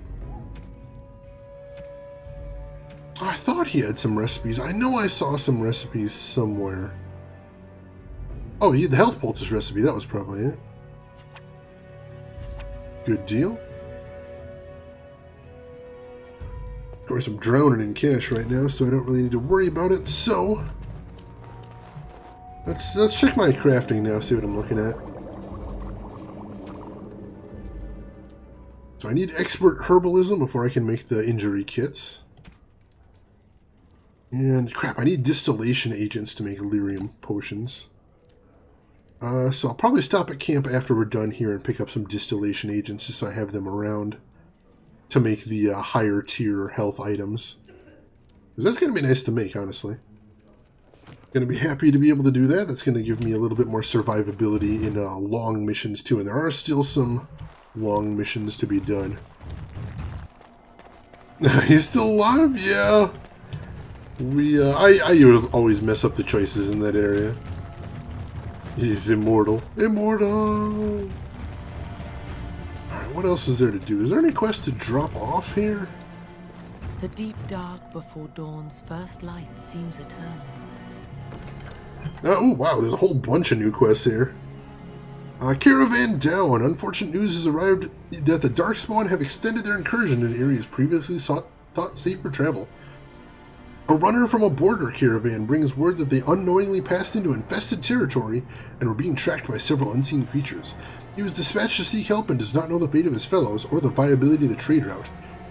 I thought he had some recipes. I know I saw some recipes somewhere. Oh, the health poultice recipe. That was probably it. Good deal. Of course, I'm drowning in cash right now, so I don't really need to worry about it. So, let's check my crafting now, see what I'm looking at. So I need expert herbalism before I can make the injury kits. And crap, I need distillation agents to make lyrium potions. So I'll probably stop at camp after we're done here and pick up some distillation agents just so I have them around to make the higher tier health items. Because that's going to be nice to make, honestly. Going to be happy to be able to do that. That's going to give me a little bit more survivability in long missions too. And there are still some long missions to be done. He's still alive? Yeah. I always mess up the choices in that area. He's immortal. Immortal! Alright, what else is there to do? Is there any quest to drop off here? The deep dark before dawn's first light seems eternal. Oh, wow, there's a whole bunch of new quests here. Caravan down. Unfortunate news has arrived that the Darkspawn have extended their incursion in areas previously thought safe for travel. A runner from a border caravan brings word that they unknowingly passed into infested territory and were being tracked by several unseen creatures. He was dispatched to seek help and does not know the fate of his fellows or the viability of the trade route.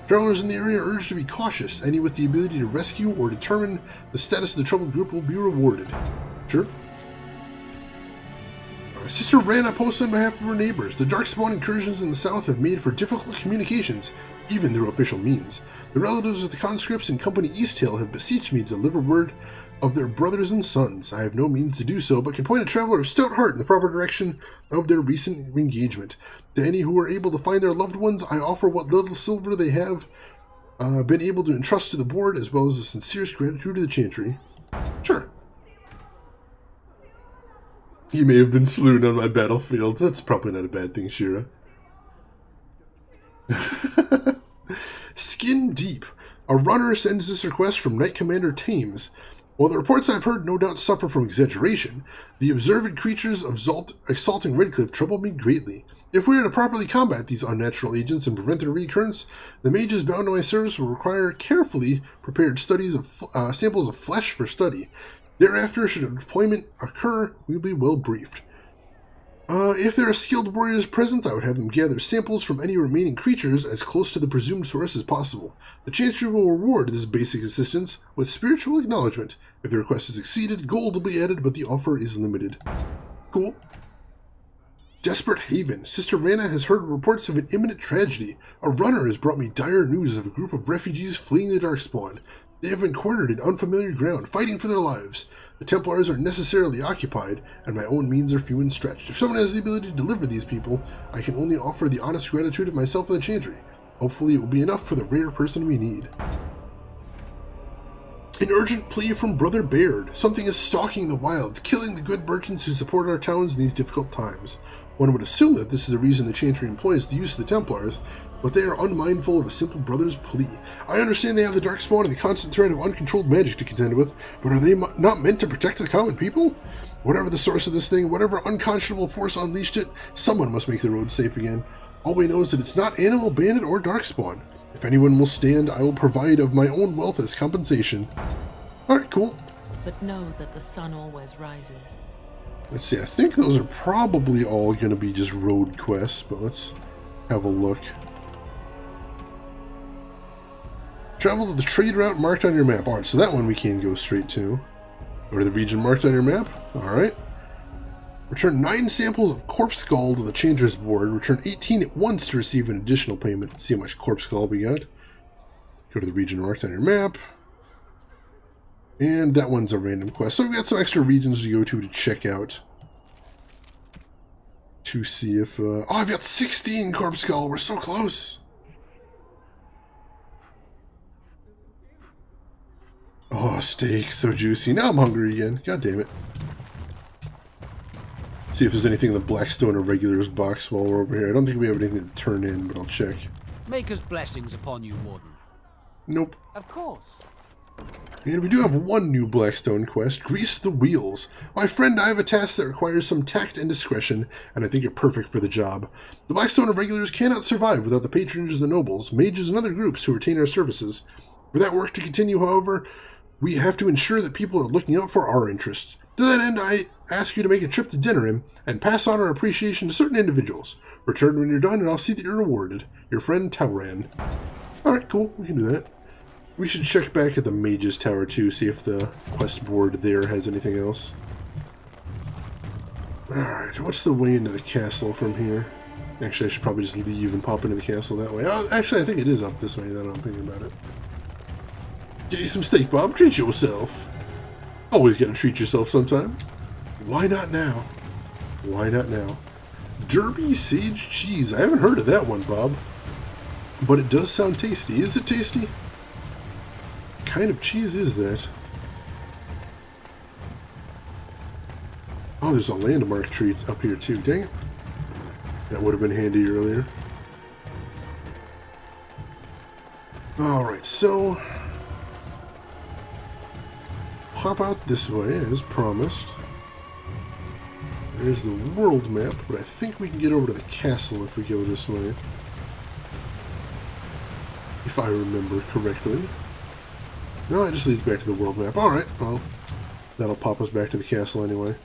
Travelers in the area are urged to be cautious. Any with the ability to rescue or determine the status of the troubled group will be rewarded. Sure. Sister Rana posts on behalf of her neighbors. The Darkspawn incursions in the south have made for difficult communications, even through official means. The relatives of the conscripts in Company Easthill have beseeched me to deliver word of their brothers and sons. I have no means to do so, but can point a traveler of stout heart in the proper direction of their recent engagement. To any who are able to find their loved ones, I offer what little silver they have been able to entrust to the board, as well as the sincerest gratitude to the Chantry. Sure. He may have been slain on my battlefield. That's probably not a bad thing, Shira. Skin Deep. A runner sends this request from Knight Commander Thames. While the reports I've heard no doubt suffer from exaggeration, the observed creatures of assaulting Redcliffe trouble me greatly. If we are to properly combat these unnatural agents and prevent their recurrence, the mages bound to my service will require carefully prepared studies of samples of flesh for study. Thereafter, should a deployment occur, we will be well briefed. If there are skilled warriors present, I would have them gather samples from any remaining creatures as close to the presumed source as possible. The Chantry will reward this basic assistance with spiritual acknowledgement. If the request is exceeded, gold will be added, but the offer is limited. Cool. Desperate Haven. Sister Rana has heard reports of an imminent tragedy. A runner has brought me dire news of a group of refugees fleeing the Darkspawn. They have been cornered in unfamiliar ground, fighting for their lives. The Templars are necessarily occupied, and my own means are few and stretched. If someone has the ability to deliver these people, I can only offer the honest gratitude of myself and the Chantry. Hopefully it will be enough for the rare person we need. An urgent plea from Brother Baird. Something is stalking the wild, killing the good merchants who support our towns in these difficult times. One would assume that this is the reason the Chantry employs the use of the Templars, but they are unmindful of a simple brother's plea. I understand they have the Darkspawn and the constant threat of uncontrolled magic to contend with, but are they not meant to protect the common people? Whatever the source of this thing, whatever unconscionable force unleashed it, someone must make the road safe again. All we know is that it's not Animal Bandit or Darkspawn. If anyone will stand, I will provide of my own wealth as compensation. Alright, cool. But know that the sun always rises. Let's see, I think those are probably all going to be just road quests, but let's have a look. Travel to the trade route marked on your map. Alright, so that one we can go straight to. Go to the region marked on your map. Alright. Return 9 samples of Corpse Skull to the Changer's board. Return 18 at once to receive an additional payment. Let's see how much Corpse Skull we got. Go to the region marked on your map. And that one's a random quest. So we've got some extra regions to go to check out. To see if... oh, I've got 16 Corpse Skull. We're so close. Oh, steak. So juicy. Now I'm hungry again. God damn it. See if there's anything in the Blackstone Irregulars box while we're over here. I don't think we have anything to turn in, but I'll check. Maker's blessings upon you, Warden. Nope. Of course. And we do have one new Blackstone quest, Grease the Wheels. My friend, I have a task that requires some tact and discretion, and I think you're perfect for the job. The Blackstone Irregulars cannot survive without the patronage of the nobles, mages, and other groups who retain our services. For that work to continue, however, we have to ensure that people are looking out for our interests. To that end, I ask you to make a trip to Dinnerham and pass on our appreciation to certain individuals. Return when you're done, and I'll see that you're rewarded. Your friend, Tauran. Alright, cool. We can do that. We should check back at the Mage's Tower, too, see if the quest board there has anything else. Alright, what's the way into the castle from here? Actually, I should probably just leave and pop into the castle that way. Oh, actually, I think it is up this way, now that I'm thinking about it. Get you some steak, Bob. Treat yourself. Always gotta treat yourself sometime. Why not now? Why not now? Derby Sage Cheese. I haven't heard of that one, Bob. But it does sound tasty. Is it tasty? What kind of cheese is that? Oh, there's a landmark tree up here too. Dang it. That would have been handy earlier. Alright, so... hop out this way, as promised. There's the world map, but I think we can get over to the castle if we go this way. If I remember correctly. No, it just leads back to the world map. Alright, well, that'll pop us back to the castle anyway.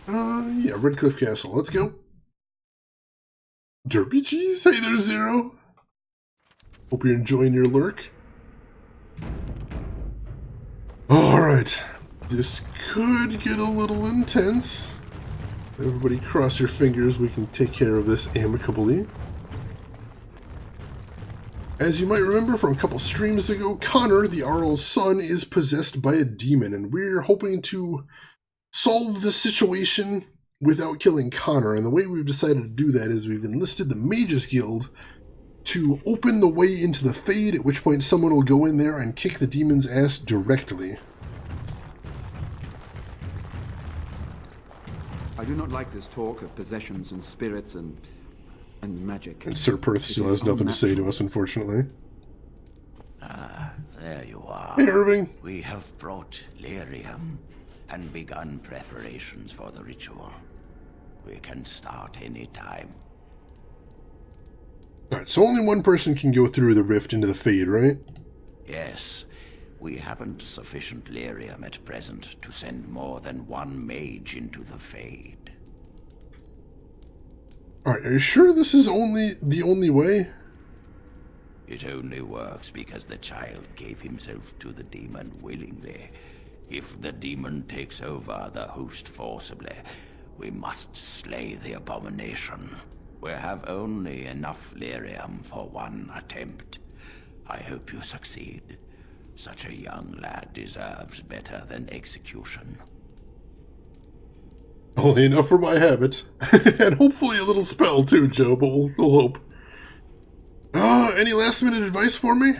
Yeah, Redcliffe Castle. Let's go. Derby cheese? Hey there, Zero. Hope you're enjoying your lurk. Alright. This could get a little intense. Everybody cross your fingers, we can take care of this amicably. As you might remember from a couple streams ago, Connor, the Arl's son, is possessed by a demon, and we're hoping to solve the situation without killing Connor. And the way we've decided to do that is we've enlisted the Mages Guild to open the way into the Fade, at which point someone will go in there and kick the demon's ass directly. I do not like this talk of possessions and spirits and magic. And Sir Perth still has nothing to say to us, unfortunately. Ah, there you are. Hey, Irving. We have brought lyrium and begun preparations for the ritual. We can start any time. Alright, so only one person can go through the rift into the Fade, right? Yes. We haven't sufficient lyrium at present to send more than one mage into the Fade. Alright, are you sure this is the only way? It only works because the child gave himself to the demon willingly. If the demon takes over the host forcibly, we must slay the abomination. We have only enough lyrium for one attempt. I hope you succeed. Such a young lad deserves better than execution. Only enough for my habit. And hopefully a little spell too, Joe, but we'll hope. Any last minute advice for me?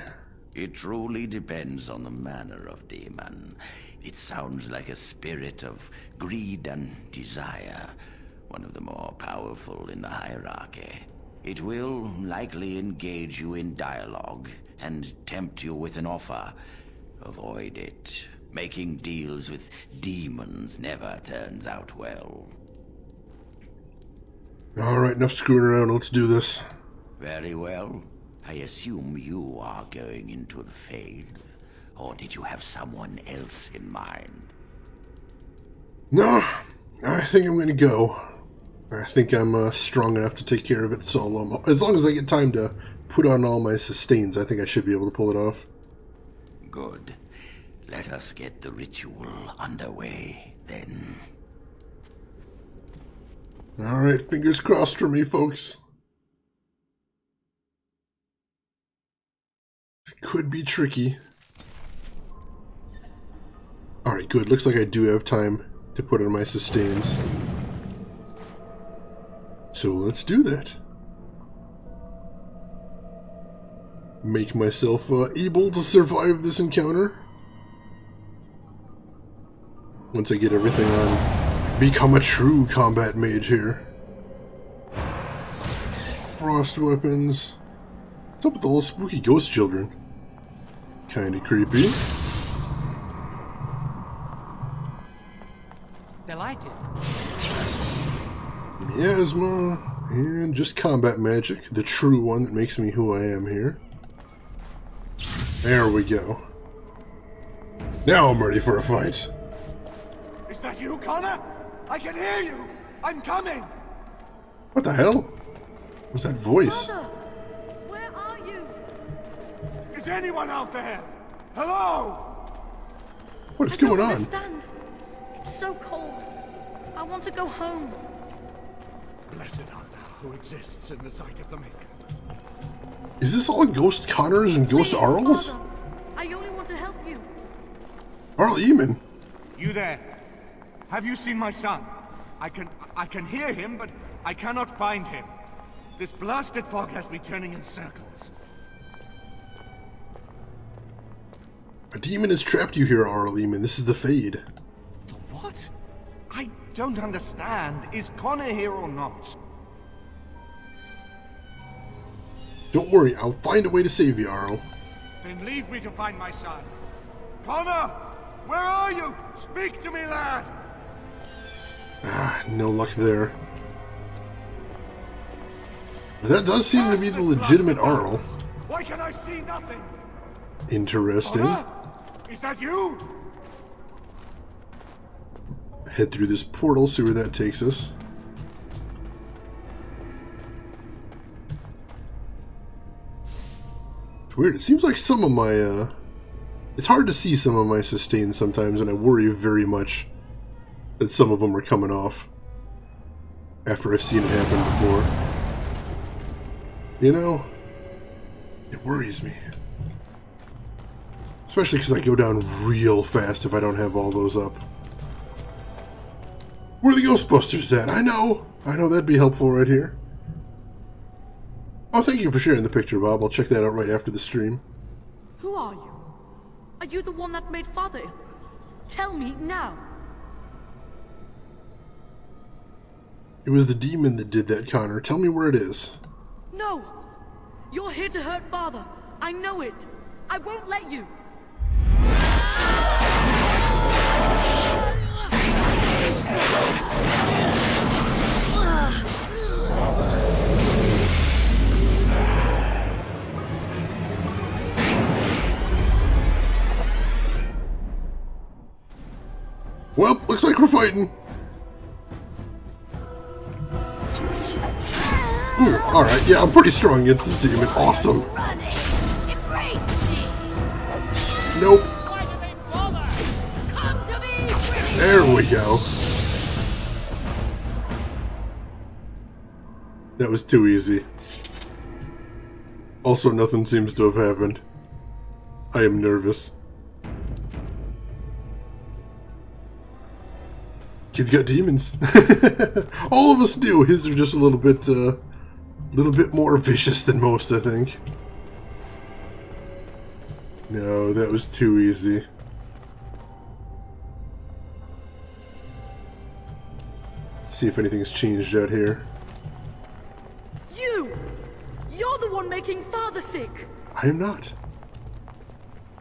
It truly depends on the manner of demon. It sounds like a spirit of greed and desire, one of the more powerful in the hierarchy. It will likely engage you in dialogue and tempt you with an offer. Avoid it. Making deals with demons never turns out well. Alright, enough screwing around, let's do this. Very well. I assume you are going into the Fade. Or did you have someone else in mind? No, I think I'm gonna go. I think I'm strong enough to take care of it solo. As long as I get time to put on all my sustains, I think I should be able to pull it off. Good. Let us get the ritual underway, then. Alright, fingers crossed for me, folks. This could be tricky. Alright, good. Looks like I do have time to put on my sustains. So let's do that. Make myself able to survive this encounter. Once I get everything on, become a true combat mage here. Frost weapons. What's up with the little spooky ghost children? Kinda creepy. Delighted. Miasma, and just combat magic, the true one that makes me who I am here. There we go. Now I'm ready for a fight. Is that you, Connor? I can hear you! I'm coming! What the hell? What's that voice? Mother, where are you? Is anyone out there? Hello? What is going on? I don't understand. It's so cold. I want to go home. Blessed art thou who exists in the sight of the Maker. Is this all Ghost Connors and Ghost Arls? Father, I only want to help you. Arl Eamon. You there? Have you seen my son? I can hear him, but I cannot find him. This blasted fog has me turning in circles. A demon has trapped you here, Arl Eamon. This is the Fade. The what? I don't understand. Is Connor here or not? Don't worry, I'll find a way to save you, Arl. Then leave me to find my son. Connor! Where are you? Speak to me, lad! Ah, no luck there. But that does seem to be the legitimate Arl. Why can I see nothing? Interesting. Connor? Is that you? Head through this portal, see where that takes us. It's weird, it seems like some of my It's hard to see some of my sustains sometimes, and I worry very much that some of them are coming off after I've seen it happen before. You know, it worries me. Especially because I go down real fast if I don't have all those up. Where are the Ghostbusters at? I know that'd be helpful right here. Oh, thank you for sharing the picture, Bob. I'll check that out right after the stream. Who are you? Are you the one that made Father ill? Tell me now. It was the demon that did that, Connor. Tell me where it is. No! You're here to hurt Father. I know it. I won't let you. Well, looks like we're fighting. Alright, yeah, I'm pretty strong against this demon. Awesome. Nope. There we go. That was too easy. Also, nothing seems to have happened. I am nervous. Kid's got demons. All of us do. His are just a little bit more vicious than most, I think. No, that was too easy. Let's see if anything's changed out here. You're the one making Father sick. I am not.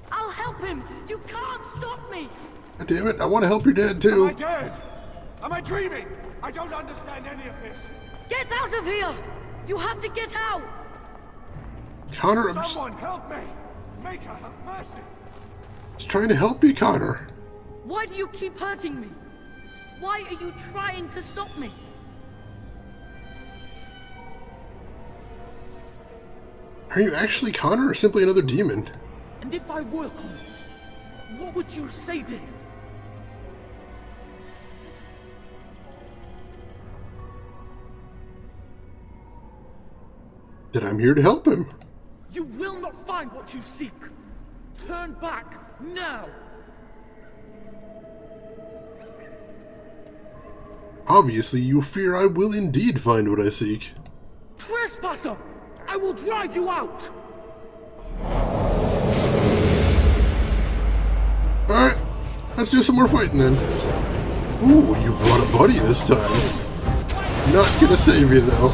I'll help him. You can't stop me. God damn it, I want to help your dad too. Am I dead? Am I dreaming? I don't understand any of this. Get out of here! You have to get out! Connor, I'm Someone help me! Make her have mercy! just trying to help you, Connor. Why do you keep hurting me? Why are you trying to stop me? Are you actually Connor or simply another demon? And if I were Connor, what would you say to him? That I'm here to help him. You will not find what you seek. Turn back now. Obviously, you fear I will indeed find what I seek. Trespasser! I will drive you out! Alright, let's do some more fighting then. Ooh, you brought a buddy this time. Not gonna save you though.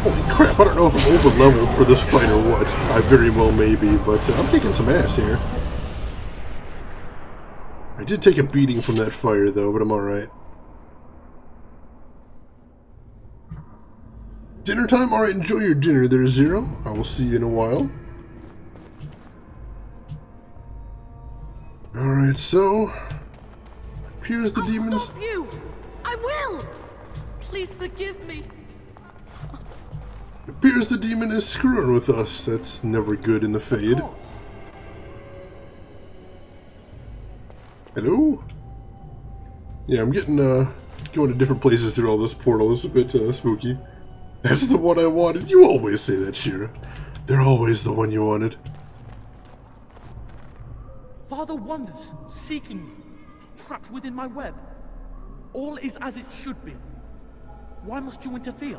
Holy crap, I don't know if I'm over-leveled for this fight or what. I very well may be, but I'm kicking some ass here. I did take a beating from that fire though, but I'm alright. Dinner time? Alright, enjoy your dinner there, Zero. I will see you in a while. Alright, so... here's the demons. Stop you! I will! Please forgive me. It appears the demon is screwing with us. That's never good in the Fade. Hello? Yeah, I'm getting, going to different places through all this portal. It's a bit, spooky. That's the one I wanted. You always say that, Shira. They're always the one you wanted. Father wanders, seeking me, trapped within my web. All is as it should be. Why must you interfere?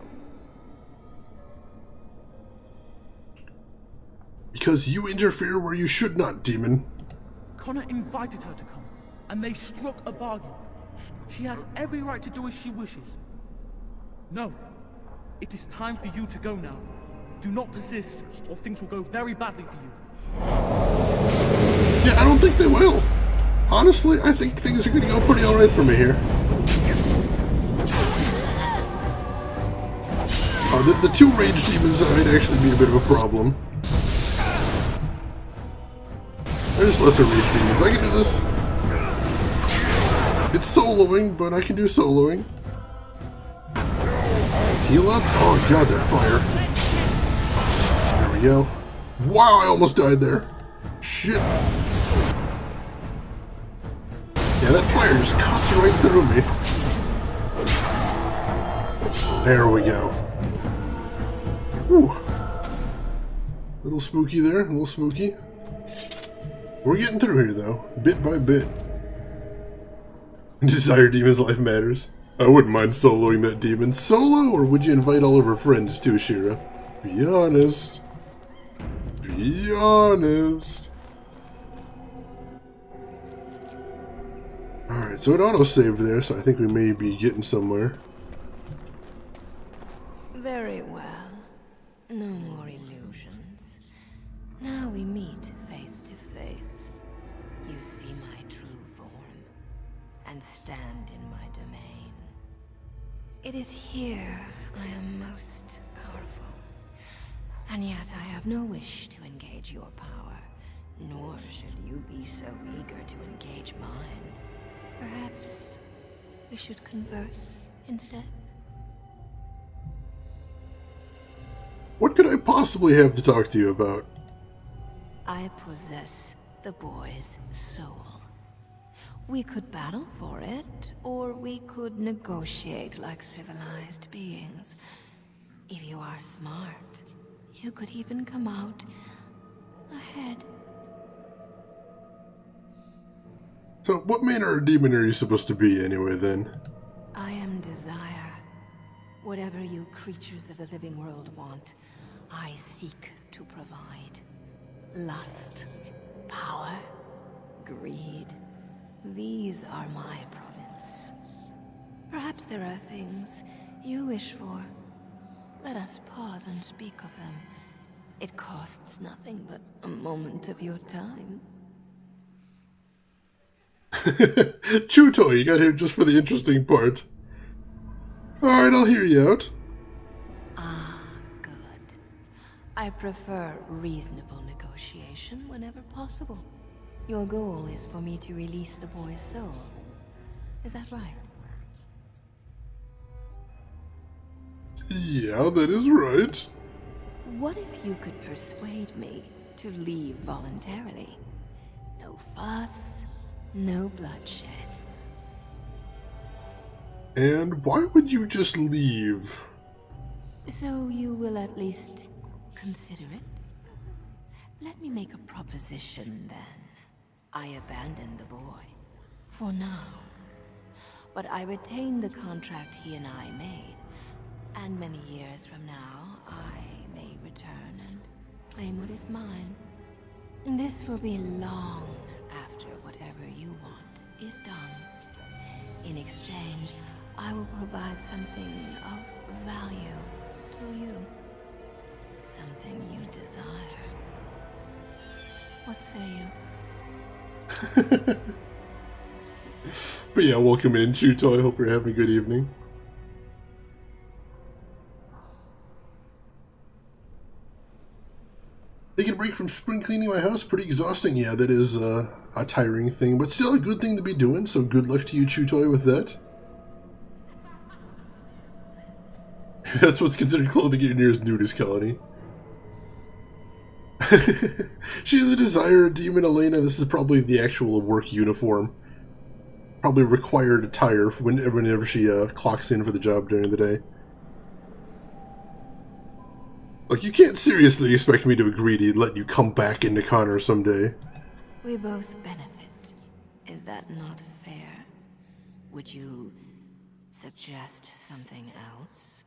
Because you interfere where you should not, demon. Connor invited her to come, and they struck a bargain. She has every right to do as she wishes. No. It is time for you to go now. Do not persist, or things will go very badly for you. Yeah, I don't think they will. Honestly, I think things are going to go pretty alright for me here. The two rage demons might actually be a bit of a problem. There's lesser rage demons. I can do this. It's soloing, but I can do soloing. Heal up. Oh god, that fire. There we go. Wow, I almost died there. Shit. Yeah, that fire just cuts right through me. There we go. Whew. A little spooky there, a little spooky. We're getting through here though, bit by bit. Desire Demon's life matters. I wouldn't mind soloing that demon. Solo, or would you invite all of her friends too, Shira? Be honest. Be honest. Alright, so it auto-saved there, so I think we may be getting somewhere. Very well. No more illusions. Now we meet face to face. You see my true form, and stand in my domain. It is here I am most powerful, and yet I have no wish to engage your power, nor should you be so eager to engage mine. Perhaps we should converse instead? What could I possibly have to talk to you about? I possess the boy's soul. We could battle for it, or we could negotiate like civilized beings. If you are smart, you could even come out ahead. So, what manner of demon are you supposed to be anyway, then? I am desire. Whatever you creatures of the living world want, I seek to provide. Lust, power, greed. These are my province. Perhaps there are things you wish for. Let us pause and speak of them. It costs nothing but a moment of your time. Chuto, you got here just for the interesting part. Alright, I'll hear you out. Ah, good. I prefer reasonable negotiation whenever possible. Your goal is for me to release the boy's soul. Is that right? Yeah, that is right. What if you could persuade me to leave voluntarily? No fuss, no bloodshed. And why would you just leave? So you will at least consider it? Let me make a proposition then. I abandon the boy. For now. But I retain the contract he and I made. And many years from now, I may return and claim what is mine. This will be long after whatever you want is done. In exchange, I will provide something of value to you. Something you desire. What say you? But yeah, welcome in, Chuto. I hope you're having a good evening. Taking a break from spring cleaning my house, pretty exhausting. Yeah, that is a tiring thing, but still a good thing to be doing, so good luck to you, Chutoy, with that. That's what's considered clothing in your nearest nudist colony. She's a desire demon, Elena. This is probably the actual work uniform. Probably required attire whenever she clocks in for the job during the day. Like, you can't seriously expect me to agree to let you come back into Connor someday. We both benefit. Is that not fair? Would you suggest something else?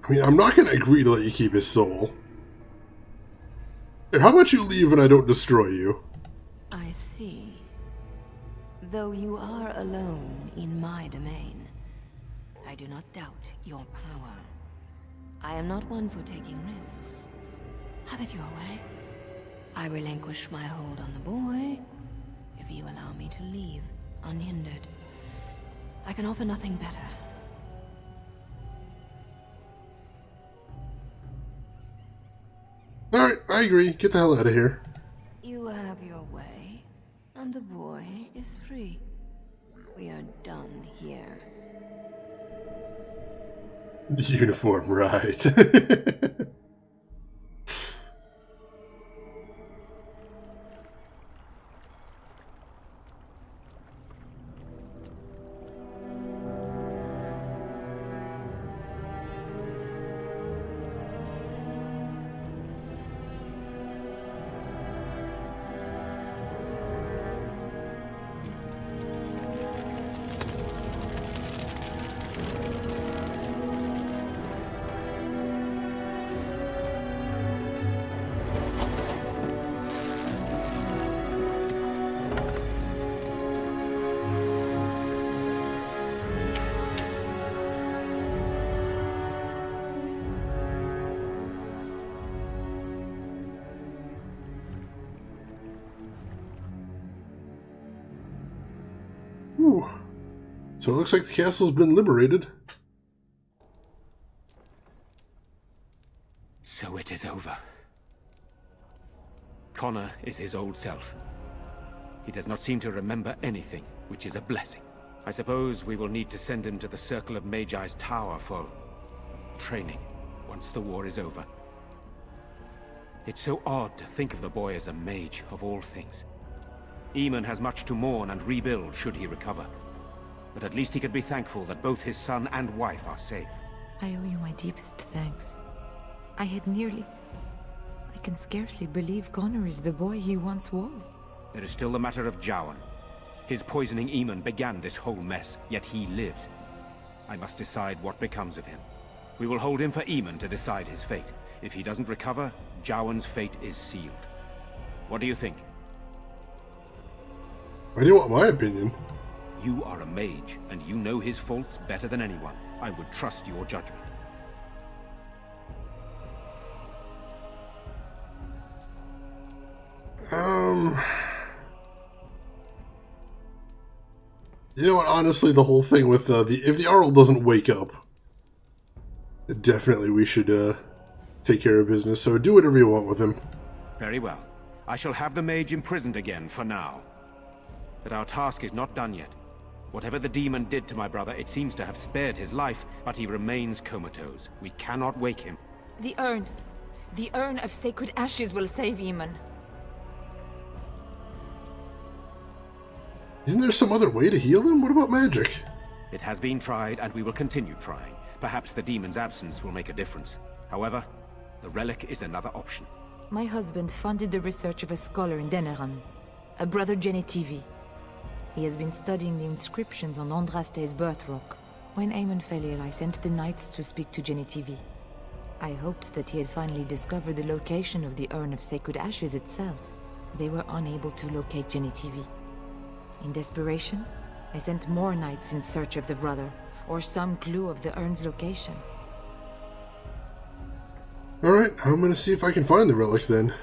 I mean, I'm not going to agree to let you keep his soul. Here, how about you leave and I don't destroy you? I see. Though you are alone in my domain, I do not doubt your power. I am not one for taking risks. Have it your way. I relinquish my hold on the boy, if you allow me to leave unhindered. I can offer nothing better. Alright, I agree. Get the hell out of here. You have your way, and the boy is free. We are done here. The uniform, right. Whew. So it looks like the castle's been liberated. So it is over. Connor is his old self. He does not seem to remember anything, which is a blessing. I suppose we will need to send him to the Circle of Magi's tower for training, once the war is over. It's so odd to think of the boy as a mage, of all things. Eamon has much to mourn and rebuild should he recover. But at least he could be thankful that both his son and wife are safe. I owe you my deepest thanks. I can scarcely believe Connor is the boy he once was. There is still the matter of Jowan. His poisoning Eamon began this whole mess, yet he lives. I must decide what becomes of him. We will hold him for Eamon to decide his fate. If he doesn't recover, Jowan's fate is sealed. What do you think? Why do you want my opinion? You are a mage, and you know his faults better than anyone. I would trust your judgment. You know what, honestly, the whole thing with if the Arl doesn't wake up, definitely we should take care of business, so do whatever you want with him. Very well. I shall have the mage imprisoned again for now. But our task is not done yet. Whatever the demon did to my brother, it seems to have spared his life, but he remains comatose. We cannot wake him. The urn. The urn of sacred ashes will save Eamon. Isn't there some other way to heal him? What about magic? It has been tried, and we will continue trying. Perhaps the demon's absence will make a difference. However, the relic is another option. My husband funded the research of a scholar in Denerim, a brother Genetivi. He has been studying the inscriptions on Andraste's birth rock. When Eamon fell ill, I sent the knights to speak to Genetivi. I hoped that he had finally discovered the location of the urn of sacred ashes itself. They were unable to locate Genetivi. In desperation, I sent more knights in search of the brother, or some clue of the urn's location. Alright, I'm gonna see if I can find the relic then.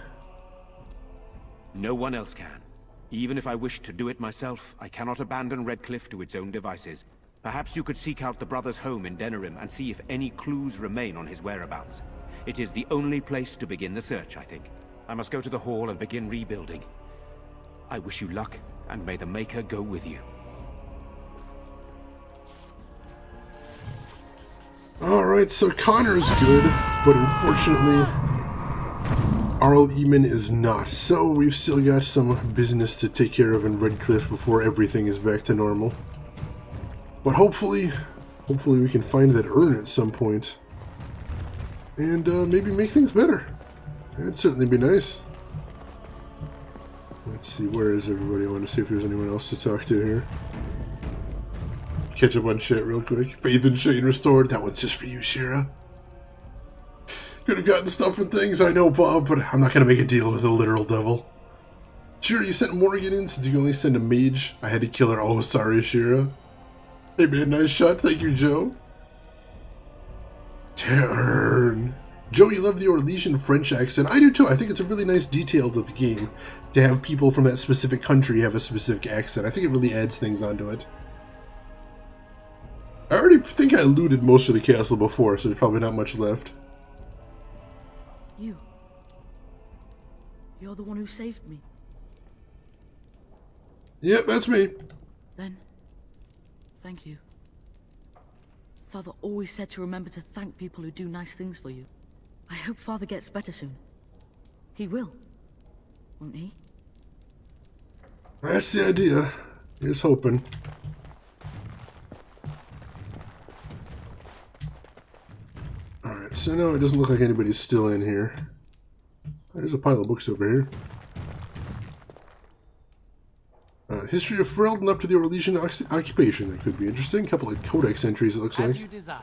No one else can. Even if I wished to do it myself, I cannot abandon Redcliffe to its own devices. Perhaps you could seek out the brother's home in Denerim and see if any clues remain on his whereabouts. It is the only place to begin the search, I think. I must go to the hall and begin rebuilding. I wish you luck, and may the Maker go with you. Alright, so Connor's good, but unfortunately, Arl Eamon is not. So we've still got some business to take care of in Redcliffe before everything is back to normal. But hopefully we can find that urn at some point. And maybe make things better. That'd certainly be nice. Let's see, where is everybody? I want to see if there's anyone else to talk to here. Catch up on chat real quick. Faith and Shane restored. That one's just for you, Shira. Could have gotten stuff and things, I know, Bob, but I'm not going to make a deal with a literal devil. Shira, you sent Morgan in since you can only send a mage. I had to kill her. Oh, sorry, Shira. Hey, man, nice shot. Thank you, Joe. Turn. Joe, you love the Orlesian French accent. I do too. I think it's a really nice detail to the game to have people from that specific country have a specific accent. I think it really adds things onto it. I already think I looted most of the castle before, so there's probably not much left. You're the one who saved me. Yep, that's me. Then, thank you. Father always said to remember to thank people who do nice things for you. I hope Father gets better soon. He will, won't he? That's the idea. Here's hoping. Alright, so no, it doesn't look like anybody's still in here. There's a pile of books over here. History of Ferelden up to the Orlesian occupation. That could be interesting. A couple of codex entries, it looks like. As you desire.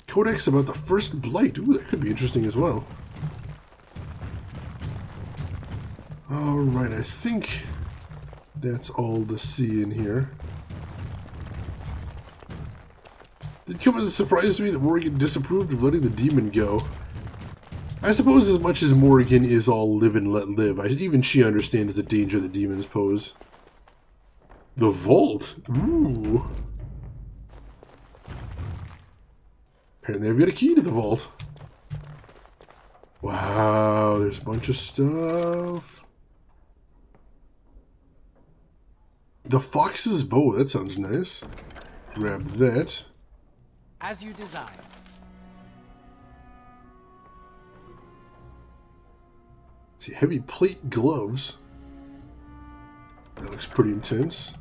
Codex about the First Blight. Ooh, that could be interesting as well. Alright, I think that's all to see in here. It come as a surprise to me that Morrigan disapproved of letting the demon go. I suppose as much as Morrigan is all live and let live, even she understands the danger the demons pose. The vault? Ooh. Apparently I've got a key to the vault. Wow, there's a bunch of stuff. The Fox's Bow, that sounds nice. Grab that. As you desire. See, heavy plate gloves. That looks pretty intense.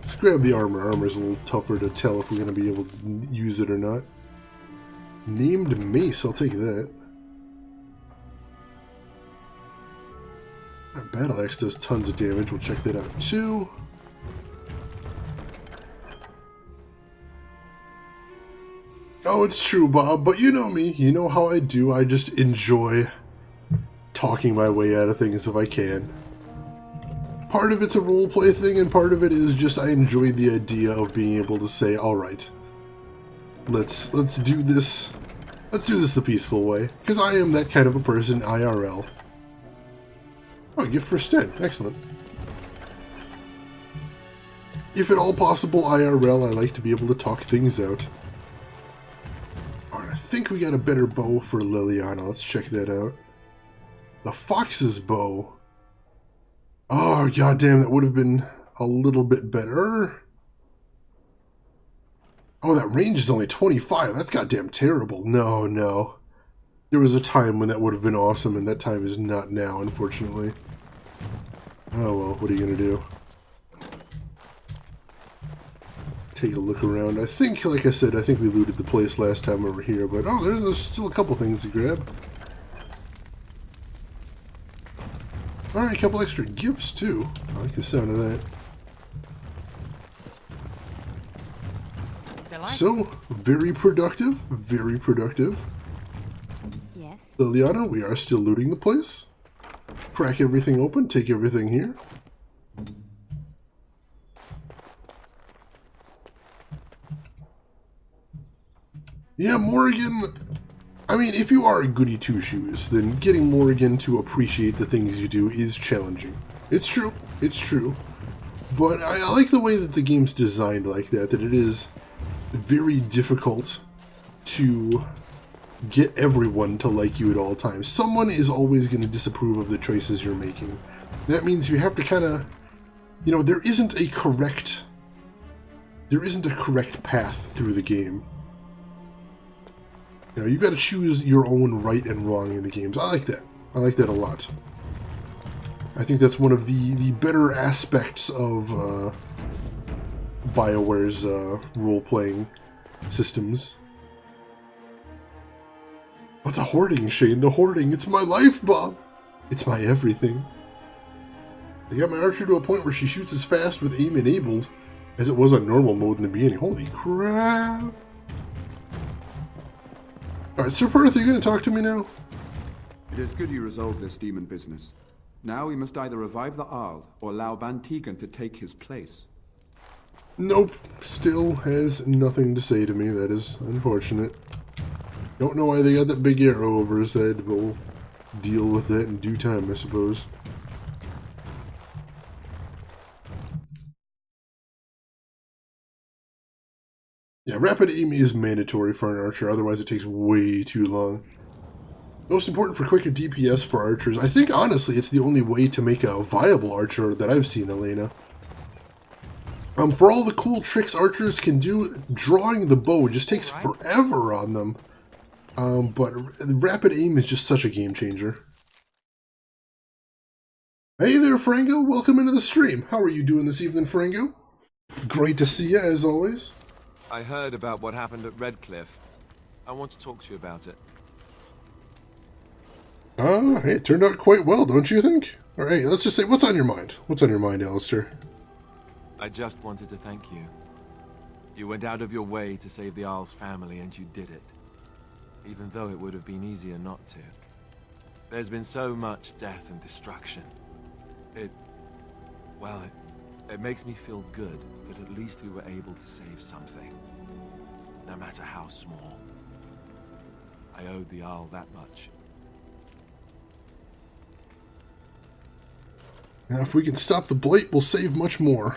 Let's grab the armor. Armor's a little tougher to tell if we're going to be able to use it or not. Named mace, I'll take that. That battle axe does tons of damage. We'll check that out too. Oh, it's true, Bob, but you know me. You know how I do. I just enjoy talking my way out of things if I can. Part of it's a roleplay thing, and part of it is just I enjoy the idea of being able to say, alright, let's do this. Let's do this the peaceful way. Because I am that kind of a person, IRL. Oh, gift for Sten. Excellent. If at all possible, IRL, I like to be able to talk things out. Alright, I think we got a better bow for Liliana. Let's check that out. The Fox's Bow. Oh, goddamn, that would have been a little bit better. Oh, that range is only 25. That's goddamn terrible. No, no. There was a time when that would have been awesome, and that time is not now, unfortunately. Oh, well, what are you going to do? Take a look around. I think, like I said, I think we looted the place last time over here, but oh, there's still a couple things to grab. Alright, a couple extra gifts, too. I like the sound of that. So, very productive, very productive. Yes. Liliana, we are still looting the place. Crack everything open, take everything here. Yeah, Morrigan, I mean, if you are a goody two-shoes, then getting Morrigan to appreciate the things you do is challenging. It's true, it's true. But I like the way that the game's designed like that it is very difficult to get everyone to like you at all times. Someone is always going to disapprove of the choices you're making. That means you have to kind of, you know, there isn't a correct path through the game. You know, you've got to choose your own right and wrong in the games. I like that. I like that a lot. I think that's one of the better aspects of BioWare's role-playing systems. Oh, the hoarding, Shane, the hoarding. It's my life, Bob. It's my everything. They got my archer to a point where she shoots as fast with aim enabled as it was on normal mode in the beginning. Holy crap. Alright, Sir Perth, are you going to talk to me now? It is good you resolved this demon business. Now we must either revive the Arl or allow Bantegan to take his place. Nope. Still has nothing to say to me. That is unfortunate. Don't know why they got that big arrow over his head, but we'll deal with that in due time, I suppose. Yeah, rapid aim is mandatory for an archer, otherwise it takes way too long. Most important for quicker DPS for archers. I think, honestly, it's the only way to make a viable archer that I've seen, Elena. For all the cool tricks archers can do, drawing the bow just takes forever on them. But rapid aim is just such a game changer. Hey there, Frango. Welcome into the stream. How are you doing this evening, Frango? Great to see you, as always. I heard about what happened at Redcliffe. I want to talk to you about it. Hey, it turned out quite well, don't you think? Alright, let's just say, what's on your mind? What's on your mind, Alistair? I just wanted to thank you. You went out of your way to save the Isle's family, and you did it. Even though it would have been easier not to. There's been so much death and destruction. It makes me feel good that at least we were able to save something. No matter how small. I owed the Isle that much. Now, if we can stop the blight, we'll save much more.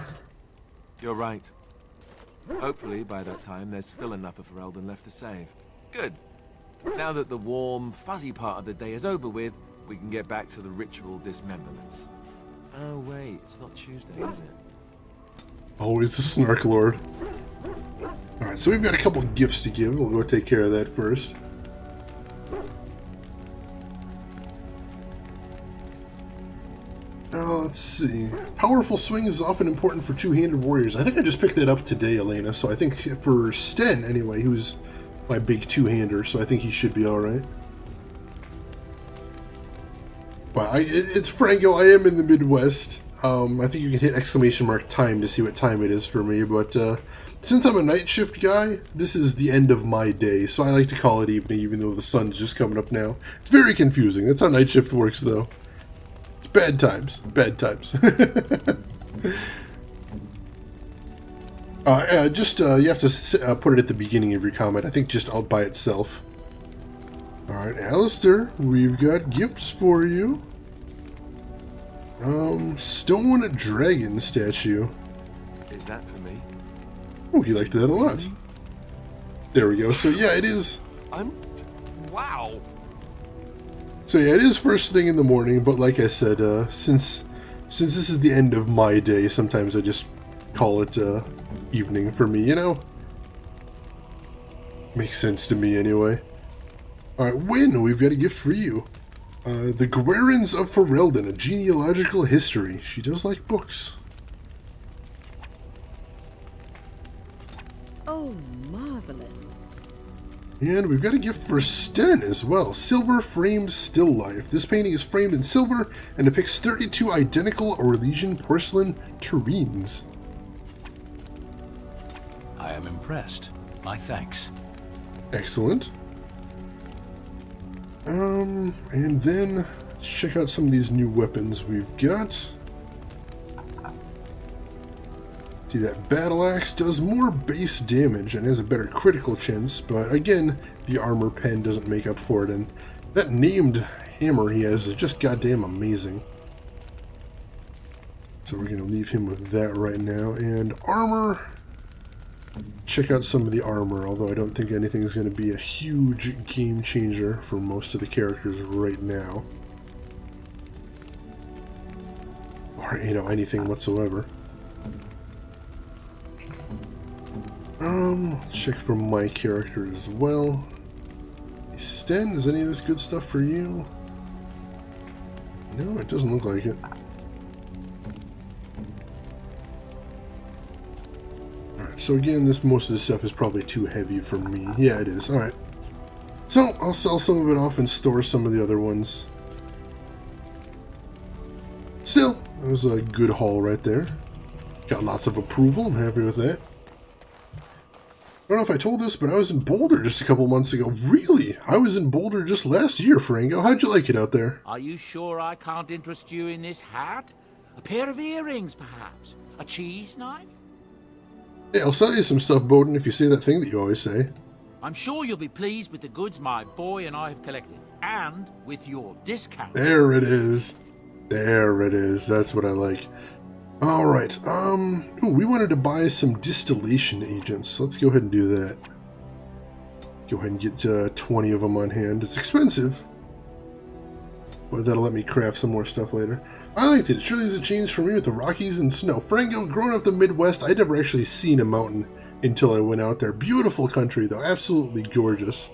You're right. Hopefully, by that time, there's still enough of Ferelden left to save. Good. Now that the warm, fuzzy part of the day is over with, we can get back to the ritual dismemberments. Oh wait, it's not Tuesday, is it? Always the Snark Lord. Alright, so we've got a couple gifts to give. We'll go take care of that first. Let's see. Powerful swing is often important for two-handed warriors. I think I just picked that up today, Elena, so I think for Sten, anyway, who's my big two-hander, so I think he should be alright. But it's Franco, I am in the Midwest. I think you can hit exclamation mark time to see what time it is for me, but since I'm a night shift guy, this is the end of my day, so I like to call it evening even though the sun's just coming up now. It's very confusing. That's how night shift works, though. It's bad times. Bad times. You have to put it at the beginning of your comment. I think just all by itself. Alright, Alistair, we've got gifts for you. Stone dragon statue. Is that for me? Oh, he liked that a lot. There we go. So yeah, it is. Wow. So yeah, it is first thing in the morning, but like I said, since this is the end of my day, sometimes I just call it evening for me, you know? Makes sense to me anyway. Alright, Wynn, we've got a gift for you. The Guerins of Ferelden, a genealogical history. She does like books. Oh, marvelous. And we've got a gift for Sten as well. Silver-framed still life. This painting is framed in silver and depicts 32 identical Orlesian porcelain tureens. I am impressed. My thanks. Excellent. And then let's check out some of these new weapons we've got. See, that battle axe does more base damage and has a better critical chance, but again, the armor pen doesn't make up for it, and that named hammer he has is just goddamn amazing. So we're going to leave him with that right now, and armor. Check out some of the armor, although I don't think anything is going to be a huge game changer for most of the characters right now. Or, you know, anything whatsoever. Check for my character as well. Sten, is any of this good stuff for you? No, it doesn't look like it. Alright, so again, most of this stuff is probably too heavy for me. Yeah, it is. Alright. So, I'll sell some of it off and store some of the other ones. Still, that was a good haul right there. Got lots of approval. I'm happy with that. I don't know if I told this, but I was in Boulder just a couple months ago. Really? I was in Boulder just last year, Frango. How'd you like it out there? Are you sure I can't interest you in this hat? A pair of earrings, perhaps? A cheese knife? Hey, I'll sell you some stuff, Bowden, if you say that thing that you always say. I'm sure you'll be pleased with the goods my boy and I have collected. And with your discount. There it is. There it is. That's what I like. Alright, ooh, we wanted to buy some distillation agents. Let's go ahead and do that. Go ahead and get 20 of them on hand. It's expensive, but that'll let me craft some more stuff later. I liked it. It surely is a change for me with the Rockies and snow. Franco, growing up the Midwest, I'd never actually seen a mountain until I went out there. Beautiful country, though. Absolutely gorgeous.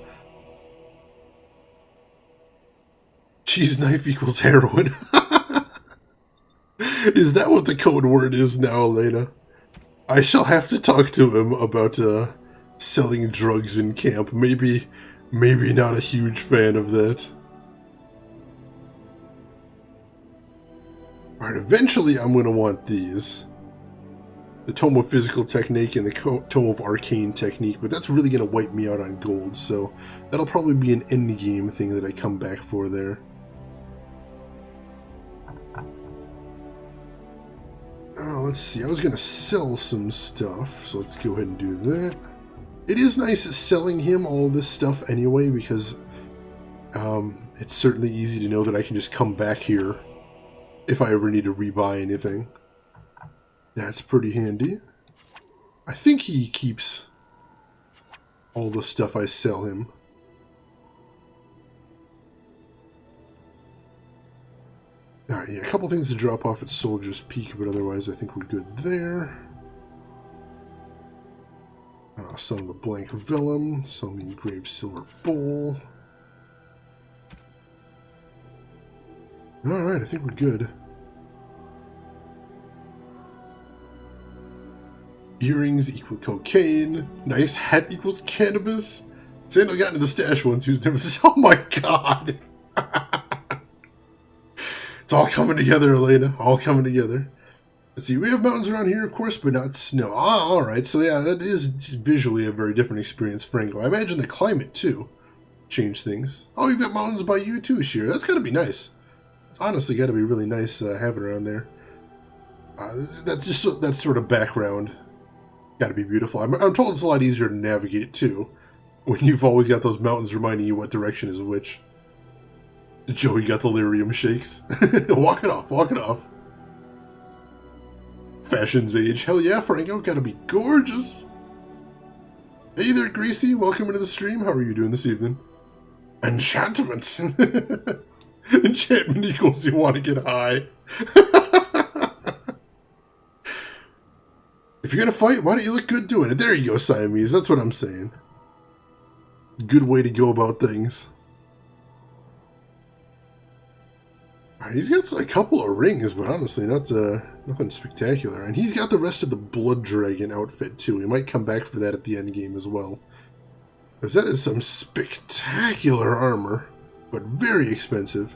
Cheese knife equals heroin. Is that what the code word is now, Elena? I shall have to talk to him about selling drugs in camp. Maybe not a huge fan of that. Alright, eventually I'm going to want these. The Tome of Physical Technique and the Tome of Arcane Technique, but that's really going to wipe me out on gold, so that'll probably be an endgame thing that I come back for there. Let's see, I was going to sell some stuff, so let's go ahead and do that. It is nice selling him all this stuff anyway, because it's certainly easy to know that I can just come back here if I ever need to rebuy anything. That's pretty handy. I think he keeps all the stuff I sell him. Alright, yeah, a couple things to drop off at Soldier's Peak, but otherwise I think we're good there. Selling the Blank Vellum, selling the Engraved Silver Bowl. Alright, I think we're good. Earrings equal cocaine. Nice hat equals cannabis. Sandal got into the stash once. He was never. Oh my god! It's all coming together, Elena. All coming together. Let's see. We have mountains around here, of course, but not snow. Ah, all right. So yeah, that is visually a very different experience, Franco. I imagine the climate too changed things. Oh, you've got mountains by you too, Sheer. That's got to be nice. It's honestly got to be really nice having around there. That's just that sort of background. Got to be beautiful. I'm told it's a lot easier to navigate too, when you've always got those mountains reminding you what direction is which. Joey got the lyrium shakes. Walk it off, walk it off. Fashion's age. Hell yeah, Franco. Gotta be gorgeous. Hey there, Gracie. Welcome into the stream. How are you doing this evening? Enchantment. Enchantment equals you want to get high. If you're gonna fight, why don't you look good doing it? There you go, Siamese. That's what I'm saying. Good way to go about things. Alright, he's got a couple of rings, but honestly, nothing spectacular. And he's got the rest of the Blood Dragon outfit, too. He might come back for that at the end game as well. Because that is some spectacular armor, but very expensive.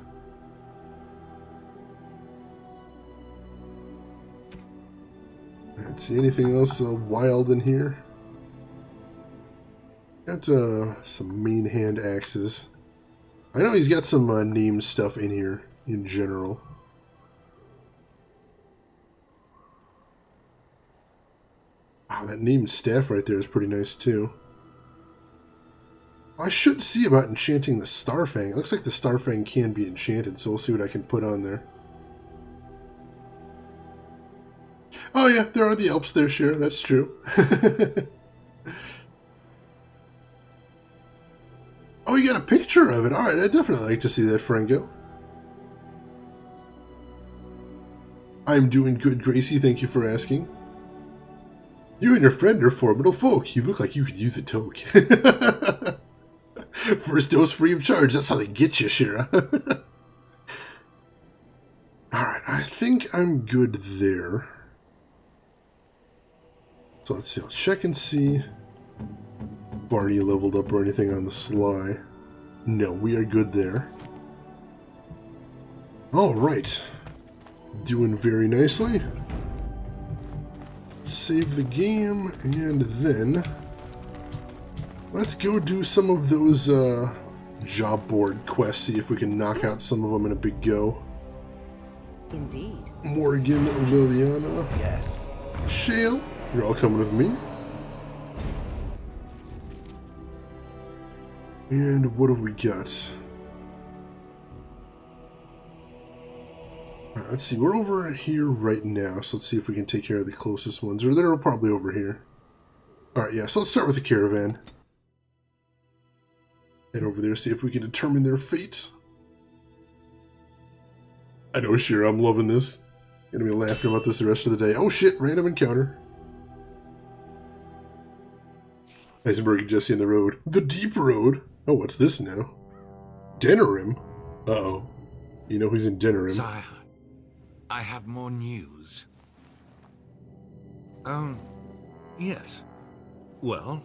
Let's see, anything else wild in here? Got some main hand axes. I know he's got some named stuff in here in general. Wow, that named staff right there is pretty nice too. I should see about enchanting the Starfang. It looks like the Starfang can be enchanted, so we'll see what I can put on there. Oh yeah, there are the Alps there, sure, that's true. Oh, you got a picture of it. Alright, I'd definitely like to see that, Franco. I'm doing good, Gracie. Thank you for asking. You and your friend are formidable folk. You look like you could use a toke. First dose free of charge. That's how they get you, Shira. Alright, I think I'm good there. So let's see. I'll check and see. Barney leveled up or anything on the sly. No, we are good there. Alright. Doing very nicely. Save the game, and then let's go do some of those job board quests, see if we can knock out some of them in a big go. Indeed. Morgan, Liliana. Yes. Shale, you're all coming with me. And what have we got? Let's see, we're over here right now, so let's see if we can take care of the closest ones, or they're probably over here. Alright, yeah, so let's start with the caravan. Head over there, see if we can determine their fate. I know, sure, I'm loving this. Gonna be laughing about this the rest of the day. Oh shit, random encounter. Heisenberg and Jesse on the road. The deep road. Oh, what's this now? Denerim? Uh-oh. You know who's in Denerim. Sire, I have more news. Yes. Well,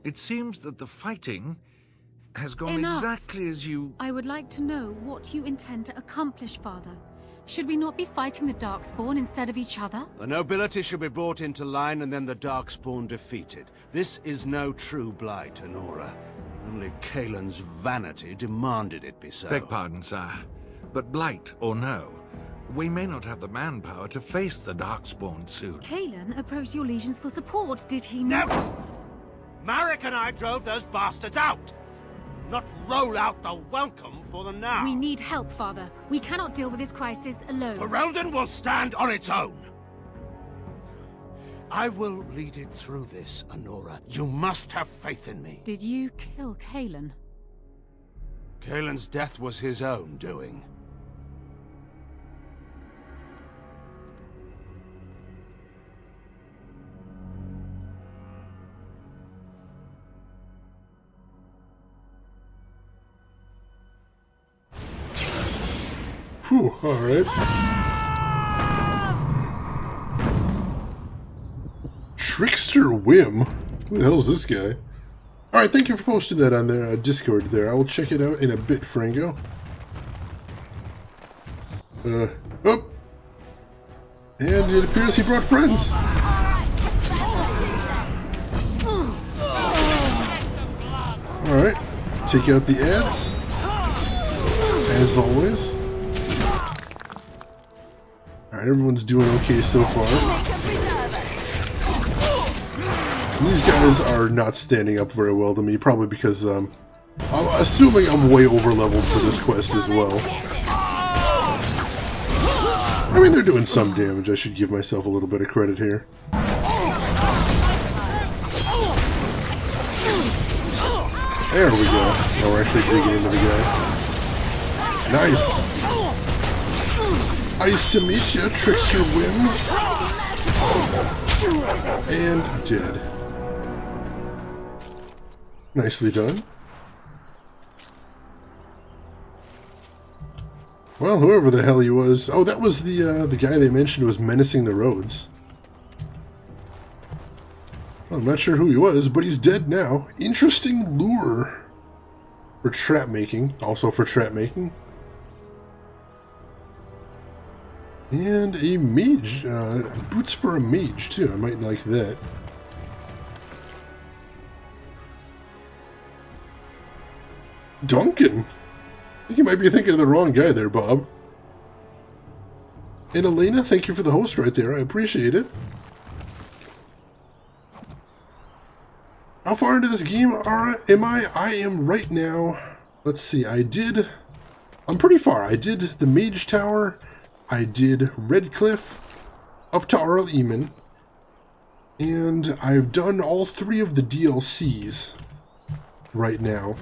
it seems that the fighting has gone Enough. exactly as you... I would like to know what you intend to accomplish, Father. Should we not be fighting the Darkspawn instead of each other? The nobility should be brought into line and then the Darkspawn defeated. This is no true blight, Honora. Only Kaelin's vanity demanded it be so. Beg pardon, sire. But blight or no, we may not have the manpower to face the Darkspawn soon. Kaelin approached your legions for support, did he not? Never! Marek and I drove those bastards out! Not roll out the welcome for them now! We need help, Father. We cannot deal with this crisis alone. Ferelden will stand on its own! I will lead it through this, Honora. You must have faith in me. Did you kill Kaelin? Kaelin's death was his own doing. Whew, alright. Trickster Whim? Who the hell is this guy? Alright, thank you for posting that on their Discord there. I will check it out in a bit, Frango. Oh! And it appears he brought friends! Alright, take out the ads. As always. Alright, everyone's doing okay so far. These guys are not standing up very well to me, probably because I'm assuming I'm way over leveled for this quest as well. I mean, they're doing some damage. I should give myself a little bit of credit here. There we go. Now we're actually digging into the guy. Nice. Nice to meet you, Trickster Whim. And dead. Nicely done. Well, whoever the hell he was. Oh, that was the guy they mentioned was menacing the roads. Well, I'm not sure who he was, but he's dead now. Interesting lure for trap making. Also for trap making. And a mage. Boots for a mage, too. I might like that. Duncan? I think you might be thinking of the wrong guy there, Bob. And Elena, thank you for the host right there. I appreciate it. How far into this game am I? I am right now. Let's see. I'm pretty far. I did the Mage Tower. I did Redcliffe. Up to Arl Eamon. And I've done all 3 of the DLCs right now.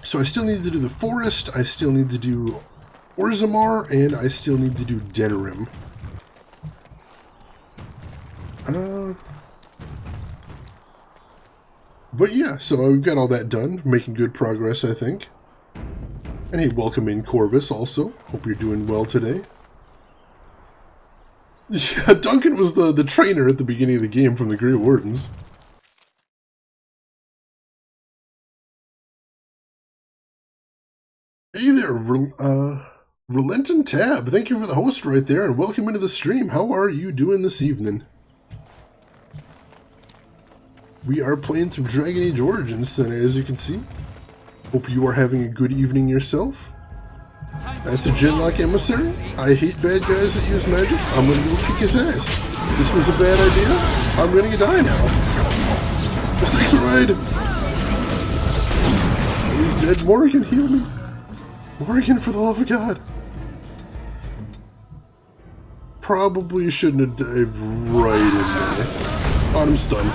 So I still need to do the Forest, I still need to do Orzammar, and I still need to do Denerim. But yeah, so I've got all that done, making good progress, I think. And hey, welcome in Corvus also. Hope you're doing well today. Yeah, Duncan was the trainer at the beginning of the game from the Grey Wardens. Hey there, Relentant Tab. Thank you for the host right there, and welcome into the stream. How are you doing this evening? We are playing some Dragon Age Origins tonight, as you can see. Hope you are having a good evening yourself. That's a Genlock Emissary. I hate bad guys that use magic. I'm gonna go kick his ass. This was a bad idea. I'm gonna die now. Mistakes were right. He's dead. Morrigan, heal me. Morrigan, for the love of God. Probably shouldn't have dived right in there. Oh, I'm stunned.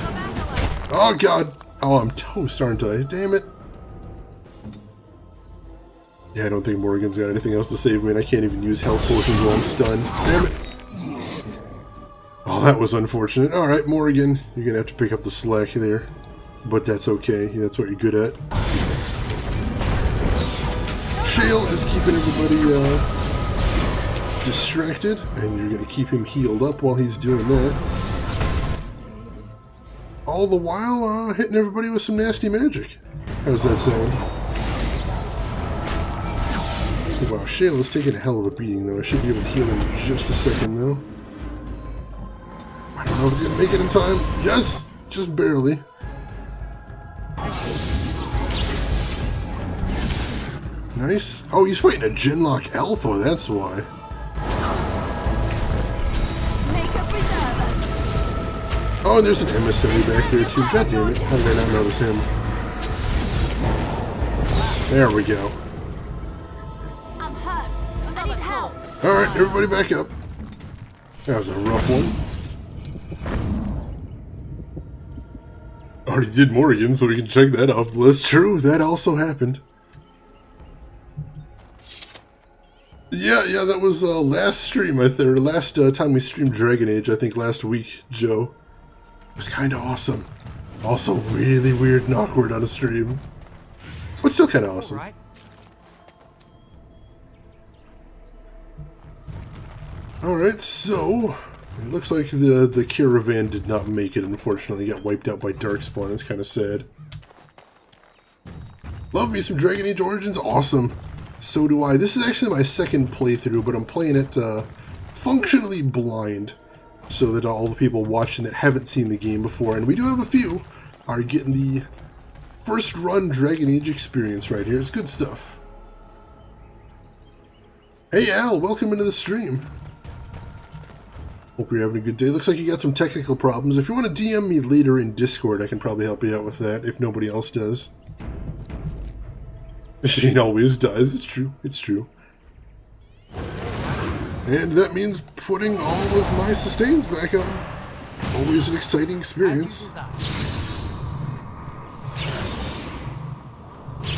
Oh, God. Oh, I'm toast, aren't I? Damn it. Yeah, I don't think Morgan's got anything else to save me, and I can't even use health potions while I'm stunned. Damn it! Oh, that was unfortunate. Alright, Morgan, you're gonna have to pick up the slack there. But that's okay. That's what you're good at. Shale is keeping everybody distracted, and you're gonna keep him healed up while he's doing that. All the while, hitting everybody with some nasty magic. How's that sound? Wow, Shale is taking a hell of a beating, though. I should be able to heal him in just a second, though. I don't know if he's gonna make it in time. Yes! Just barely. Nice. Oh, he's fighting a Genlock Alpha, that's why. Oh, and there's an emissary back there, too. God damn it. How did I not notice him? There we go. I'm hurt. I need help. Alright, everybody back up. That was a rough one. Already did Morgan, so we can check that off the list. True, that also happened. Yeah, that was last stream, or last time we streamed Dragon Age, I think last week, Joe. It was kind of awesome. Also really weird and awkward on a stream. But still kind of awesome. Right. Alright, so it looks like the caravan did not make it, unfortunately. Got wiped out by Darkspawn. It's kind of sad. Love me some Dragon Age Origins. Awesome. So do I. This is actually my second playthrough, but I'm playing it functionally blind, so that all the people watching that haven't seen the game before, and we do have a few, are getting the first run Dragon Age experience right here. It's good stuff. Hey Al, welcome into the stream. Hope you're having a good day. Looks like you got some technical problems. If you want to DM me later in Discord, I can probably help you out with that, if nobody else does. Shane always does. It's true. It's true. And that means putting all of my sustains back on. Always an exciting experience.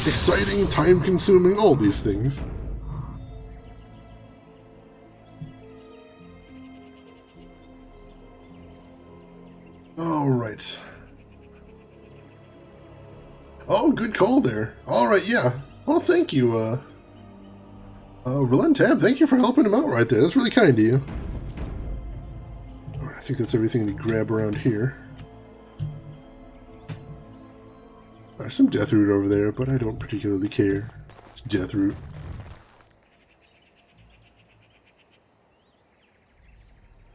Exciting, time-consuming, all these things. Alright. Oh, good call there. Alright, yeah. Well, thank you, Relentab, thank you for helping him out right there. That's really kind of you. I think that's everything to grab around here. There's some Deathroot over there, but I don't particularly care. It's Deathroot.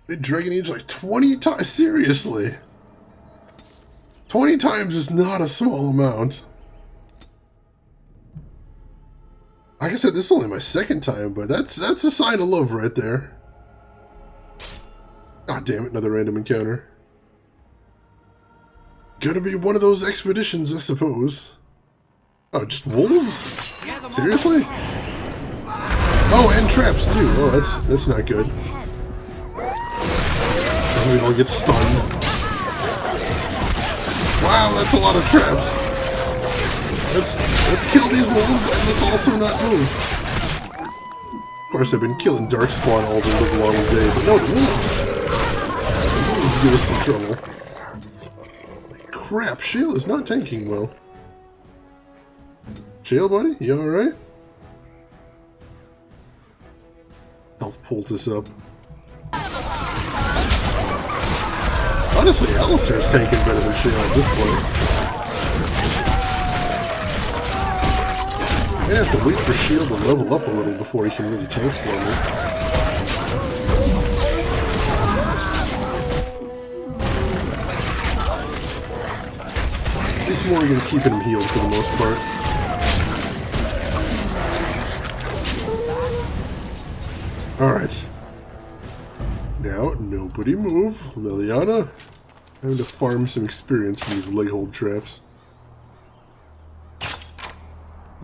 Did Dragon Age like 20 times? Seriously? 20 times is not a small amount. Like I said, this is only my second time, but that's a sign of love right there. God damn it, another random encounter. Gonna be one of those expeditions, I suppose. Oh, just wolves? Seriously? Oh, and traps too. Oh, that's not good. We all get stunned. Wow, that's a lot of traps. Let's kill these wolves and let's also not move. Of course, I've been killing Darkspawn all the live long day, but no, the wolves. The wolves give us some trouble. Crap, Shale is not tanking well. Shale, buddy, you alright? Health poultice up. Honestly, Alistair's tanking better than Shale at this point. I have to wait for Shale to level up a little before he can really tank for me. At least Morgan's keeping him healed for the most part. Alright. Now, nobody move. Liliana, I'm going to farm some experience from these leg hold traps.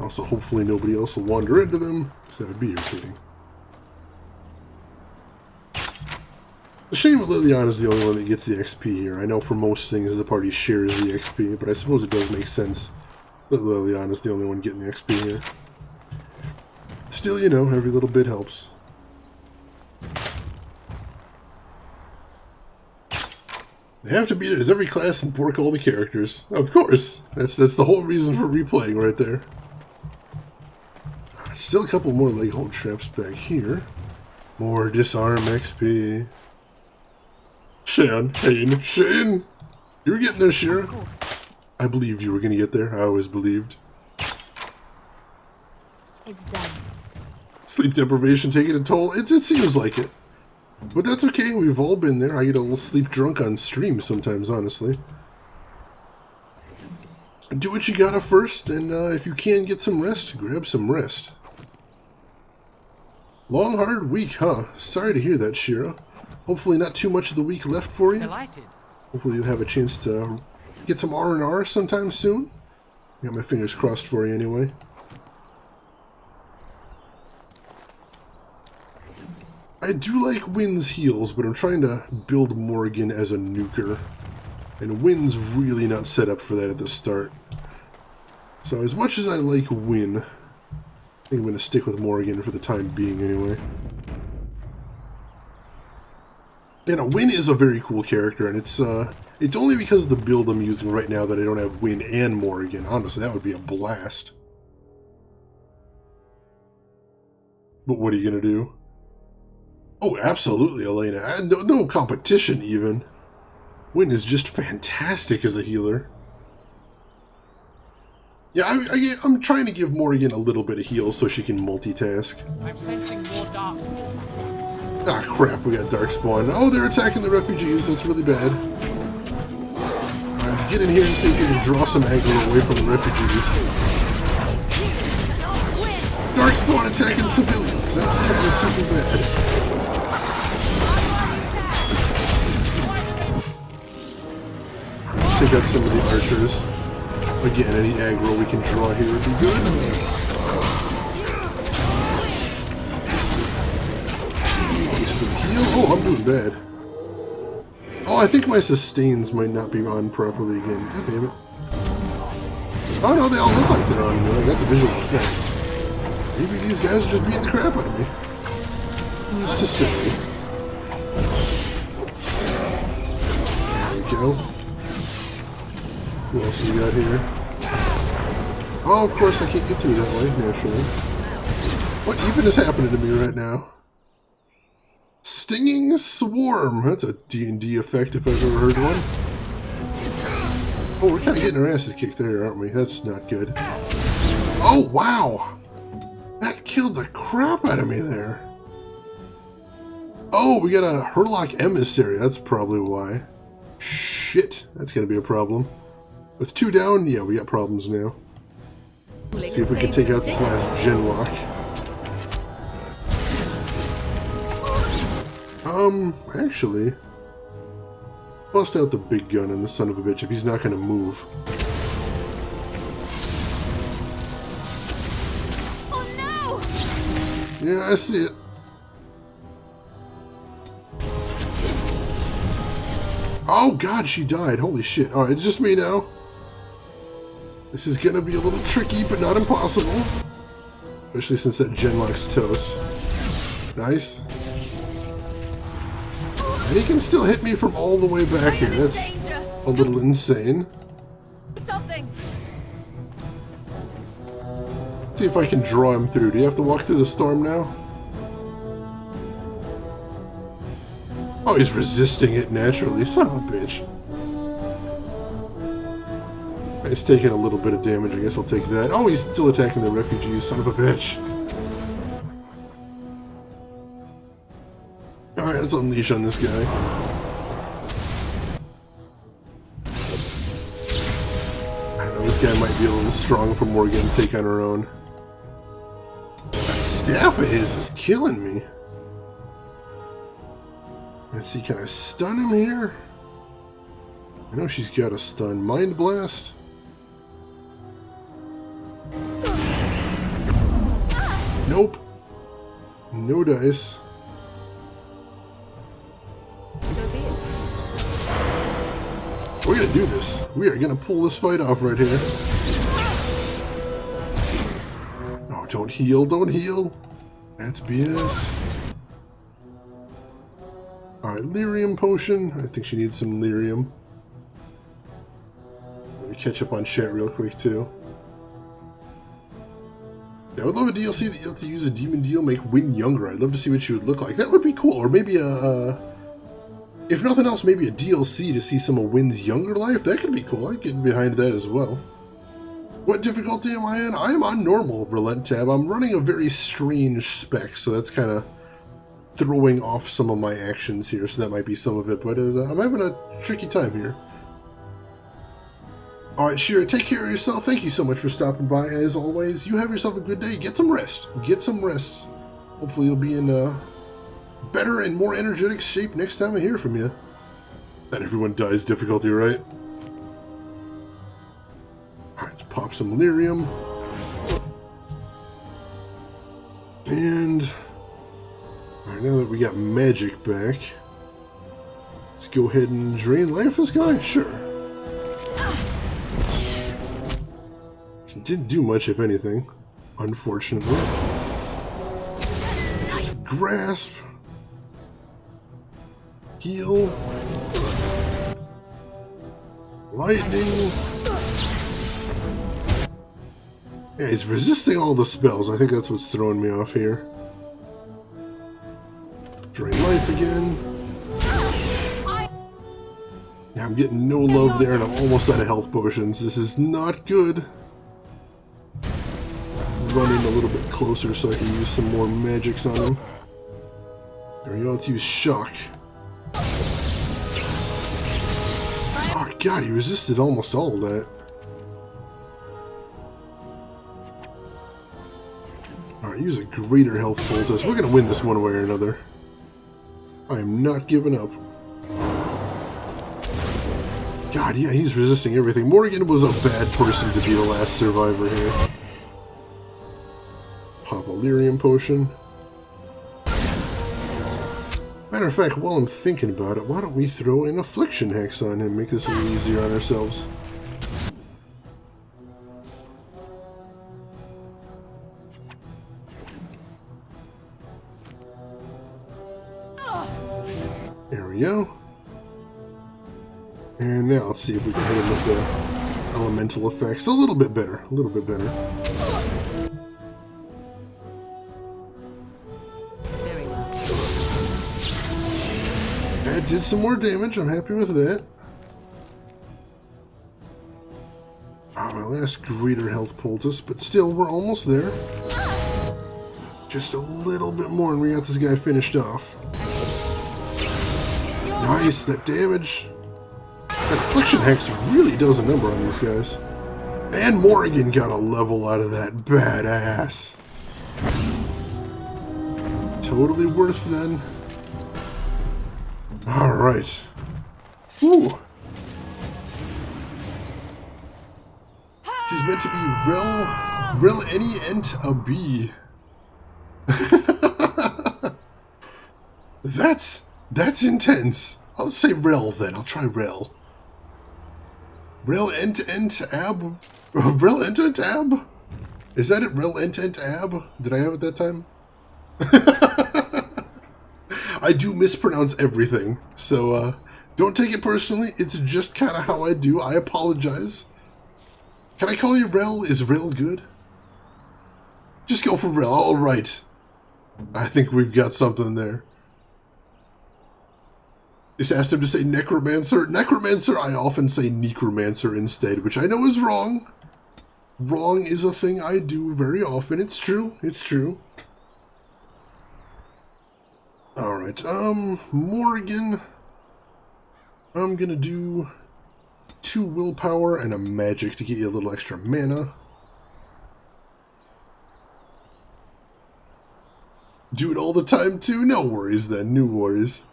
Also, hopefully nobody else will wander into them, because that would be irritating. The shame that Liliana's the only one that gets the XP here. I know for most things the party shares the XP, but I suppose it does make sense that Liliana's the only one getting the XP here. Still, you know, every little bit helps. They have to beat it as every class and pork all the characters. Of course. That's the whole reason for replaying right there. Still a couple more leg hold traps back here. More disarm XP. Shane! You were getting there, Shira. I believed you were going to get there. I always believed. It's done. Sleep deprivation taking a toll. It seems like it. But that's okay. We've all been there. I get a little sleep drunk on stream sometimes, honestly. Do what you gotta first, and if you can get some rest, grab some rest. Long, hard week, huh? Sorry to hear that, Shira. Hopefully not too much of the week left for you. Delighted. Hopefully you'll have a chance to get some R&R sometime soon. Got my fingers crossed for you anyway. I do like Wynn's heals, but I'm trying to build Morrigan as a nuker. And Wynn's really not set up for that at the start. So as much as I like Wynn, I think I'm going to stick with Morrigan for the time being anyway. And Wynn is a very cool character, and it's only because of the build I'm using right now that I don't have Wynn and Morrigan. Honestly, that would be a blast. But what are you going to do? Oh, absolutely, Elena. No competition, even. Wynn is just fantastic as a healer. Yeah, I'm trying to give Morrigan a little bit of heal so she can multitask. I'm sensing more darkspawn. Ah, crap, we got Darkspawn. Oh, they're attacking the refugees. That's really bad. Alright, let's get in here and see if we can draw some aggro away from the refugees. Darkspawn attacking civilians. That's kind of super bad. Let's take out some of the archers. Again, any aggro we can draw here would be good. Oh, I'm doing bad. Oh, I think my sustains might not be on properly again. God damn it. Oh no, they all look like they're on. I got the visual effects. Maybe these guys are just beating the crap out of me. Who's to say? There we go. Who else we got here? Oh, of course I can't get through that way, naturally. What even is happening to me right now? Stinging Swarm. That's a D&D effect if I've ever heard one. Oh, we're kind of getting our asses kicked there, aren't we? That's not good. Oh, wow! That killed the crap out of me there. Oh, we got a Hurlock Emissary. That's probably why. Shit, that's going to be a problem. With 2 down, yeah, we got problems now. See if we can take out this last Genlock. Actually, bust out the big gun and the son of a bitch if he's not going to move. Oh no! Yeah, I see it. Oh god, she died. Holy shit. Alright, it's just me now. This is gonna be a little tricky, but not impossible. Especially since that Genlock's toast. Nice. And he can still hit me from all the way back here. That's a little insane. Something. See if I can draw him through. Do you have to walk through the storm now? Oh, he's resisting it naturally. Son of a bitch. He's taking a little bit of damage. I guess I'll take that. Oh, he's still attacking the refugees. Son of a bitch. Alright, let's unleash on this guy. I don't know, this guy might be a little strong for Morgan to take on her own. That staff of his is killing me. Let's see, can I stun him here? I know she's got a stun. Mind Blast? Nope. No dice. We're gonna do this. We are gonna pull this fight off right here. Oh, Don't heal, don't heal. That's BS. Alright, lyrium potion. I think she needs some lyrium. Let me catch up on chat real quick, too. Yeah, I would love a DLC that you have to use a demon deal, make Wynn younger. I'd love to see what she would look like. That would be cool. Or maybe if nothing else, maybe a DLC to see some of Wynn's younger life. That could be cool. I'd get behind that as well. What difficulty am I on? I am on normal, Relent tab. I'm running a very strange spec, so that's kind of throwing off some of my actions here, so that might be some of it. But I'm having a tricky time here. Alright, Shira, take care of yourself. Thank you so much for stopping by, as always. You have yourself a good day. Get some rest. Get some rest. Hopefully you'll be in better and more energetic shape next time I hear from you. Not everyone dies difficulty, right? Alright, let's pop some lyrium. And alright, now that we got magic back, let's go ahead and drain life this guy? Sure. Didn't do much, if anything, unfortunately. Grasp. Heal. Lightning. Yeah, he's resisting all the spells. I think that's what's throwing me off here. Drain life again. Yeah, I'm getting no love there, and I'm almost out of health potions. This is not good. Running a little bit closer so I can use some more magics on him. There we go, let's use shock. Oh god, he resisted almost all of that. Alright, use a greater health poultice. We're gonna win this one way or another. I am not giving up. God, yeah, he's resisting everything. Morrigan was a bad person to be the last survivor here. Pop a lyrium potion. Matter of fact, while I'm thinking about it, why don't we throw an affliction hex on him, make this a little easier on ourselves. There we go. And now let's see if we can hit him with the elemental effects. A little bit better, a little bit better. That did some more damage, I'm happy with that. Oh, my last greater health poultice, but still, we're almost there. Just a little bit more and we got this guy finished off. Nice, that damage. That Affliction Hex really does a number on these guys. And Morrigan got a level out of that, badass. Totally worth then. Alright. Ooh. She's meant to be Rel any ent a bee. That's intense. I'll say Rel then. I'll try Rel. Rel ent ab? Rel ent ab? Is that it? Rel ent ab? Did I have it that time? I do mispronounce everything, so don't take it personally. It's just kind of how I do. I apologize. Can I call you Rel? Is Rel good? Just go for Rel. All right. I think we've got something there. Just asked him to say Necromancer. Necromancer, I often say Necromancer instead, which I know is wrong. Wrong is a thing I do very often. It's true. It's true. Alright, Morrigan. I'm gonna do 2 willpower and a magic to get you a little extra mana. Do it all the time too? No worries then, no worries.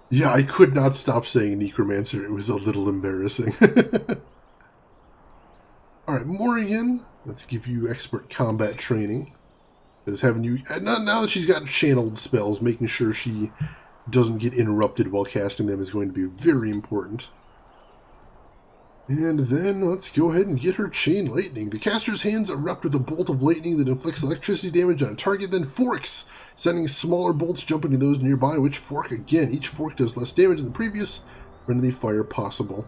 Yeah, I could not stop saying Necromancer. It was a little embarrassing. Alright, Morrigan. Let's give you expert combat training. Because having you... Now that she's got channeled spells, making sure she doesn't get interrupted while casting them is going to be very important. And then let's go ahead and get her Chain Lightning. The caster's hands erupt with a bolt of lightning that inflicts electricity damage on a target, then forks, sending smaller bolts jumping to those nearby, which fork again. Each fork does less damage than the previous friendly fire possible.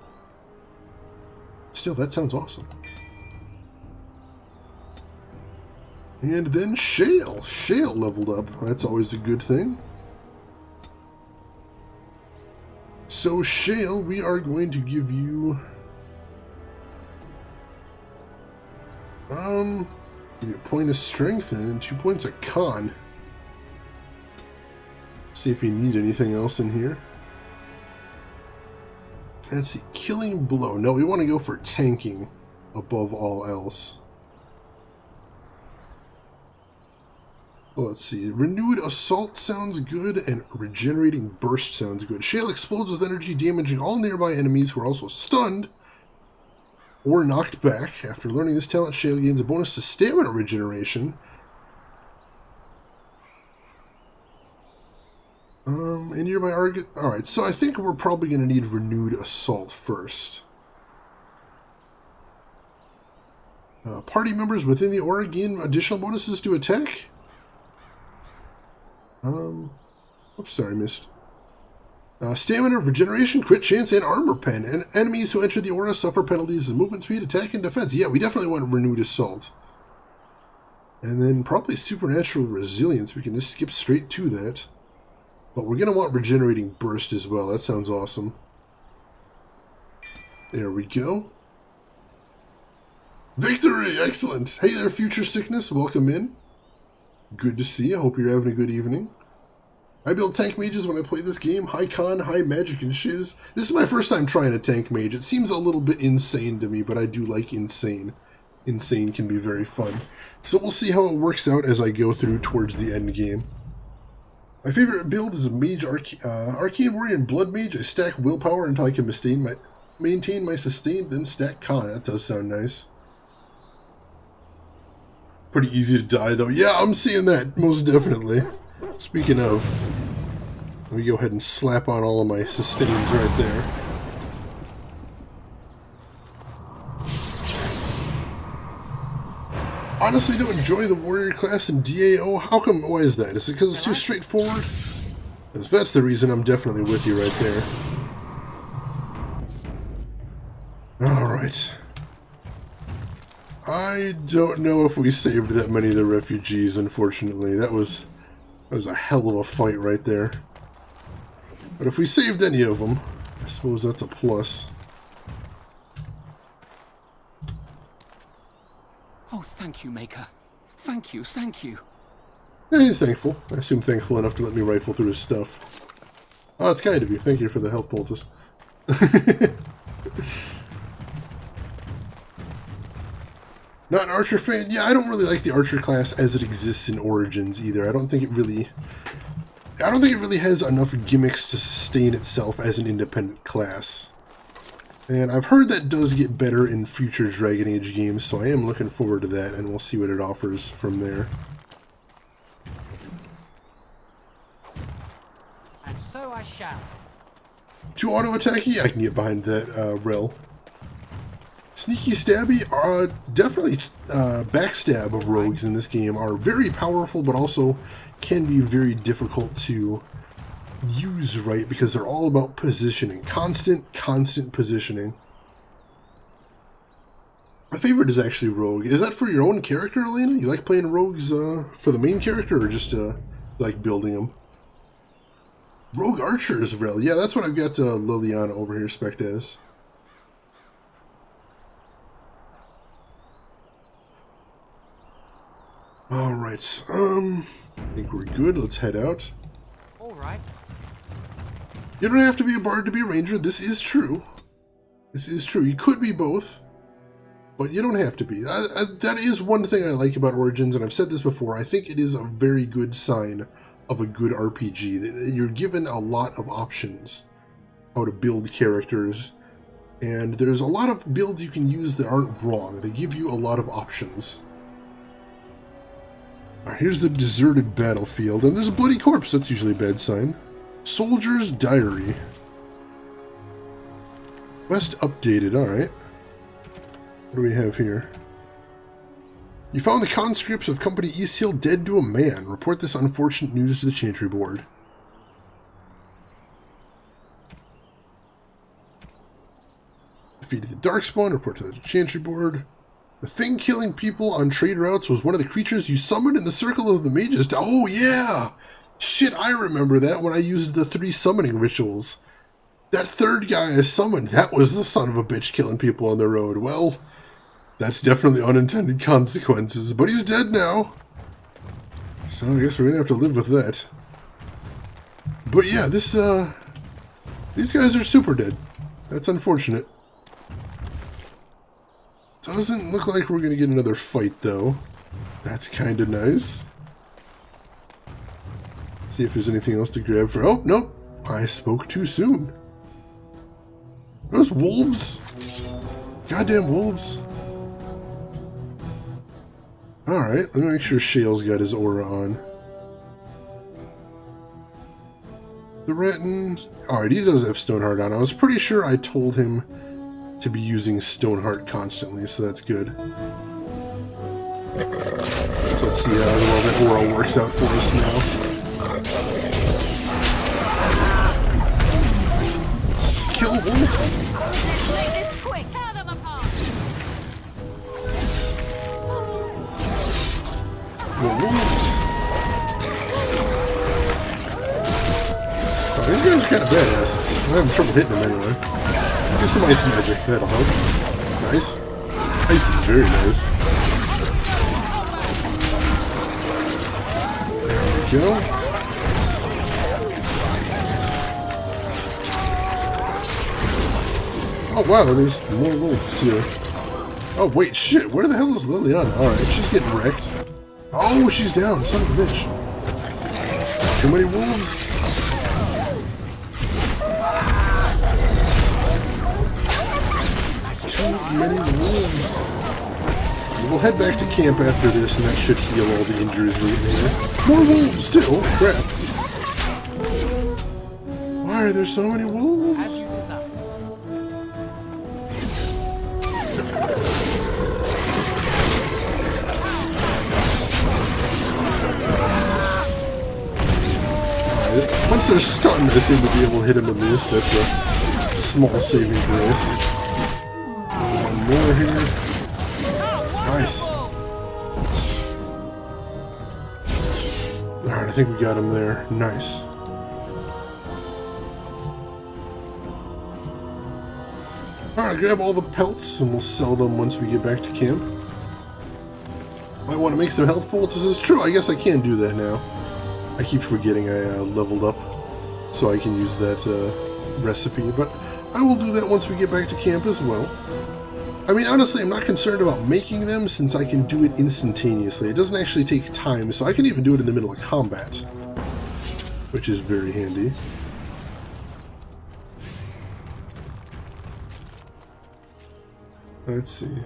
Still, that sounds awesome. And then Shale. Shale leveled up. That's always a good thing. So Shale, we are going to give you... give you a point of strength and 2 points of con. See if you need anything else in here. Let's see, Killing Blow. No, we want to go for tanking above all else. Let's see, Renewed Assault sounds good, and Regenerating Burst sounds good. Shale explodes with energy, damaging all nearby enemies who are also stunned or knocked back. After learning this talent, Shale gains a bonus to stamina regeneration. And nearby target. Alright, so I think we're probably going to need Renewed Assault first. Party members within the aura gain additional bonuses to attack? Oops, sorry, missed. Stamina, regeneration, crit chance, and armor pen. And enemies who enter the aura suffer penalties in movement speed, attack, and defense. Yeah, we definitely want Renewed Assault. And then probably Supernatural Resilience. We can just skip straight to that. But we're going to want Regenerating Burst as well. That sounds awesome. There we go. Victory! Excellent! Hey there, Future Sickness. Welcome in. Good to see you. Hope you're having a good evening. I build tank mages when I play this game. High con, high magic, and shiz. This is my first time trying a tank mage. It seems a little bit insane to me, but I do like insane. Insane can be very fun. So we'll see how it works out as I go through towards the end game. My favorite build is a mage arcane warrior and blood mage. I stack willpower until I can maintain my sustain, then stack con. That does sound nice. Pretty easy to die though. Yeah, I'm seeing that, most definitely. Speaking of, let me go ahead and slap on all of my sustains right there. Honestly, don't enjoy the warrior class in DAO. How come? Why is that? Is it because it's too straightforward? Because that's the reason I'm definitely with you right there. Alright. I don't know if we saved that many of the refugees, unfortunately. That was a hell of a fight right there. But if we saved any of them, I suppose that's a plus. Oh, thank you, Maker. Thank you, thank you. Yeah, he's thankful. I assume thankful enough to let me rifle through his stuff. Oh, it's kind of you. Thank you for the health poultice. Not an Archer fan? Yeah, I don't really like the Archer class as it exists in Origins either. I don't think it really has enough gimmicks to sustain itself as an independent class. And I've heard that does get better in future Dragon Age games, so I am looking forward to that, and we'll see what it offers from there. And so I shall. 2 auto attacky? I can get behind that, Rel. Sneaky stabby, definitely backstab of rogues in this game are very powerful, but also can be very difficult to use right because they're all about positioning. Constant positioning. My favorite is actually Rogue. Is that for your own character, Elena? You like playing rogues for the main character or just like building them? Rogue Archers, Rel. Yeah, that's what I've got Liliana over here spec'd as. Alright, I think we're good. Let's head out. Alright. You don't have to be a bard to be a ranger. This is true. This is true. You could be both, but you don't have to be. That is one thing I like about Origins, and I've said this before. I think it is a very good sign of a good RPG. You're given a lot of options how to build characters, and there's a lot of builds you can use that aren't wrong. They give you a lot of options. Alright, here's the deserted battlefield, and there's a bloody corpse. That's usually a bad sign. Soldier's Diary. Quest updated, alright. What do we have here? You found the conscripts of Company East Hill dead to a man. Report this unfortunate news to the Chantry Board. Defeated the Darkspawn. Report to the Chantry Board. The thing killing people on trade routes was one of the creatures you summoned in the Circle of the Mages. Oh, yeah! Shit, I remember that when I used the 3 summoning rituals. That third guy I summoned, that was the son of a bitch killing people on the road. Well, that's definitely unintended consequences, but he's dead now. So I guess we're gonna have to live with that. But yeah, these guys are super dead. That's unfortunate. Doesn't look like we're gonna get another fight though. That's kinda nice. Let's see if there's anything else to grab for. Oh, nope. I spoke too soon. Those wolves. Goddamn wolves. Alright, let me make sure Shale's got his aura on. The Ratton... Alright, he does have Stoneheart on. I was pretty sure I told him to be using Stoneheart constantly, so that's good. So let's see how well that aura works out for us now. Kill wolf! More wolves! Oh, these guys are kind of badasses. I'm having trouble hitting them anyway. Do some ice magic, that'll help. Nice. Ice is very nice. There we go. Oh wow, there's more wolves too. Oh wait, shit, where the hell is Liliana? Alright, she's getting wrecked. Oh, she's down, son of a bitch. Too many wolves. Too many wolves. We'll head back to camp after this, and that should heal all the injuries we have. More wolves too, oh crap. Why are there so many wolves? Once they're stunned, I seem to be able to hit him with this. That's a small saving grace. One more here. Nice. Alright, I think we got him there. Nice. Alright, grab all the pelts and we'll sell them once we get back to camp. Might want to make some health poultices. It's true, I guess I can do that now. I keep forgetting I leveled up, so I can use that recipe, but I will do that once we get back to camp as well. I mean, honestly, I'm not concerned about making them since I can do it instantaneously. It doesn't actually take time, so I can even do it in the middle of combat, which is very handy. Let's see.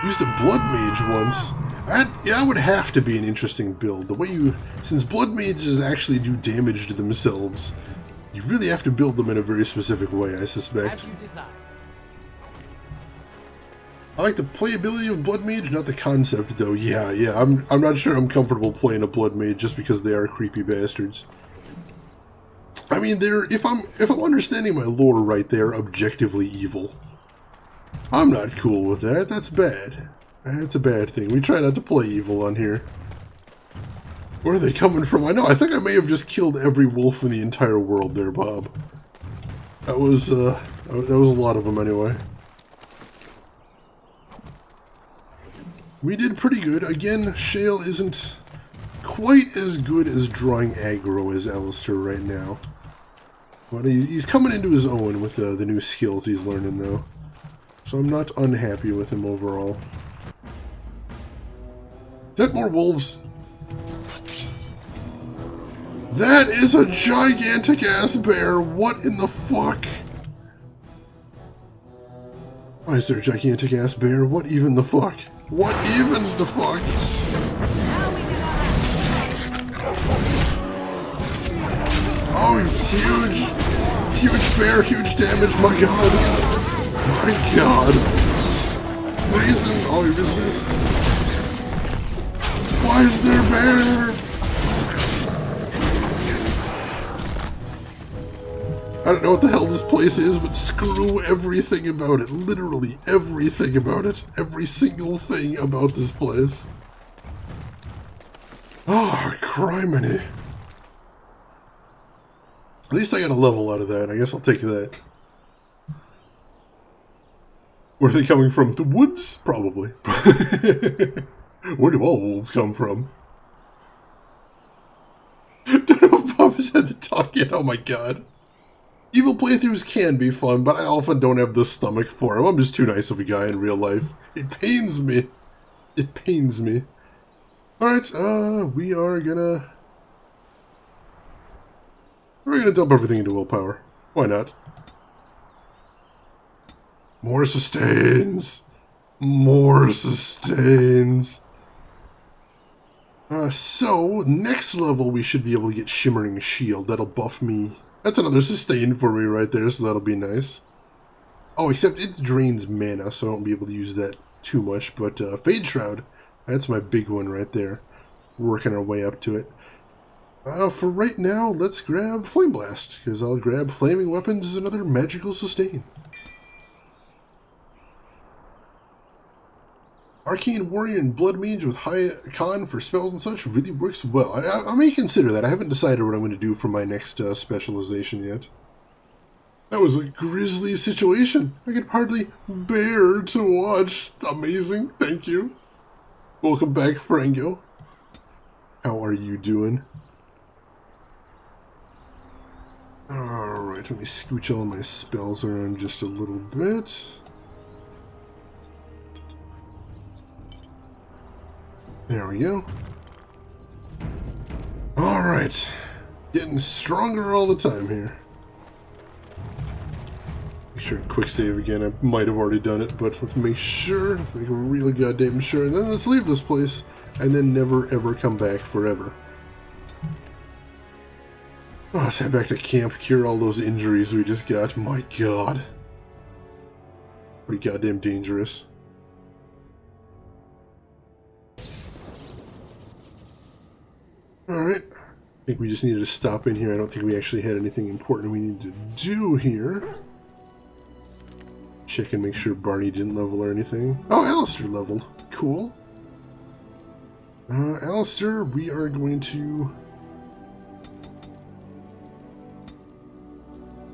Used a Blood Mage once. That would have to be an interesting build. The way since Blood Mages actually do damage to themselves, you really have to build them in a very specific way, I suspect. I like the playability of Blood Mage, not the concept though. Yeah, I'm not sure I'm comfortable playing a Blood Mage just because they are creepy bastards. I mean, if I'm understanding my lore right, they're objectively evil. I'm not cool with that. That's bad. That's a bad thing. We try not to play evil on here. Where are they coming from? I think I may have just killed every wolf in the entire world there, Bob. That was a lot of them anyway. We did pretty good. Again, Shale isn't quite as good as drawing aggro as Alistair right now. But he's coming into his own with the new skills he's learning, though. So I'm not unhappy with him overall. Is that more wolves? That is a gigantic-ass bear! What in the fuck? Why is there a gigantic-ass bear? What even the fuck? What even the fuck? Oh, he's huge! Huge bear, huge damage, my god! My god! freezing. Oh, he resists. Why is there a bear? I don't know what the hell this place is, but screw everything about it. Literally everything about it. Every single thing about this place. Oh, criminy. At least I got a level out of that. I guess I'll take that. Where are they coming from? The woods? Probably. Where do all wolves come from? Don't know if Bob has had to talk yet. Oh my god. Evil playthroughs can be fun, but I often don't have the stomach for them. I'm just too nice of a guy in real life. It pains me. It pains me. Alright, we are gonna... We're gonna dump everything into willpower. Why not? More sustains. More sustains. So, next level we should be able to get Shimmering Shield. That'll buff me. That's another sustain for me right there, so that'll be nice. Oh, except it drains mana, so I won't be able to use that too much. But Fade Shroud, that's my big one right there. Working our way up to it. For right now, let's grab Flame Blast, because I'll grab Flaming Weapons as another magical sustain. Arcane Warrior and Blood Mage with high con for spells and such really works well. I may consider that. I haven't decided what I'm going to do for my next specialization yet. That was a grisly situation. I could hardly bear to watch. Amazing. Thank you. Welcome back, Frango. How are you doing? Alright, let me scooch all my spells around just a little bit. There we go. Alright. Getting stronger all the time here. Make sure to quick save again. I might have already done it, but let's make sure. Make really goddamn sure. And then let's leave this place and then never ever come back forever. Oh, let's head back to camp, cure all those injuries we just got. My god. Pretty goddamn dangerous. Alright. I think we just needed to stop in here. I don't think we actually had anything important we needed to do here. Check and make sure Barney didn't level or anything. Oh, Alistair leveled. Cool. Alistair, we are going to...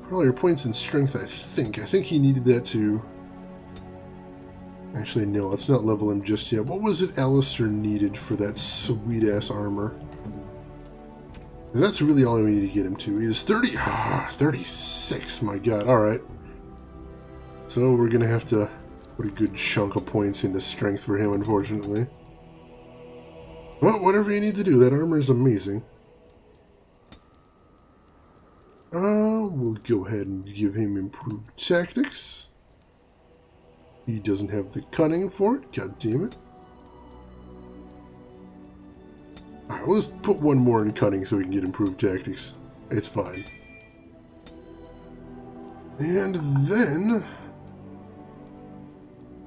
Probably your points in strength, I think. I think he needed that to... Actually, no, let's not level him just yet. What was it Alistair needed for that sweet-ass armor? And that's really all we need to get him to. He is 36, my god. Alright. So we're going to have to put a good chunk of points into strength for him, unfortunately. Well, whatever you need to do. That armor is amazing. We'll go ahead and give him improved tactics. He doesn't have the cunning for it. God damn it. Alright, well, let's put one more in cunning so we can get improved tactics. It's fine. And then...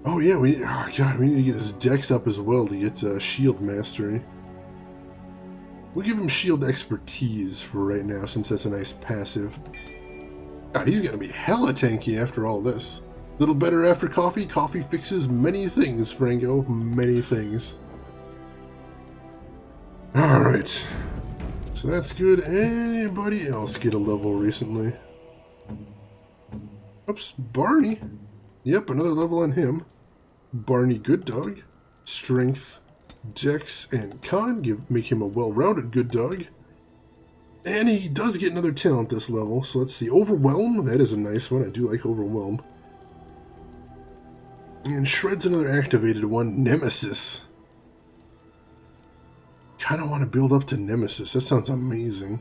Oh yeah, we need to get his dex up as well to get shield mastery. We'll give him shield expertise for right now since that's a nice passive. God, he's gonna be hella tanky after all this. Little better after coffee. Coffee fixes many things, Frango. Many things. Alright. So that's good. Anybody else get a level recently? Oops, Barney. Yep, another level on him. Barney Good Dog. Strength, Dex, and Con. Make him a well-rounded good dog. And he does get another talent this level. So let's see. Overwhelm. That is a nice one. I do like Overwhelm. And Shred's another activated one. Nemesis. Kind of want to build up to Nemesis. That sounds amazing.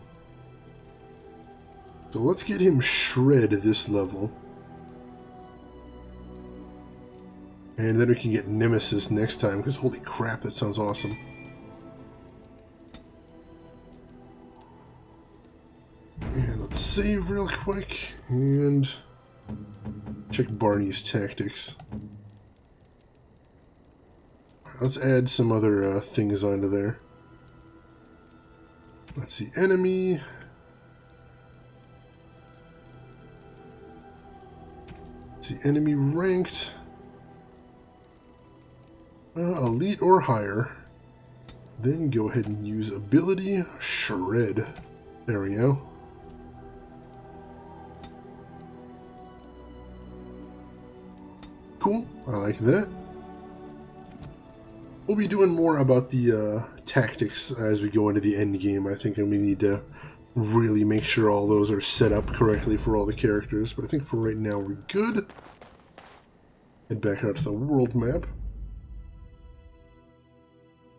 So let's get him Shred this level. And then we can get Nemesis next time, because holy crap, that sounds awesome. And let's save real quick, and check Barney's tactics. let's add some other things onto there. Let's see, enemy. Let's see, enemy ranked. Elite or higher. Then go ahead and use ability shred. There we go. Cool, I like that. We'll be doing more about the tactics as we go into the end game, I think, and we need to really make sure all those are set up correctly for all the characters. But I think for right now we're good. Head back out to the world map.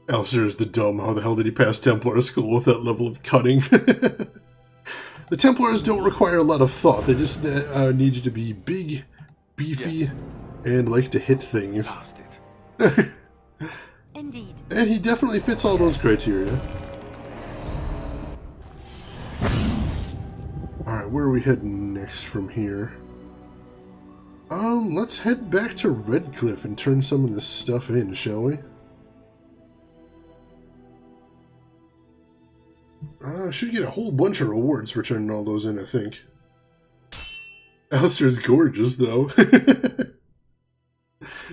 Alistair is the dumb. How the hell did he pass Templar school with that level of cutting? The Templars don't require a lot of thought. They just need you to be big, beefy, and like to hit things. Indeed. And he definitely fits all those criteria. Alright, where are we heading next from here? Let's head back to Redcliffe and turn some of this stuff in, shall we? Should get a whole bunch of rewards for turning all those in, I think. Alistair's gorgeous, though.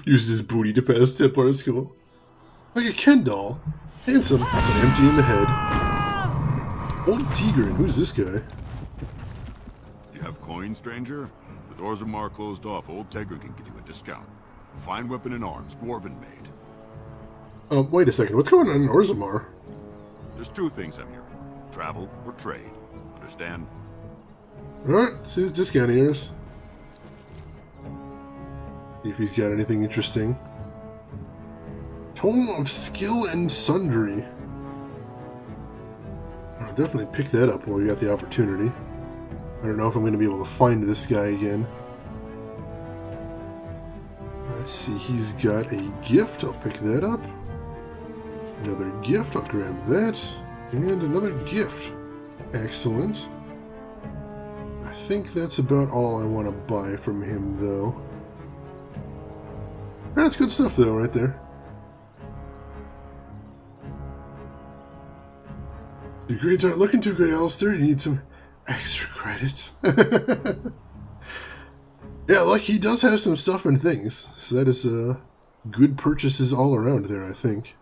Used his booty to pass Templar school. Like a Ken doll. Handsome, but empty in the head. Old Tigran, who's this guy? You have coin, stranger? With Orzammar closed off, old Tegra can give you a discount. Fine weapon and arms, dwarven made. Wait a second, what's going on in Orzammar? There's two things I'm here for. Travel or trade. Understand? Alright, see his discount ears. See if he's got anything interesting. Tome of Skill and Sundry. I'll definitely pick that up while we got the opportunity. I don't know if I'm going to be able to find this guy again. Let's see, he's got a gift. I'll pick that up. Another gift. I'll grab that. And another gift. Excellent. I think that's about all I want to buy from him, though. That's good stuff, though, right there. Your grades aren't looking too good, Alistair. You need some extra credits. Yeah, like he does have some stuff and things. So that is good purchases all around there, I think.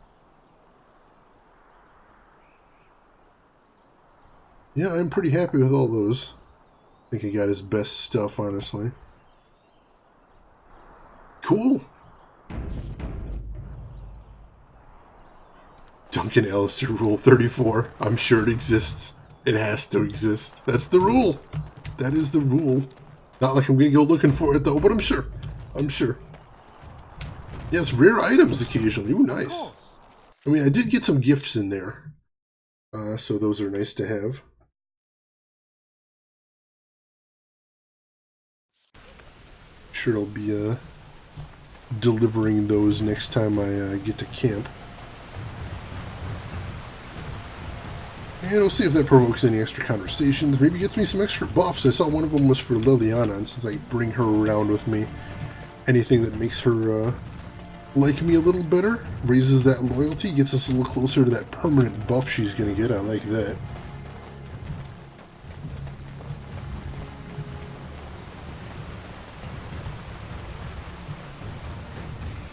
Yeah, I'm pretty happy with all those. I think he got his best stuff, honestly. Cool. Duncan Alistair Rule 34. I'm sure it exists. It has to exist. That's the rule. That is the rule. Not like I'm going to go looking for it, though, but I'm sure. I'm sure. Yes, rare items occasionally. Ooh, nice. I mean, I did get some gifts in there. So those are nice to have. Sure I'll be delivering those next time I get to camp. And we'll see if that provokes any extra conversations. Maybe gets me some extra buffs. I saw one of them was for Liliana, and since I bring her around with me, anything that makes her like me a little better, raises that loyalty, gets us a little closer to that permanent buff she's going to get. I like that.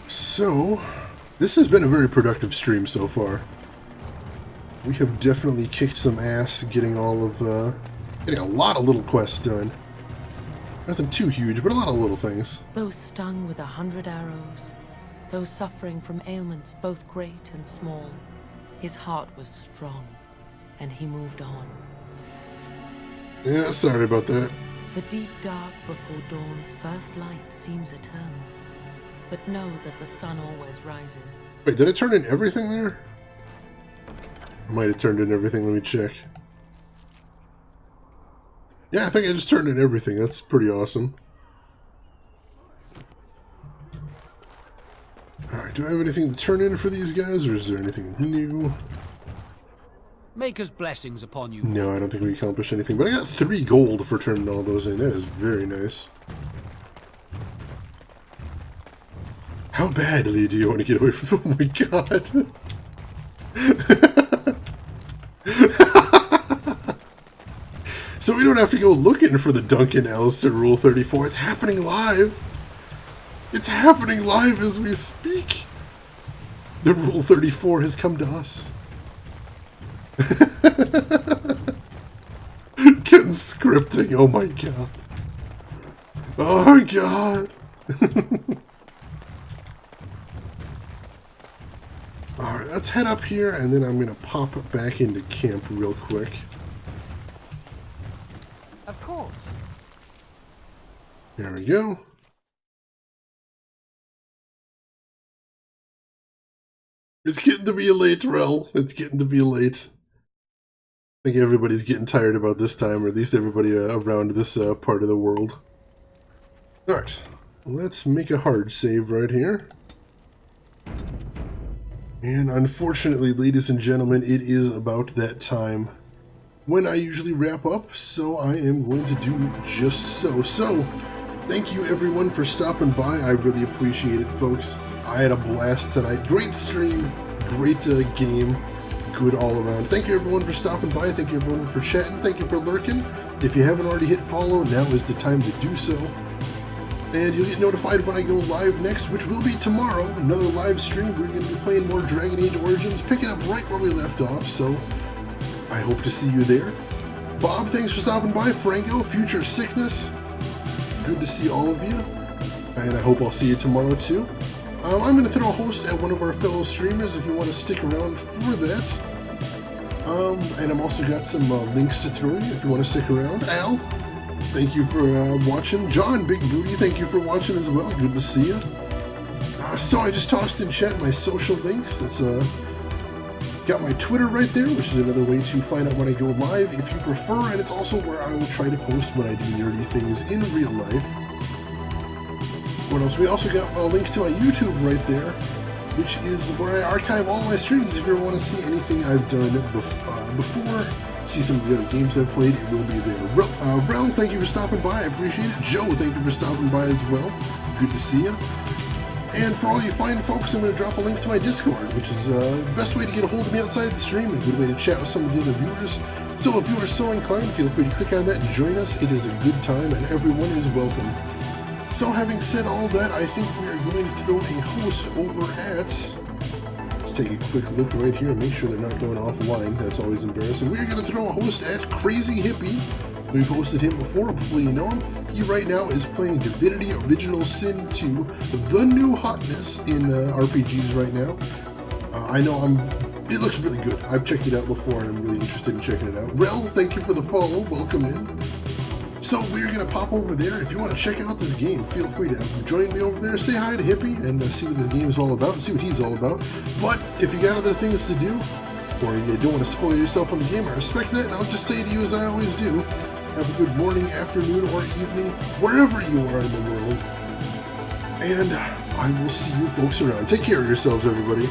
So, this has been a very productive stream so far. We have definitely kicked some ass getting all of, getting a lot of little quests done. Nothing too huge, but a lot of little things. Those stung with 100 arrows, those suffering from ailments both great and small, his heart was strong, and he moved on. Yeah, sorry about that. The deep dark before dawn's first light seems eternal, but know that the sun always rises. Wait, did I turn in everything there? I might have turned in everything. Let me check. Yeah, I think I just turned in everything. That's pretty awesome. Alright, do I have anything to turn in for these guys, or is there anything new? Maker's blessings upon you. No, I don't think we accomplished anything, but I got 3 gold for turning all those in. That is very nice. How badly do you want to get away from... Oh my god. So we don't have to go looking for the Duncan L's to Rule 34. It's happening live. It's happening live as we speak. The Rule 34 has come to us. Conscripting, oh my god. Oh my god. Alright, let's head up here and then I'm going to pop back into camp real quick. Of course. There we go. It's getting to be late, Rel. It's getting to be late. I think everybody's getting tired about this time, or at least everybody around this part of the world. Alright, let's make a hard save right here. And unfortunately, ladies and gentlemen, it is about that time when I usually wrap up, so I am going to do just so. So, thank you everyone for stopping by. I really appreciate it, folks. I had a blast tonight. Great stream, great game, good all around. Thank you everyone for stopping by. Thank you everyone for chatting. Thank you for lurking. If you haven't already hit follow, now is the time to do so. And you'll get notified when I go live next, which will be tomorrow. Another live stream. We're going to be playing more Dragon Age Origins, picking up right where we left off, so I hope to see you there. Bob, thanks for stopping by. Franco, Future Sickness, good to see all of you. And I hope I'll see you tomorrow too. I'm going to throw a host at one of our fellow streamers if you want to stick around for that. And I'm also got some links to throw you if you want to stick around. Al, thank you for watching. John, Big Booty, thank you for watching as well. Good to see you. So I just tossed in chat my social links. That's got my Twitter right there, which is another way to find out when I go live if you prefer, and it's also where I will try to post when I do nerdy things in real life. What else? We also got a link to my YouTube right there, which is where I archive all my streams. If you ever want to see anything I've done before, see some of the other games I've played, it will be there. Rel, thank you for stopping by. I appreciate it. Joe, thank you for stopping by as well. Good to see you. And for all you fine folks, I'm going to drop a link to my Discord, which is the best way to get a hold of me outside the stream, and a good way to chat with some of the other viewers. So if you are so inclined, feel free to click on that and join us. It is a good time, and everyone is welcome. So having said all that, I think we are going to throw a host over at... Let's take a quick look right here and make sure they're not going offline. That's always embarrassing. We're going to throw a host at Crazy Hippie. We've hosted him before, hopefully you know him. He right now is playing Divinity Original Sin 2, the new hotness in RPGs right now. I know it looks really good. I've checked it out before and I'm really interested in checking it out. Rel, thank you for the follow. Welcome in. So we're going to pop over there. If you want to check out this game, feel free to join me over there. Say hi to Hippie and see what this game is all about and see what he's all about. But if you got other things to do, or you don't want to spoil yourself on the game, I respect that, and I'll just say to you as I always do, have a good morning, afternoon, or evening, wherever you are in the world. And I will see you folks around. Take care of yourselves, everybody.